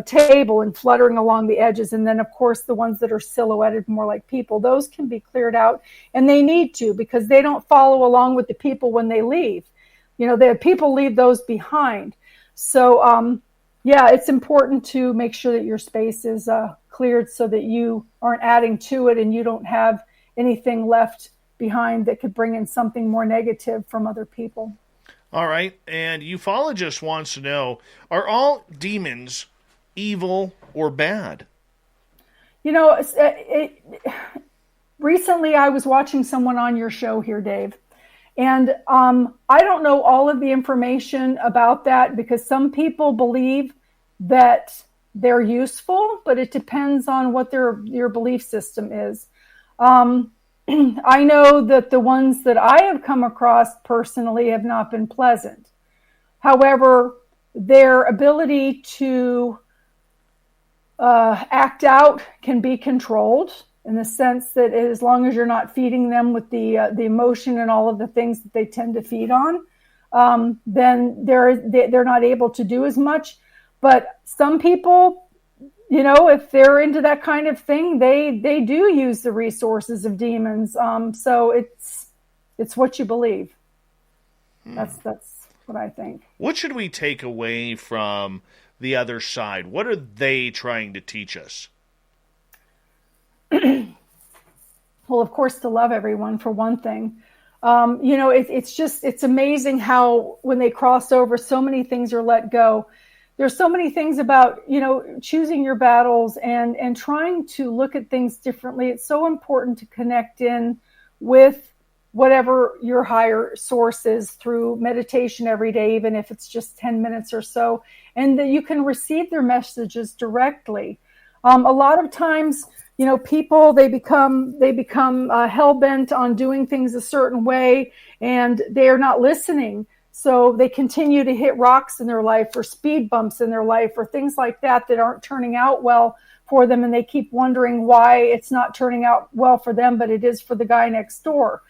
table and fluttering along the edges. And then, of course, the ones that are silhouetted more like people, those can be cleared out, and they need to, because they don't follow along with the people when they leave. The people leave those behind. So, it's important to make sure that your space is cleared so that you aren't adding to it and you don't have anything left behind that could bring in something more negative from other people. All right, and ufologist wants to know, are all demons evil or bad? Recently I was watching someone on your show here, Dave, and I don't know all of the information about that, because some people believe that they're useful, but it depends on what your belief system is. I know that the ones that I have come across personally have not been pleasant. However, their ability to act out can be controlled, in the sense that as long as you're not feeding them with the emotion and all of the things that they tend to feed on, then they're not able to do as much. But some people, if they're into that kind of thing, they do use the resources of demons. So it's what you believe. That's what I think. What should we take away from the other side? What are they trying to teach us? Well, of course, to love everyone, for one thing. It's amazing how when they cross over, so many things are let go. There's so many things about, choosing your battles and trying to look at things differently. It's so important to connect in with whatever your higher source is through meditation every day, even if it's just 10 minutes or so, and that you can receive their messages directly. A lot of times, people, they become hell-bent on doing things a certain way, and they are not listening. So they continue to hit rocks in their life, or speed bumps in their life, or things like that aren't turning out well for them. And they keep wondering why it's not turning out well for them, but it is for the guy next door.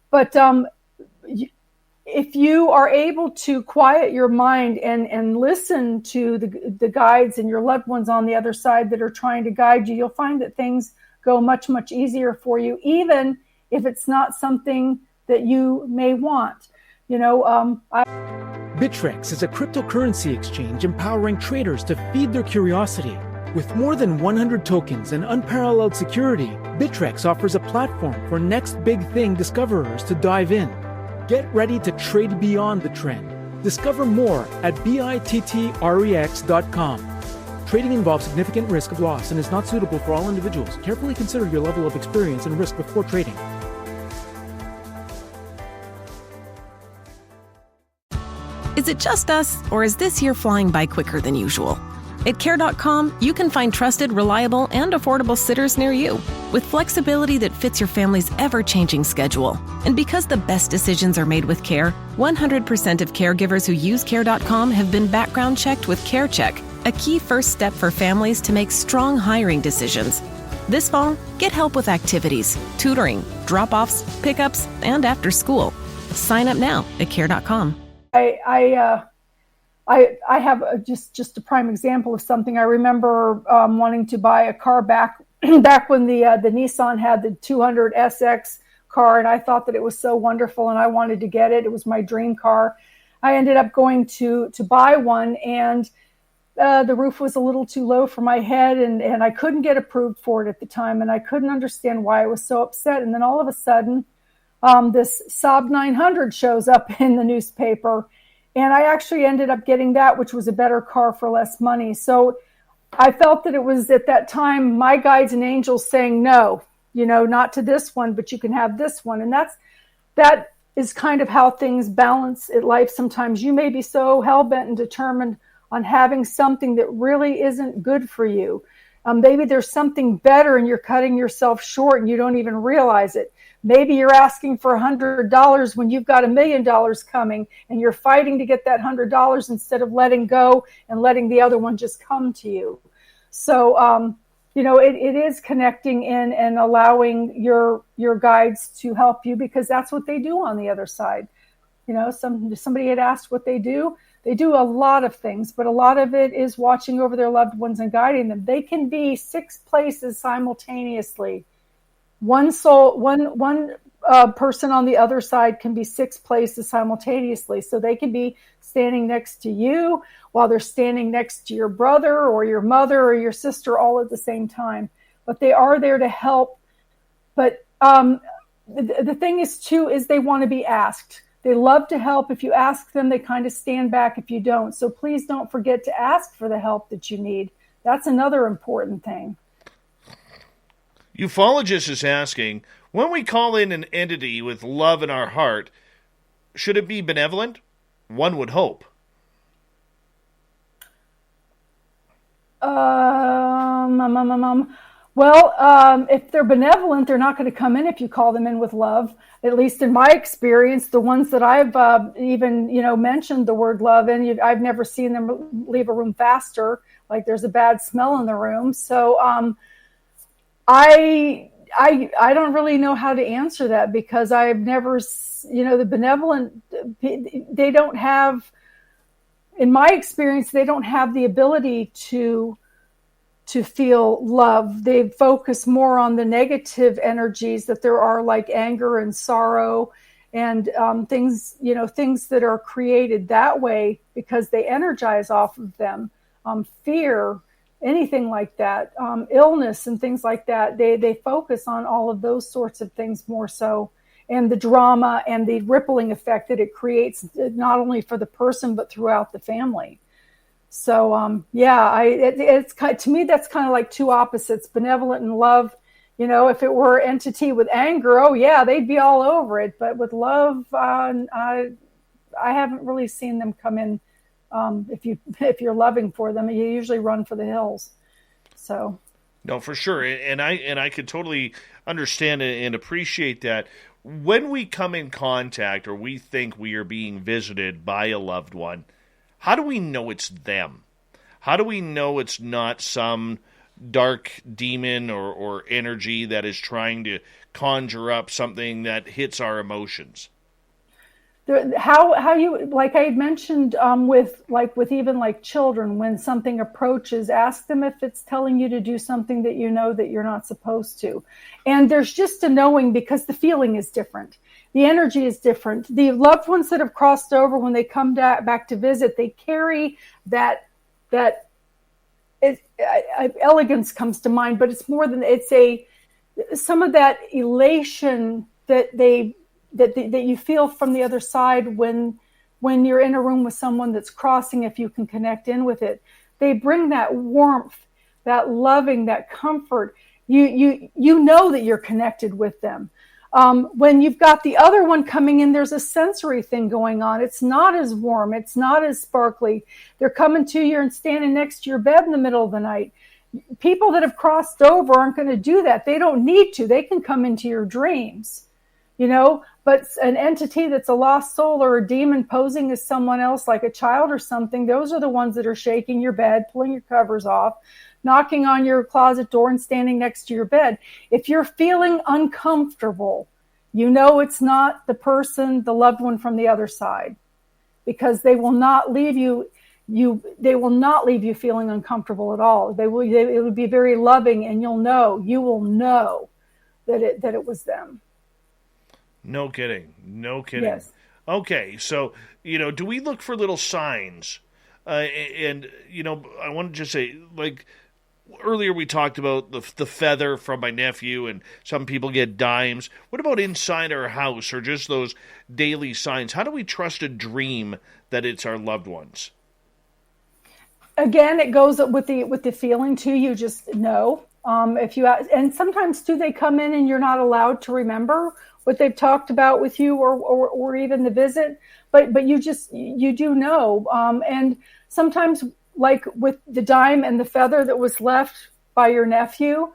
But if you are able to quiet your mind and listen to the guides and your loved ones on the other side that are trying to guide you, you'll find that things go much, much easier for you, even if it's not something that you may want. Bittrex is a cryptocurrency exchange empowering traders to feed their curiosity. With more than 100 tokens and unparalleled security, Bittrex offers a platform for next big thing discoverers to dive in. Get ready to trade beyond the trend. Discover more at bittrex.com. Trading involves significant risk of loss and is not suitable for all individuals. Carefully consider your level of experience and risk before trading. Is it just us, or is this year flying by quicker than usual? At Care.com, you can find trusted, reliable, and affordable sitters near you, with flexibility that fits your family's ever-changing schedule. And because the best decisions are made with Care, 100% of caregivers who use Care.com have been background checked with CareCheck, a key first step for families to make strong hiring decisions. This fall, get help with activities, tutoring, drop-offs, pickups, and after school. Sign up now at Care.com. I have just a prime example of something. I remember wanting to buy a car back when the Nissan had the 200 SX car, and I thought that it was so wonderful, and I wanted to get it. It was my dream car. I ended up going to buy one, and the roof was a little too low for my head, and I couldn't get approved for it at the time, and I couldn't understand why I was so upset. And then all of a sudden, this Saab 900 shows up in the newspaper, and I actually ended up getting that, which was a better car for less money. So I felt that it was at that time my guides and angels saying, no, not to this one, but you can have this one. And that is kind of how things balance in life. Sometimes you may be so hell-bent and determined on having something that really isn't good for you. Maybe there's something better and you're cutting yourself short and you don't even realize it. Maybe you're asking for $100 when you've got $1 million coming, and you're fighting to get that $100 instead of letting go and letting the other one just come to you. So, it is connecting in and allowing your guides to help you, because that's what they do on the other side. Somebody had asked what they do. They do a lot of things, but a lot of it is watching over their loved ones and guiding them. They can be 6 places simultaneously. One person on the other side can be 6 places simultaneously. So they can be standing next to you while they're standing next to your brother or your mother or your sister all at the same time. But they are there to help. But the thing is, too, is they want to be asked. They love to help. If you ask them, they kind of stand back if you don't. So please don't forget to ask for the help that you need. That's another important thing. Ufologist is asking, when we call in an entity with love in our heart, should it be benevolent? One would hope. Well, if they're benevolent, they're not going to come in if you call them in with love. At least in my experience, the ones that I've even mentioned the word love in, I've never seen them leave a room faster, like there's a bad smell in the room. So I don't really know how to answer that, because I've never, the benevolent, they don't have, in my experience, they don't have the ability to feel love. They focus more on the negative energies that there are, like anger and sorrow and things that are created that way because they energize off of them. Fear, anything like that, illness and things like that. They focus on all of those sorts of things more so, and the drama and the rippling effect that it creates, not only for the person, but throughout the family. So, it's to me, that's kind of like two opposites, benevolent and love. If it were an entity with anger, oh yeah, they'd be all over it. But with love, I haven't really seen them come in. If you're loving for them, you usually run for the hills. So, no, for sure, and I could totally understand and appreciate that. When we come in contact or we think we are being visited by a loved one, how do we know it's them? How do we know it's not some dark demon or energy that is trying to conjure up something that hits our emotions? How you, like I mentioned, with even like children, when something approaches, ask them if it's telling you to do something that you know that you're not supposed to. And there's just a knowing, because the feeling is different. The energy is different. The loved ones that have crossed over, when they come back to visit, they carry that elegance comes to mind, but it's more than, some of that elation that you feel from the other side when you're in a room with someone that's crossing, if you can connect in with it. They bring that warmth, that loving, that comfort. You know that you're connected with them. When you've got the other one coming in, there's a sensory thing going on. It's not as warm. It's not as sparkly. They're coming to you and standing next to your bed in the middle of the night. People that have crossed over aren't going to do that. They don't need to. They can come into your dreams. But an entity that's a lost soul or a demon posing as someone else, like a child or something, those are the ones that are shaking your bed, pulling your covers off, knocking on your closet door and standing next to your bed. If you're feeling uncomfortable, it's not the person, the loved one from the other side, because they will not leave you. they will not leave you feeling uncomfortable at all. It will be very loving, and you will know that it was them. No kidding. Yes. Okay, so, do we look for little signs? And, I want to just say, like, earlier we talked about the feather from my nephew, and some people get dimes. What about inside our house, or just those daily signs? How do we trust a dream that it's our loved ones? Again, it goes with the feeling too. You just know. And sometimes too, they come in and you're not allowed to remember what they've talked about with you, or even the visit. But you do know. And sometimes, like with the dime and the feather that was left by your nephew,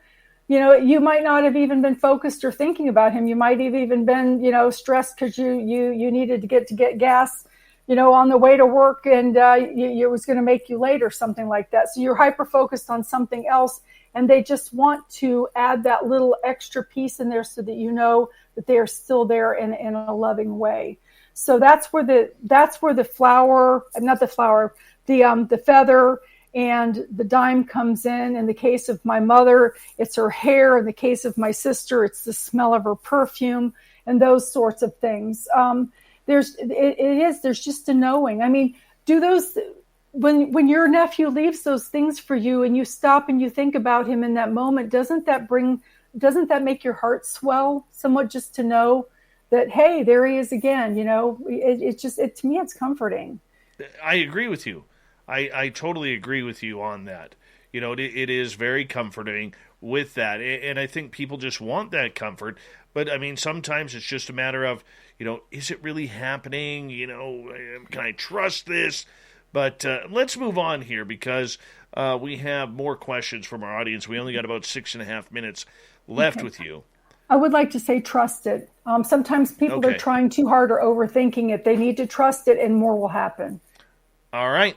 you might not have even been focused or thinking about him. You might have even been, stressed because you needed to get gas, on the way to work, and it was going to make you late or something like that. So you're hyper-focused on something else, and they just want to add that little extra piece in there so that you know that they are still there in a loving way. So that's where the flower, not the flower, the feather and the dime comes in. In the case of my mother, it's her hair. In the case of my sister, it's the smell of her perfume and those sorts of things. There's just a knowing. I mean, do those, when your nephew leaves those things for you and you stop and you think about him in that moment, doesn't that make your heart swell somewhat, just to know that, hey, there he is again? To me, it's comforting. I agree with you. I totally agree with you on that. It is very comforting with that. And I think people just want that comfort. But, I mean, sometimes it's just a matter of, is it really happening? Can I trust this? But let's move on here, because we have more questions from our audience. We only got about 6.5 minutes left with you. I would like to say trust it. Sometimes people are trying too hard or overthinking it. They need to trust it, and more will happen. All right.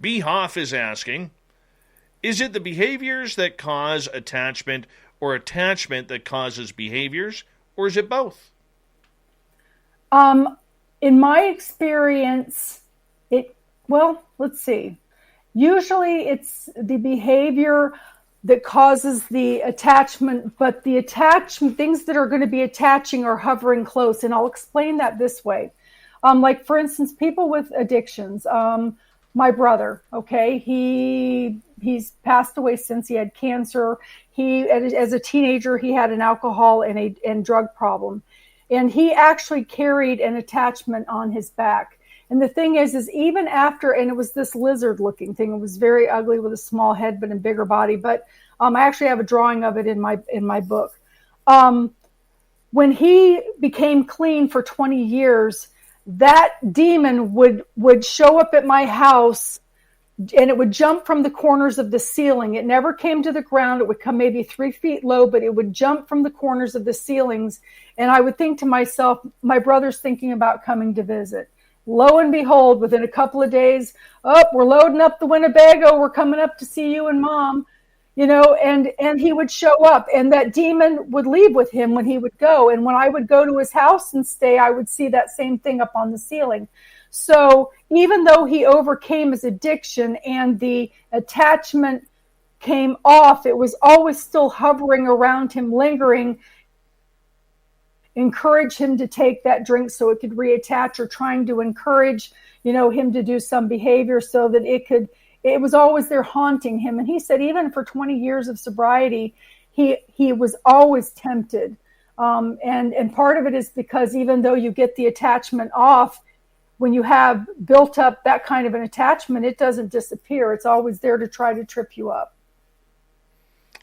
B. Hoff is asking, is it the behaviors that cause attachment, or attachment that causes behaviors, or is it both? In my experience, let's see. Usually it's the behavior that causes the attachment, but the attachment, things that are going to be attaching are hovering close. And I'll explain that this way. Like, for instance, people with addictions. My brother, he's passed away since. He had cancer. As a teenager, he had an alcohol and drug problem. And he actually carried an attachment on his back. And the thing is even after, and it was this lizard-looking thing. It was very ugly with a small head but a bigger body. But I actually have a drawing of it in my book. When he became clean for 20 years, that demon would show up at my house, and it would jump from the corners of the ceiling. It never came to the ground. It would come maybe 3 feet low, but it would jump from the corners of the ceilings. And I would think to myself, my brother's thinking about coming to visit. Lo and behold, within a couple of days, we're loading up the Winnebago. We're coming up to see you and Mom, and he would show up, and that demon would leave with him when he would go. And when I would go to his house and stay, I would see that same thing up on the ceiling. So even though he overcame his addiction and the attachment came off, it was always still hovering around him, lingering. Encourage him to take that drink so it could reattach, or trying to encourage, him to do some behavior so that it was always there haunting him. And he said even for 20 years of sobriety, he was always tempted. And part of it is because even though you get the attachment off, when you have built up that kind of an attachment, it doesn't disappear. It's always there to try to trip you up.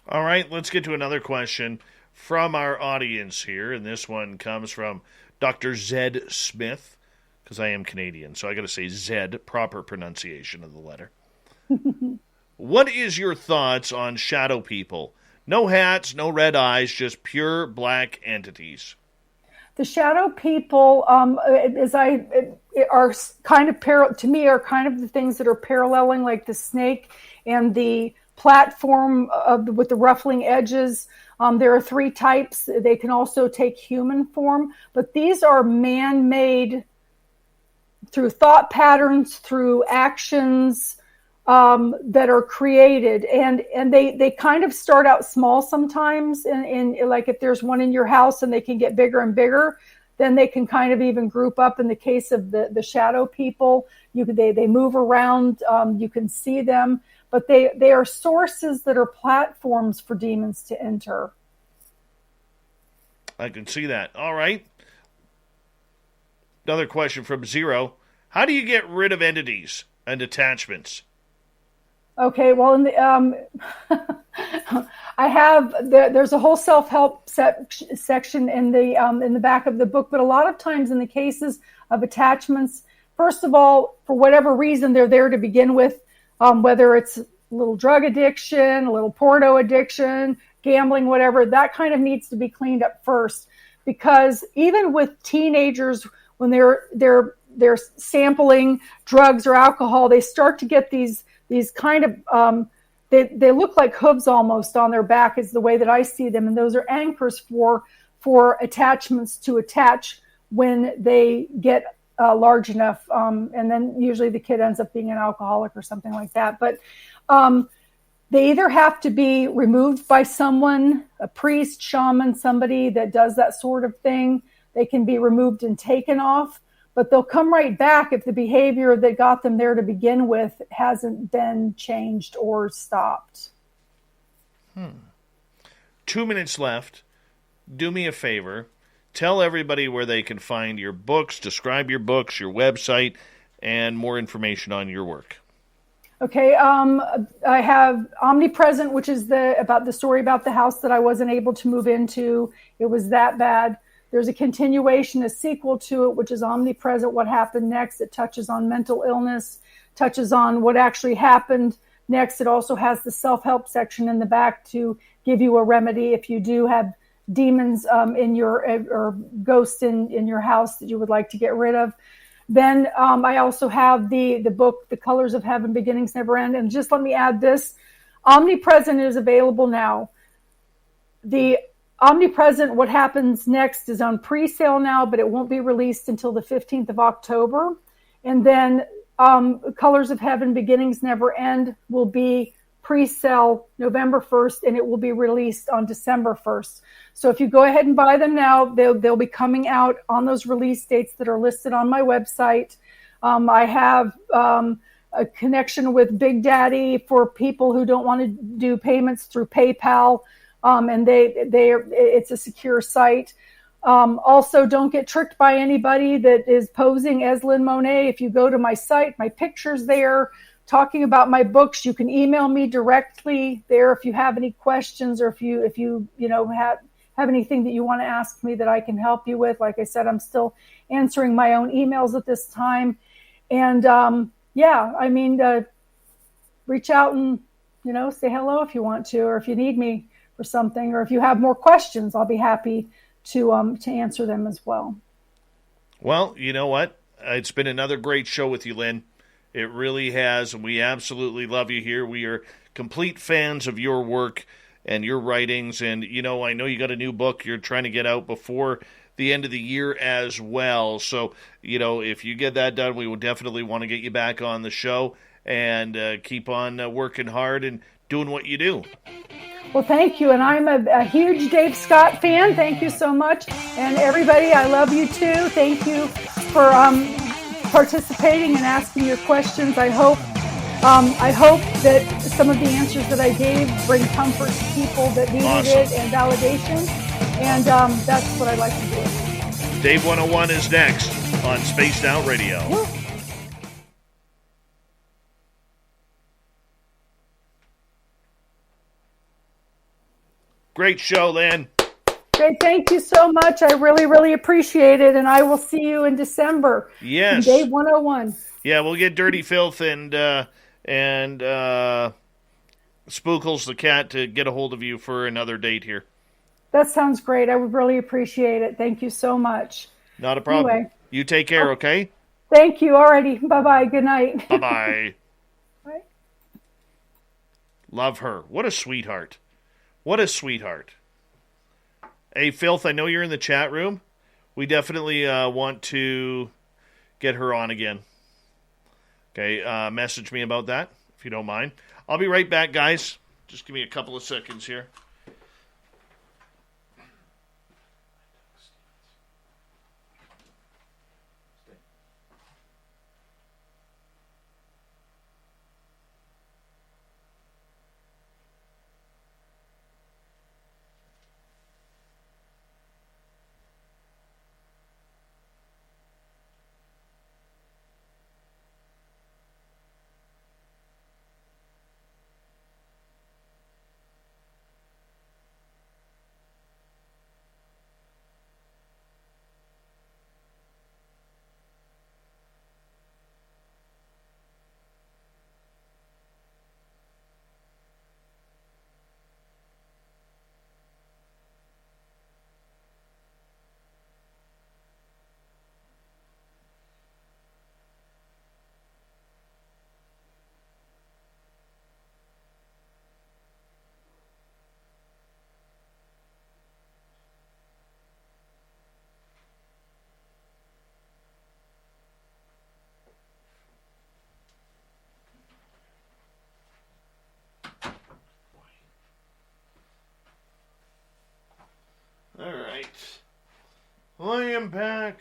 All right, let's get to another question from our audience here. And this one comes from Dr. Zed Smith, because I am Canadian, so I got to say Zed, proper pronunciation of the letter. What is your thoughts on shadow people? No hats, no red eyes, just pure black entities. The shadow people, are kind of to me are kind of the things that are paralleling, like the snake and the platform with the ruffling edges. There are 3 types. They can also take human form, but these are man-made through thought patterns, through actions that are created, and they kind of start out small sometimes. And like if there's one in your house and they can get bigger and bigger, then they can kind of even group up. In the case of the shadow people, they move around. You can see them, but they are sources that are platforms for demons to enter. I can see that. All right. Another question from Zero. How do you get rid of entities and attachments? Okay, well, in the I have there's a whole self-help section in the back of the book, but a lot of times in the cases of attachments, first of all, for whatever reason, they're there to begin with, whether it's a little drug addiction, a little porno addiction, gambling, whatever, that kind of needs to be cleaned up first, because even with teenagers, when they're sampling drugs or alcohol, they start to get these kind of they look like hooves almost on their back is the way that I see them, and those are anchors for attachments to attach when they get large enough, and then usually the kid ends up being an alcoholic or something like that. But they either have to be removed by someone, a priest, shaman, somebody that does that sort of thing. They can be removed and taken off, but they'll come right back if the behavior that got them there to begin with hasn't been changed or stopped. 2 minutes left. Do me a favor. Tell everybody where they can find your books, describe your books, your website, and more information on your work. Okay, I have Omnipresent, which is about the story about the house that I wasn't able to move into. It was that bad. There's a continuation, a sequel to it, which is Omnipresent, What Happened Next. It touches on mental illness, touches on what actually happened next. It also has the self-help section in the back to give you a remedy if you do have demons in your or ghosts in your house that you would like to get rid of. Then I also have the book, The Colors of Heaven, Beginnings Never End. And just let me add this. Omnipresent is available now. The Omnipresent, What Happens Next, is on pre-sale now, but it won't be released until the 15th of October. And then Colors of Heaven, Beginnings Never End will be pre-sale November 1st, and it will be released on December 1st. So if you go ahead and buy them now, they'll be coming out on those release dates that are listed on my website. I have a connection with Big Daddy for people who don't want to do payments through PayPal, and it's a secure site. Also, don't get tricked by anybody that is posing as Lynn Monet. If you go to my site, my picture's there talking about my books. You can email me directly there if you have any questions, or if you have anything that you want to ask me that I can help you with. Like I said, I'm still answering my own emails at this time. And reach out and, say hello if you want to, or if you need me for something, or if you have more questions, I'll be happy to answer them as well. Well, you know what? It's been another great show with you, Lynn. It really has, and we absolutely love you here. We are complete fans of your work and your writings, and, I know you got a new book you're trying to get out before the end of the year as well. So, if you get that done, we will definitely want to get you back on the show and keep on working hard and doing what you do. Well, thank you, and I'm a huge Dave Scott fan. Thank you so much, and everybody, I love you too. Thank you for participating and asking your questions. I hope that some of the answers that I gave bring comfort to people that needed it and validation, and that's what I'd like to do. Dave 101 is next on Spaced Out Radio. Woo. Great show, Lynn. Great, thank you so much. I really, really appreciate it, and I will see you in December. Yes. Dave 101. Yeah, we'll get Dirty Filth and Spookles the cat to get a hold of you for another date here. That sounds great. I would really appreciate it. Thank you so much. Not a problem. Anyway. You take care, okay? Thank you. Alrighty. Bye-bye. Good night. Bye-bye. Bye. Love her. What a sweetheart. What a sweetheart. Hey, Filth, I know you're in the chat room. We definitely want to get her on again. Okay, message me about that, if you don't mind. I'll be right back, guys. Just give me a couple of seconds here. All right. I am back.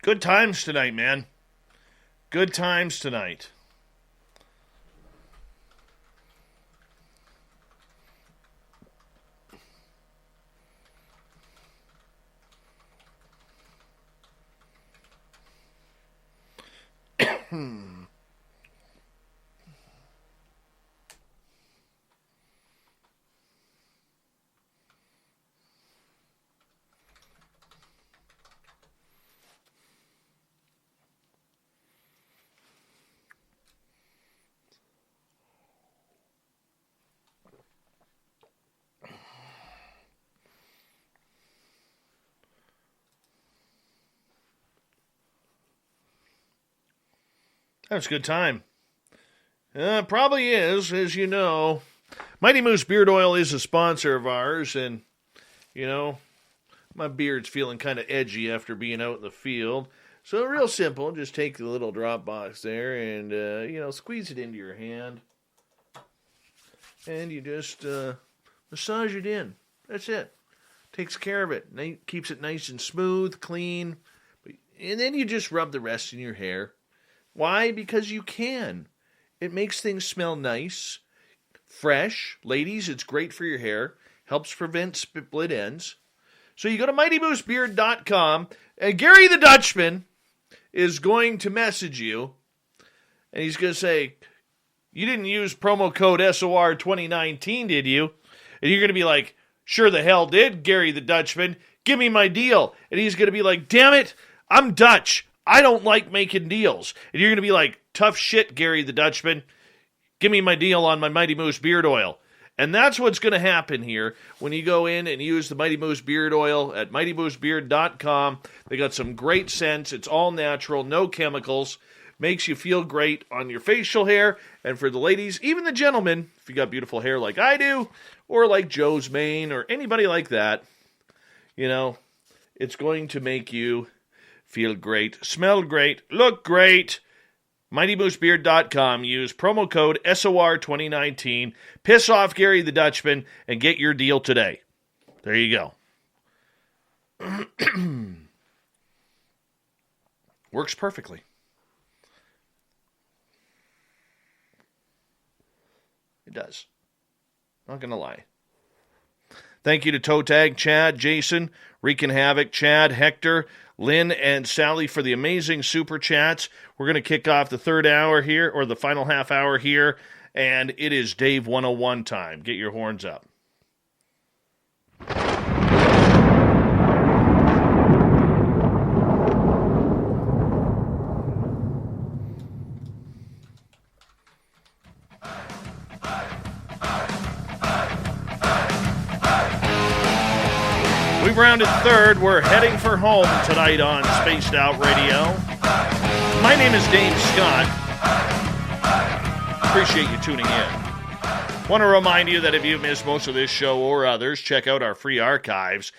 Good times tonight, man. Good times tonight. That was a good time. Probably is, as you know. Mighty Moose Beard Oil is a sponsor of ours, and, you know, my beard's feeling kind of edgy after being out in the field. So real simple, just take the little drop box there and, squeeze it into your hand. And you just massage it in. That's it. Takes care of it. Keeps it nice and smooth, clean. And then you just rub the rest in your hair. Why? Because you can. It makes things smell nice, fresh. Ladies, it's great for your hair. Helps prevent split ends. So you go to MightyMooseBeard.com, and Gary the Dutchman is going to message you, and he's going to say, you didn't use promo code SOR 2019, did you? And you're going to be like, sure the hell did, Gary the Dutchman. Give me my deal. And he's going to be like, damn it, I'm Dutch. I don't like making deals. And you're going to be like, tough shit, Gary the Dutchman. Give me my deal on my Mighty Moose Beard Oil. And that's what's going to happen here when you go in and use the Mighty Moose Beard Oil at MightyMooseBeard.com. They got some great scents. It's all natural, no chemicals. Makes you feel great on your facial hair. And for the ladies, even the gentlemen, if you got beautiful hair like I do, or like Joe's Mane, or anybody like that, it's going to make you feel great, smell great, look great. MightyMooseBeard.com. Use promo code SOR2019. Piss off Gary the Dutchman and get your deal today. There you go. Works perfectly. It does. Not going to lie. Thank you to Toe Tag, Chad, Jason, Wreaking Havoc, Chad, Hector, Lynn, and Sally for the amazing super chats. We're going to kick off the third hour here, or the final half hour here, and it is Dave 101 time. Get your horns up. We've rounded third. We're heading for home tonight on Spaced Out Radio. My name is Dave Scott. Appreciate you tuning in. Want to remind you that if you've missed most of this show or others, check out our free archives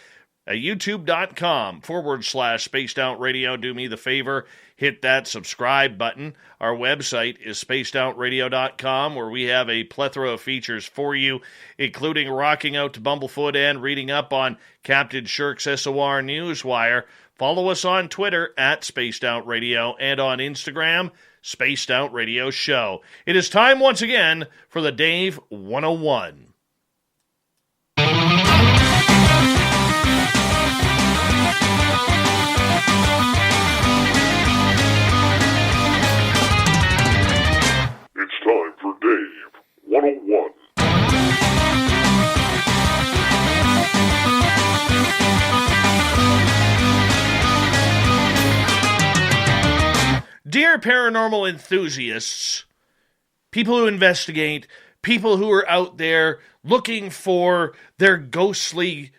at youtube.com/Spaced Out Radio. Do me the favor, hit that subscribe button. Our website is spacedoutradio.com, where we have a plethora of features for you, including rocking out to Bumblefoot and reading up on Captain Shirk's SOR Newswire. Follow us on Twitter at Spaced Out Radio and on Instagram, Spaced Out Radio Show. It is time once again for the Dave 101. It's time for Dave 101. Dear paranormal enthusiasts, people who investigate, people who are out there looking for their ghostly,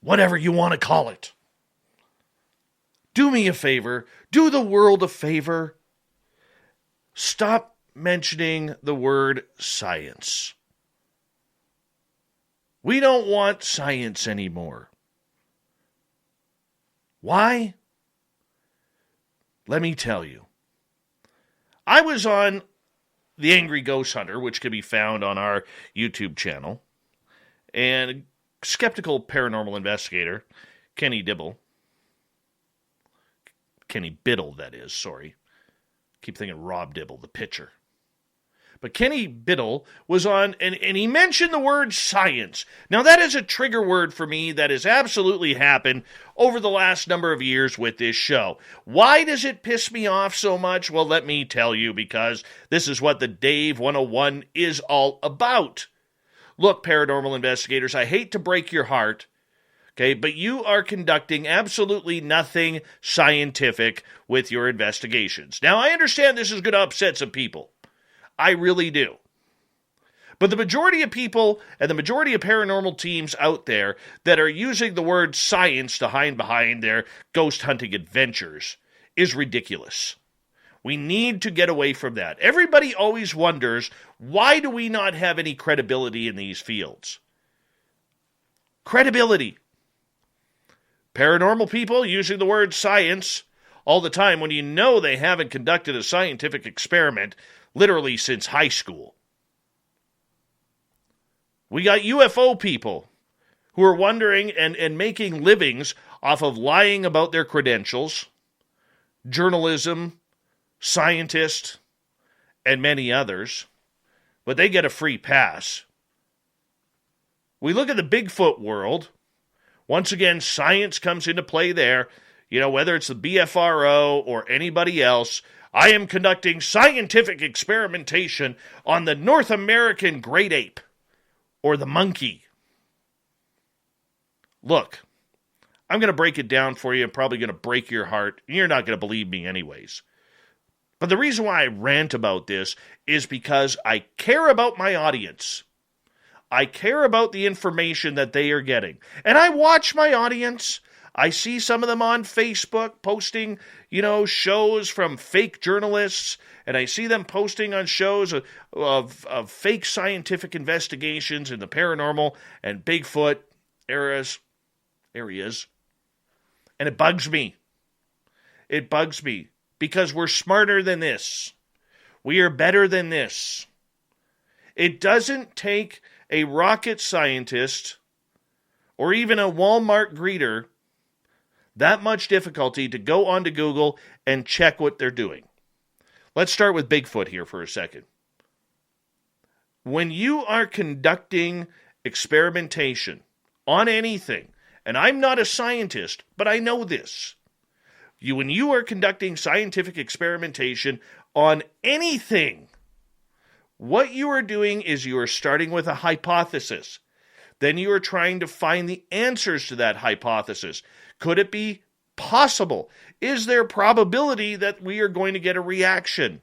whatever you want to call it, do me a favor, do the world a favor. Stop mentioning the word science. We don't want science anymore. Why? Let me tell you. I was on The Angry Ghost Hunter, which can be found on our YouTube channel, and a skeptical paranormal investigator, Kenny Biddle, that is, sorry. Keep thinking Rob Dibble, the pitcher. But Kenny Biddle was on, and he mentioned the word science. Now, that is a trigger word for me that has absolutely happened over the last number of years with this show. Why does it piss me off so much? Well, let me tell you, because this is what the Dave 101 is all about. Look, paranormal investigators, I hate to break your heart, okay, but you are conducting absolutely nothing scientific with your investigations. Now, I understand this is going to upset some people. I really do. But the majority of people and the majority of paranormal teams out there that are using the word science to hide behind their ghost hunting adventures is ridiculous. We need to get away from that. Everybody always wonders, why do we not have any credibility in these fields? Credibility. Paranormal people using the word science all the time when you know they haven't conducted a scientific experiment literally since high school. We got UFO people who are wondering and making livings off of lying about their credentials, journalism, scientist, and many others, but they get a free pass. We look at the Bigfoot world. Once again, science comes into play there. You know, whether it's the BFRO or anybody else, I am conducting scientific experimentation on the North American great ape, or the monkey. Look, I'm going to break it down for you. I'm probably going to break your heart. You're not going to believe me anyways. But the reason why I rant about this is because I care about my audience. I care about the information that they are getting. And I watch my audience. I see some of them on Facebook posting, shows from fake journalists, and I see them posting on shows of fake scientific investigations in the paranormal and Bigfoot areas, and it bugs me. It bugs me because we're smarter than this. We are better than this. It doesn't take a rocket scientist or even a Walmart greeter that much difficulty to go onto Google and check what they're doing. Let's start with Bigfoot here for a second. When you are conducting experimentation on anything, and I'm not a scientist, but I know this. When you are conducting scientific experimentation on anything, what you are doing is you are starting with a hypothesis. Then you are trying to find the answers to that hypothesis. Could it be possible? Is there probability that we are going to get a reaction?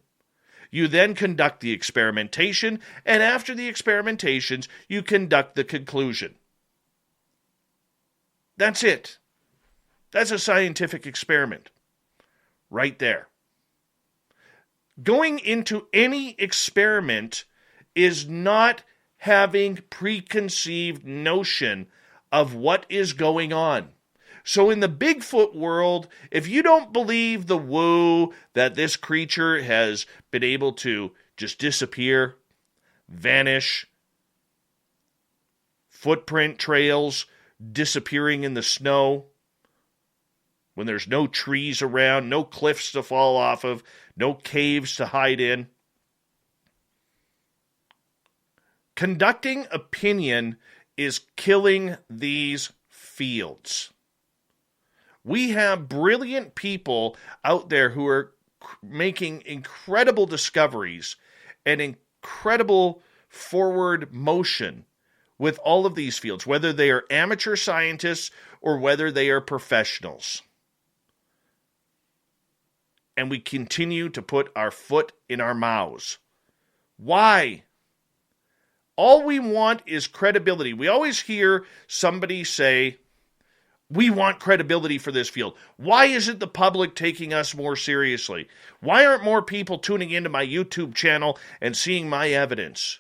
You then conduct the experimentation, and after the experimentations, you conduct the conclusion. That's it. That's a scientific experiment right there. Going into any experiment is not having preconceived notion of what is going on. So in the Bigfoot world, if you don't believe the woo that this creature has been able to just disappear, vanish, footprint trails disappearing in the snow, when there's no trees around, no cliffs to fall off of, no caves to hide in. Conducting opinion is killing these fields. We have brilliant people out there who are making incredible discoveries and incredible forward motion with all of these fields, whether they are amateur scientists or whether they are professionals. And we continue to put our foot in our mouths. Why? All we want is credibility. We always hear somebody say, we want credibility for this field. Why isn't the public taking us more seriously? Why aren't more people tuning into my YouTube channel and seeing my evidence?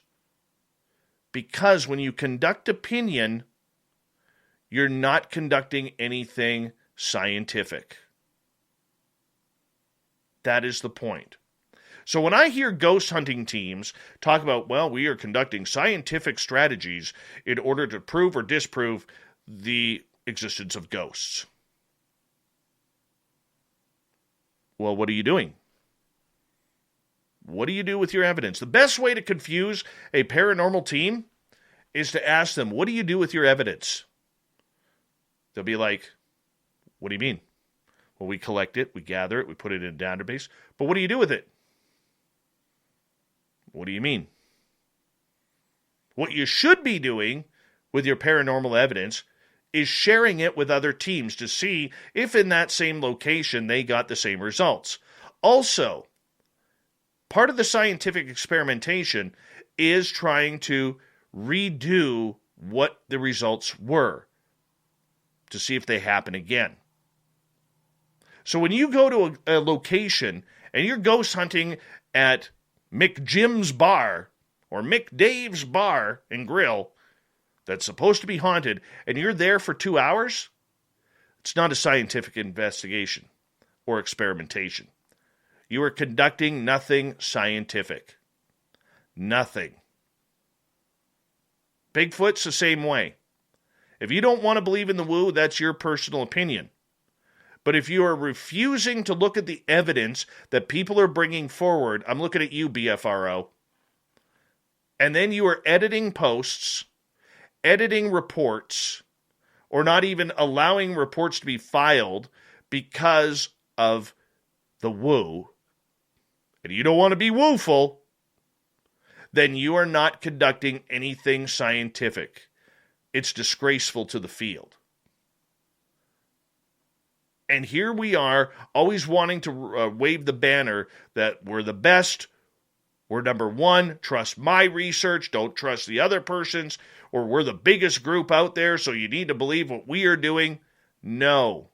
Because when you conduct opinion, you're not conducting anything scientific. That is the point. So when I hear ghost hunting teams talk about, well, we are conducting scientific strategies in order to prove or disprove the existence of ghosts. Well, what are you doing? What do you do with your evidence? The best way to confuse a paranormal team is to ask them, what do you do with your evidence? They'll be like, what do you mean? Well, we collect it, we gather it, we put it in a database. But what do you do with it? What do you mean? What you should be doing with your paranormal evidence is sharing it with other teams to see if in that same location they got the same results. Also, part of the scientific experimentation is trying to redo what the results were to see if they happen again. So when you go to a location and you're ghost hunting at Mick Jim's bar or Mick Dave's bar and grill that's supposed to be haunted and you're there for 2 hours, it's not a scientific investigation or experimentation. You are conducting nothing scientific. Nothing. Bigfoot's the same way. If you don't want to believe in the woo, that's your personal opinion. But if you are refusing to look at the evidence that people are bringing forward, I'm looking at you, BFRO, and then you are editing posts, editing reports, or not even allowing reports to be filed because of the woo, and you don't want to be wooful, then you are not conducting anything scientific. It's disgraceful to the field. And here we are, always wanting to wave the banner that we're the best, we're number one, trust my research, don't trust the other person's, or we're the biggest group out there, so you need to believe what we are doing. No.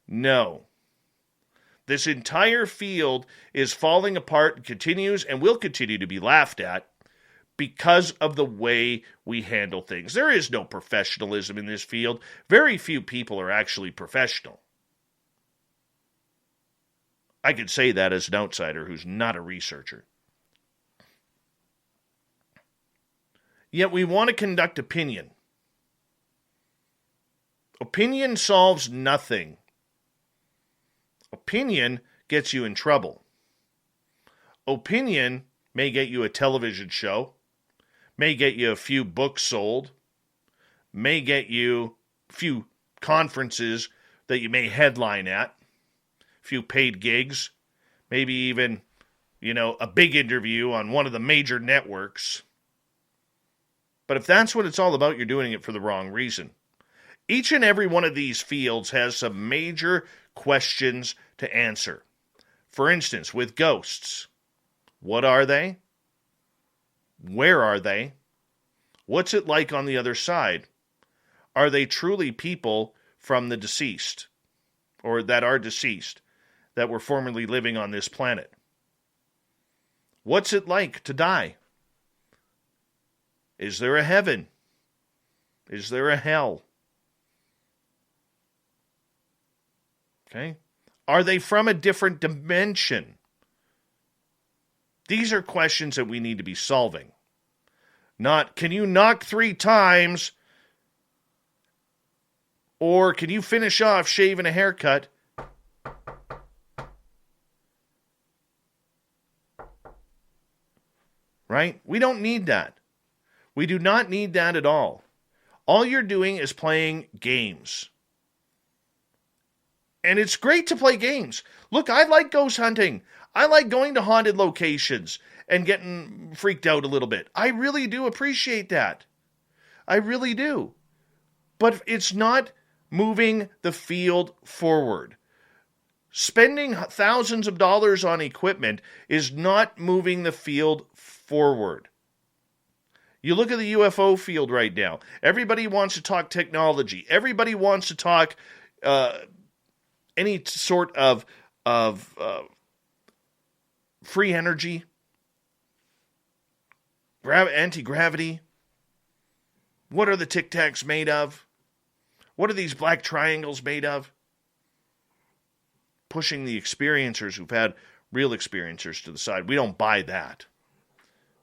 No. This entire field is falling apart and continues and will continue to be laughed at because of the way we handle things. There is no professionalism in this field. Very few people are actually professional. I could say that as an outsider who's not a researcher. Yet we want to conduct opinion. Opinion solves nothing. Opinion gets you in trouble. Opinion may get you a television show, may get you a few books sold, may get you a few conferences that you may headline at, a few paid gigs, maybe even, a big interview on one of the major networks. But if that's what it's all about, you're doing it for the wrong reason. Each and every one of these fields has some major questions to answer. For instance, with ghosts, what are they? Where are they? What's it like on the other side? Are they truly people from the deceased, or that are deceased, that were formerly living on this planet? What's it like to die? Is there a heaven? Is there a hell? Okay. Are they from a different dimension? These are questions that we need to be solving. Not, can you knock 3 times? Or can you finish off shaving a haircut? Right? We don't need that. We do not need that at all. All you're doing is playing games. And it's great to play games. Look, I like ghost hunting. I like going to haunted locations and getting freaked out a little bit. I really do appreciate that. I really do. But it's not moving the field forward. Spending thousands of dollars on equipment is not moving the field forward. You look at the UFO field right now. Everybody wants to talk technology. Everybody wants to talk any sort of free energy, anti-gravity. What are the Tic Tacs made of? What are these black triangles made of? Pushing the experiencers who've had real experiencers to the side. We don't buy that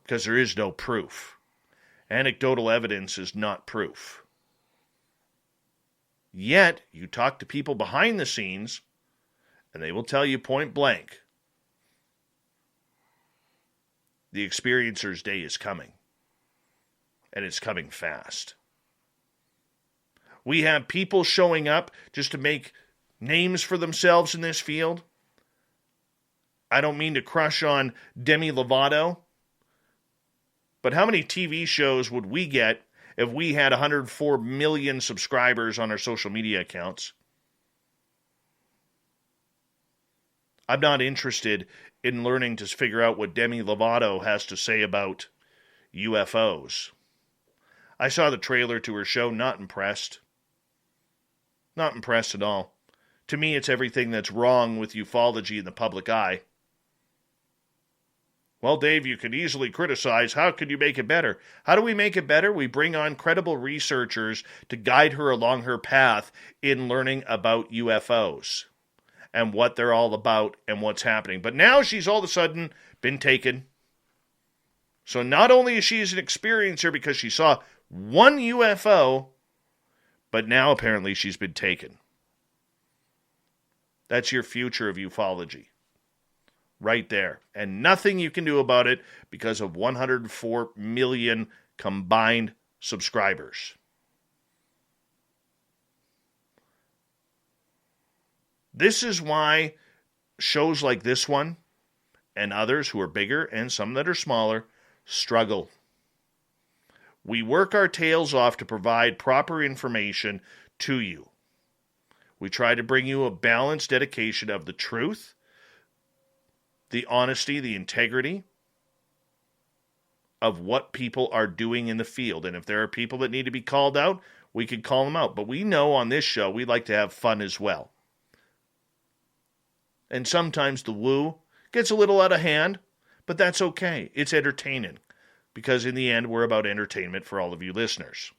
because there is no proof. Anecdotal evidence is not proof. Yet, you talk to people behind the scenes, and they will tell you point blank, the experiencer's day is coming. And it's coming fast. We have people showing up just to make names for themselves in this field. I don't mean to crush on Demi Lovato, but how many TV shows would we get if we had 104 million subscribers on our social media accounts? I'm not interested in learning to figure out what Demi Lovato has to say about UFOs. I saw the trailer to her show, not impressed. Not impressed at all. To me, it's everything that's wrong with ufology in the public eye. Well, Dave, you could easily criticize. How could you make it better? How do we make it better? We bring on credible researchers to guide her along her path in learning about UFOs and what they're all about and what's happening. But now she's all of a sudden been taken. So not only is she an experiencer because she saw one UFO, but now apparently she's been taken. That's your future of ufology. Right there. And nothing you can do about it because of 104 million combined subscribers. This is why shows like this one and others who are bigger and some that are smaller struggle. We work our tails off to provide proper information to you. We try to bring you a balanced dedication of the truth, the honesty, the integrity of what people are doing in the field. And if there are people that need to be called out, we can call them out. But we know on this show we like to have fun as well. And sometimes the woo gets a little out of hand, but that's okay. It's entertaining because in the end we're about entertainment for all of you listeners.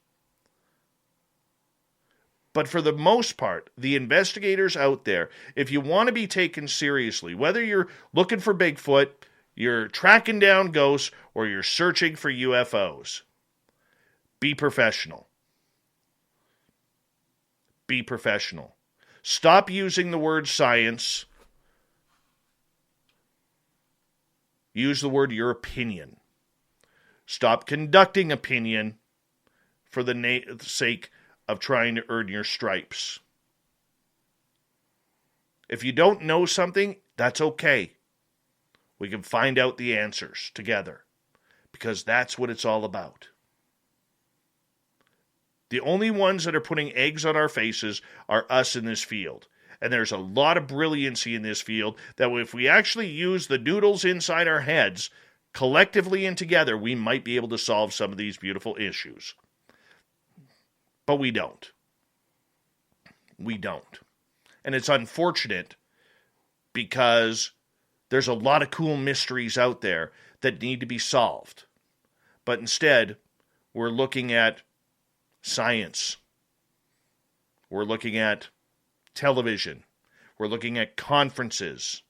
But for the most part, the investigators out there, if you want to be taken seriously, whether you're looking for Bigfoot, you're tracking down ghosts, or you're searching for UFOs, be professional. Be professional. Stop using the word science. Use the word your opinion. Stop conducting opinion for the sake of trying to earn your stripes. If you don't know something, that's okay. We can find out the answers together because that's what it's all about. The only ones that are putting eggs on our faces are us in this field. And there's a lot of brilliancy in this field that if we actually use the noodles inside our heads collectively and together, we might be able to solve some of these beautiful issues. But we don't. We don't. And it's unfortunate because there's a lot of cool mysteries out there that need to be solved. But instead, we're looking at science. We're looking at television. We're looking at conferences.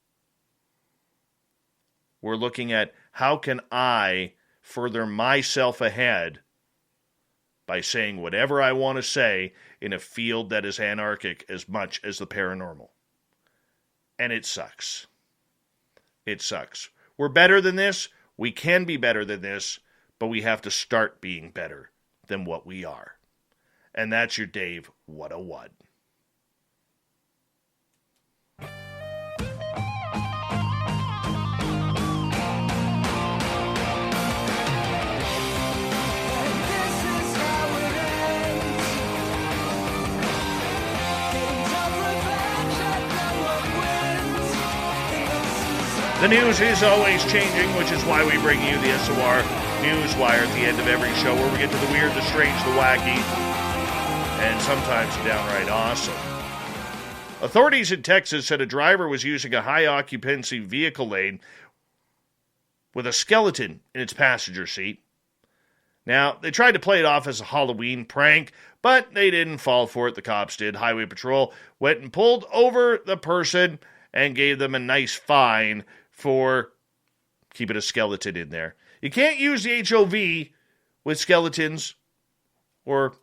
We're looking at how can I further myself ahead by saying whatever I want to say in a field that is anarchic as much as the paranormal. And it sucks. It sucks. We're better than this. We can be better than this, but we have to start being better than what we are. And that's your Dave 101. The news is always changing, which is why we bring you the SOR Newswire at the end of every show, where we get to the weird, the strange, the wacky, and sometimes downright awesome. Authorities in Texas said a driver was using a high-occupancy vehicle lane with a skeleton in its passenger seat. Now, they tried to play it off as a Halloween prank, but they didn't fall for it. The cops did. Highway Patrol went and pulled over the person and gave them a nice fine for keeping a skeleton in there. You can't use the HOV with skeletons or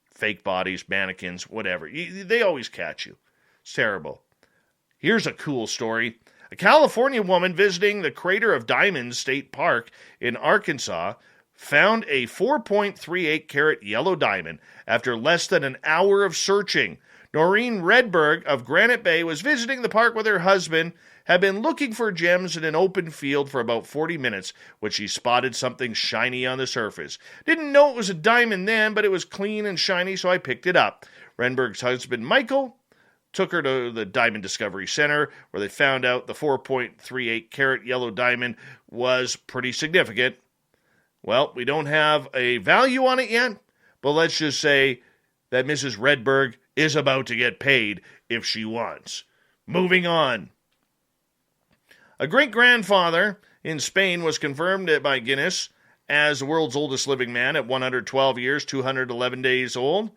fake bodies, mannequins, whatever. They always catch you. It's terrible. Here's a cool story. A California woman visiting the Crater of Diamonds State Park in Arkansas found a 4.38 carat yellow diamond after less than an hour of searching. Noreen Redberg of Granite Bay was visiting the park with her husband, had been looking for gems in an open field for about 40 minutes when she spotted something shiny on the surface. Didn't know it was a diamond then, but it was clean and shiny, so I picked it up. Redberg's husband, Michael, took her to the Diamond Discovery Center, where they found out the 4.38 carat yellow diamond was pretty significant. Well, we don't have a value on it yet, but let's just say that Mrs. Redberg is about to get paid if she wants. Moving on. A great-grandfather in Spain was confirmed by Guinness as the world's oldest living man at 112 years, 211 days old.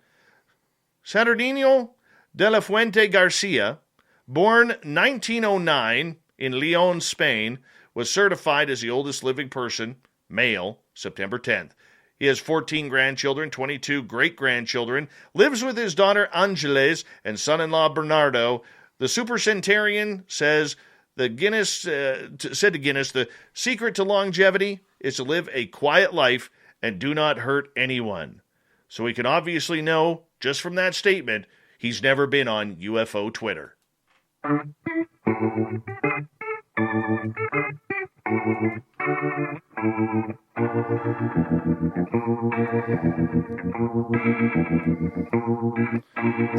Saturnino de la Fuente Garcia, born 1909 in Leon, Spain, was certified as the oldest living person, male, September 10th. He has 14 grandchildren, 22 great-grandchildren, lives with his daughter Angeles and son-in-law Bernardo. The supercentenarian said to Guinness, the secret to longevity is to live a quiet life and do not hurt anyone. So we can obviously know, just from that statement, he's never been on UFO Twitter.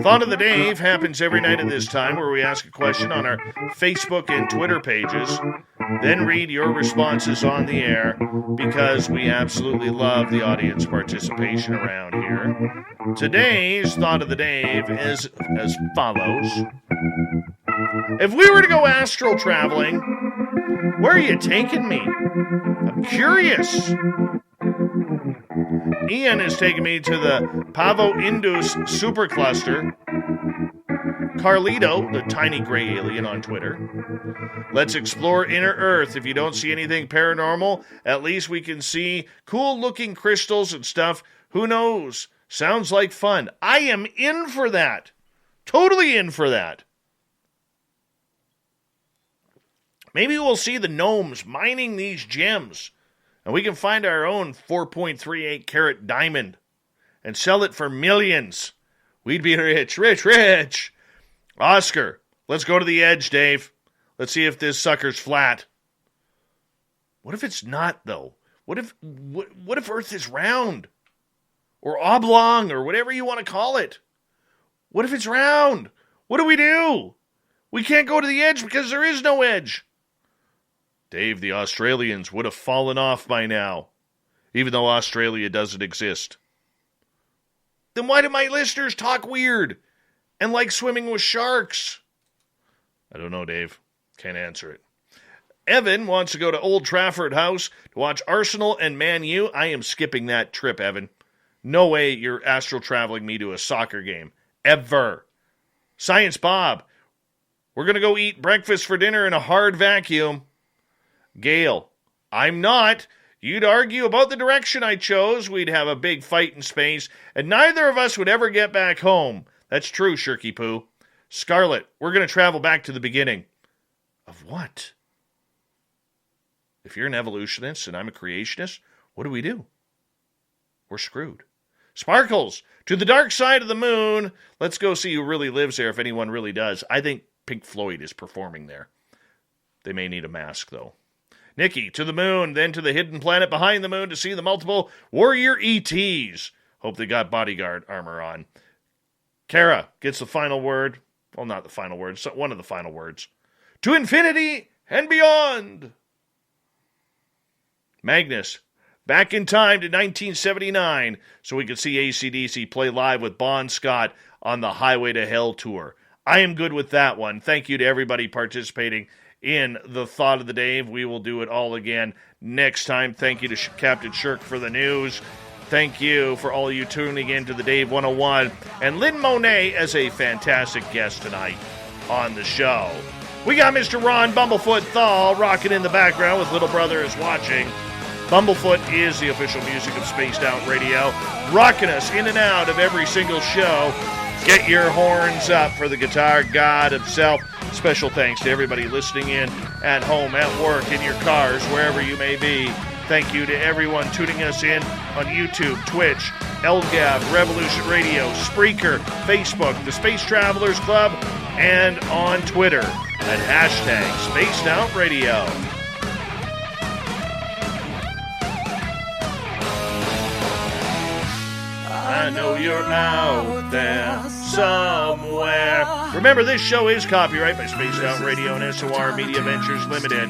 Thought of the Dave happens every night at this time, where we ask a question on our Facebook and Twitter pages, then read your responses on the air, because we absolutely love the audience participation around here. Today's Thought of the Dave is as follows. If we were to go astral traveling, where are you taking me? I'm curious. Ian is taking me to the Pavo Indus supercluster. Carlito, the tiny gray alien on Twitter. Let's explore inner Earth. If you don't see anything paranormal, at least we can see cool-looking crystals and stuff. Who knows? Sounds like fun. I am in for that. Totally in for that. Maybe we'll see the gnomes mining these gems, and we can find our own 4.38 carat diamond and sell it for millions. We'd be rich, rich, rich. Oscar, let's go to the edge, Dave. Let's see if this sucker's flat. What if it's not, though? What if Earth is round? Or oblong, or whatever you want to call it? What if it's round? What do? We can't go to the edge because there is no edge. Dave, the Australians would have fallen off by now, even though Australia doesn't exist. then why do my listeners talk weird and like swimming with sharks? I don't know, Dave. Can't answer it. Evan wants to go to Old Trafford House to watch Arsenal and Man U. I am skipping that trip, Evan. No way you're astral traveling me to a soccer game. Ever. Science Bob, we're going to go eat breakfast for dinner in a hard vacuum. Gail, I'm not. You'd argue about the direction I chose. We'd have a big fight in space, and neither of us would ever get back home. That's true, Shirky Poo. Scarlet, we're going to travel back to the beginning. Of what? If you're an evolutionist and I'm a creationist, what do? We're screwed. Sparkles, to the dark side of the moon. Let's go see who really lives there, if anyone really does. I think Pink Floyd is performing there. They may need a mask, though. Nikki, to the moon, then to the hidden planet behind the moon to see the multiple warrior ETs. Hope they got bodyguard armor on. Kara gets the final word. Well, not the final word, one of the final words. To infinity and beyond. Magnus, back in time to 1979 so we could see AC/DC play live with Bon Scott on the Highway to Hell tour. I am good with that one. Thank you to everybody participating in the Thought of the Day. We will do it all again next time. Thank you to Captain Shirk for the news. Thank you for all you tuning in to the Dave 101. And Lynn Monet as a fantastic guest tonight on the show. We got Mr. Ron Bumblefoot Thal rocking in the background with Little Brother is Watching. Bumblefoot is the official music of Spaced Out Radio, rocking us in and out of every single show. Get your horns up for the guitar god himself. Special thanks to everybody listening in at home, at work, in your cars, wherever you may be. Thank you to everyone tuning us in on YouTube, Twitch, LGAB, Revolution Radio, Spreaker, Facebook, the Space Travelers Club, and on Twitter at hashtag Spaced Out Radio. I know you're out there somewhere. Remember, this show is copyright by Spaced Out Radio and SOR Media Ventures Limited.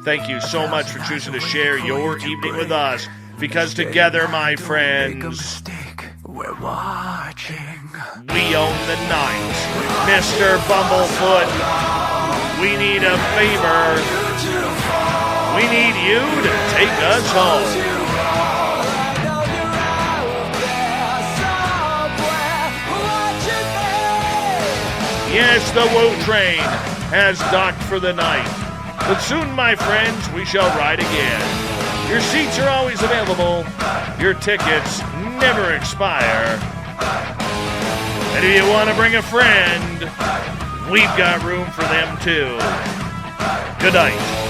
Thank you so much for choosing to share your evening with us, because together, my friends, we're watching. We own the night. Mr. Bumblefoot, we need a favor. We need you to take us home. Yes, the Woe Train has docked for the night. But soon, my friends, we shall ride again. Your seats are always available. Your tickets never expire. And if you want to bring a friend, we've got room for them too. Good night.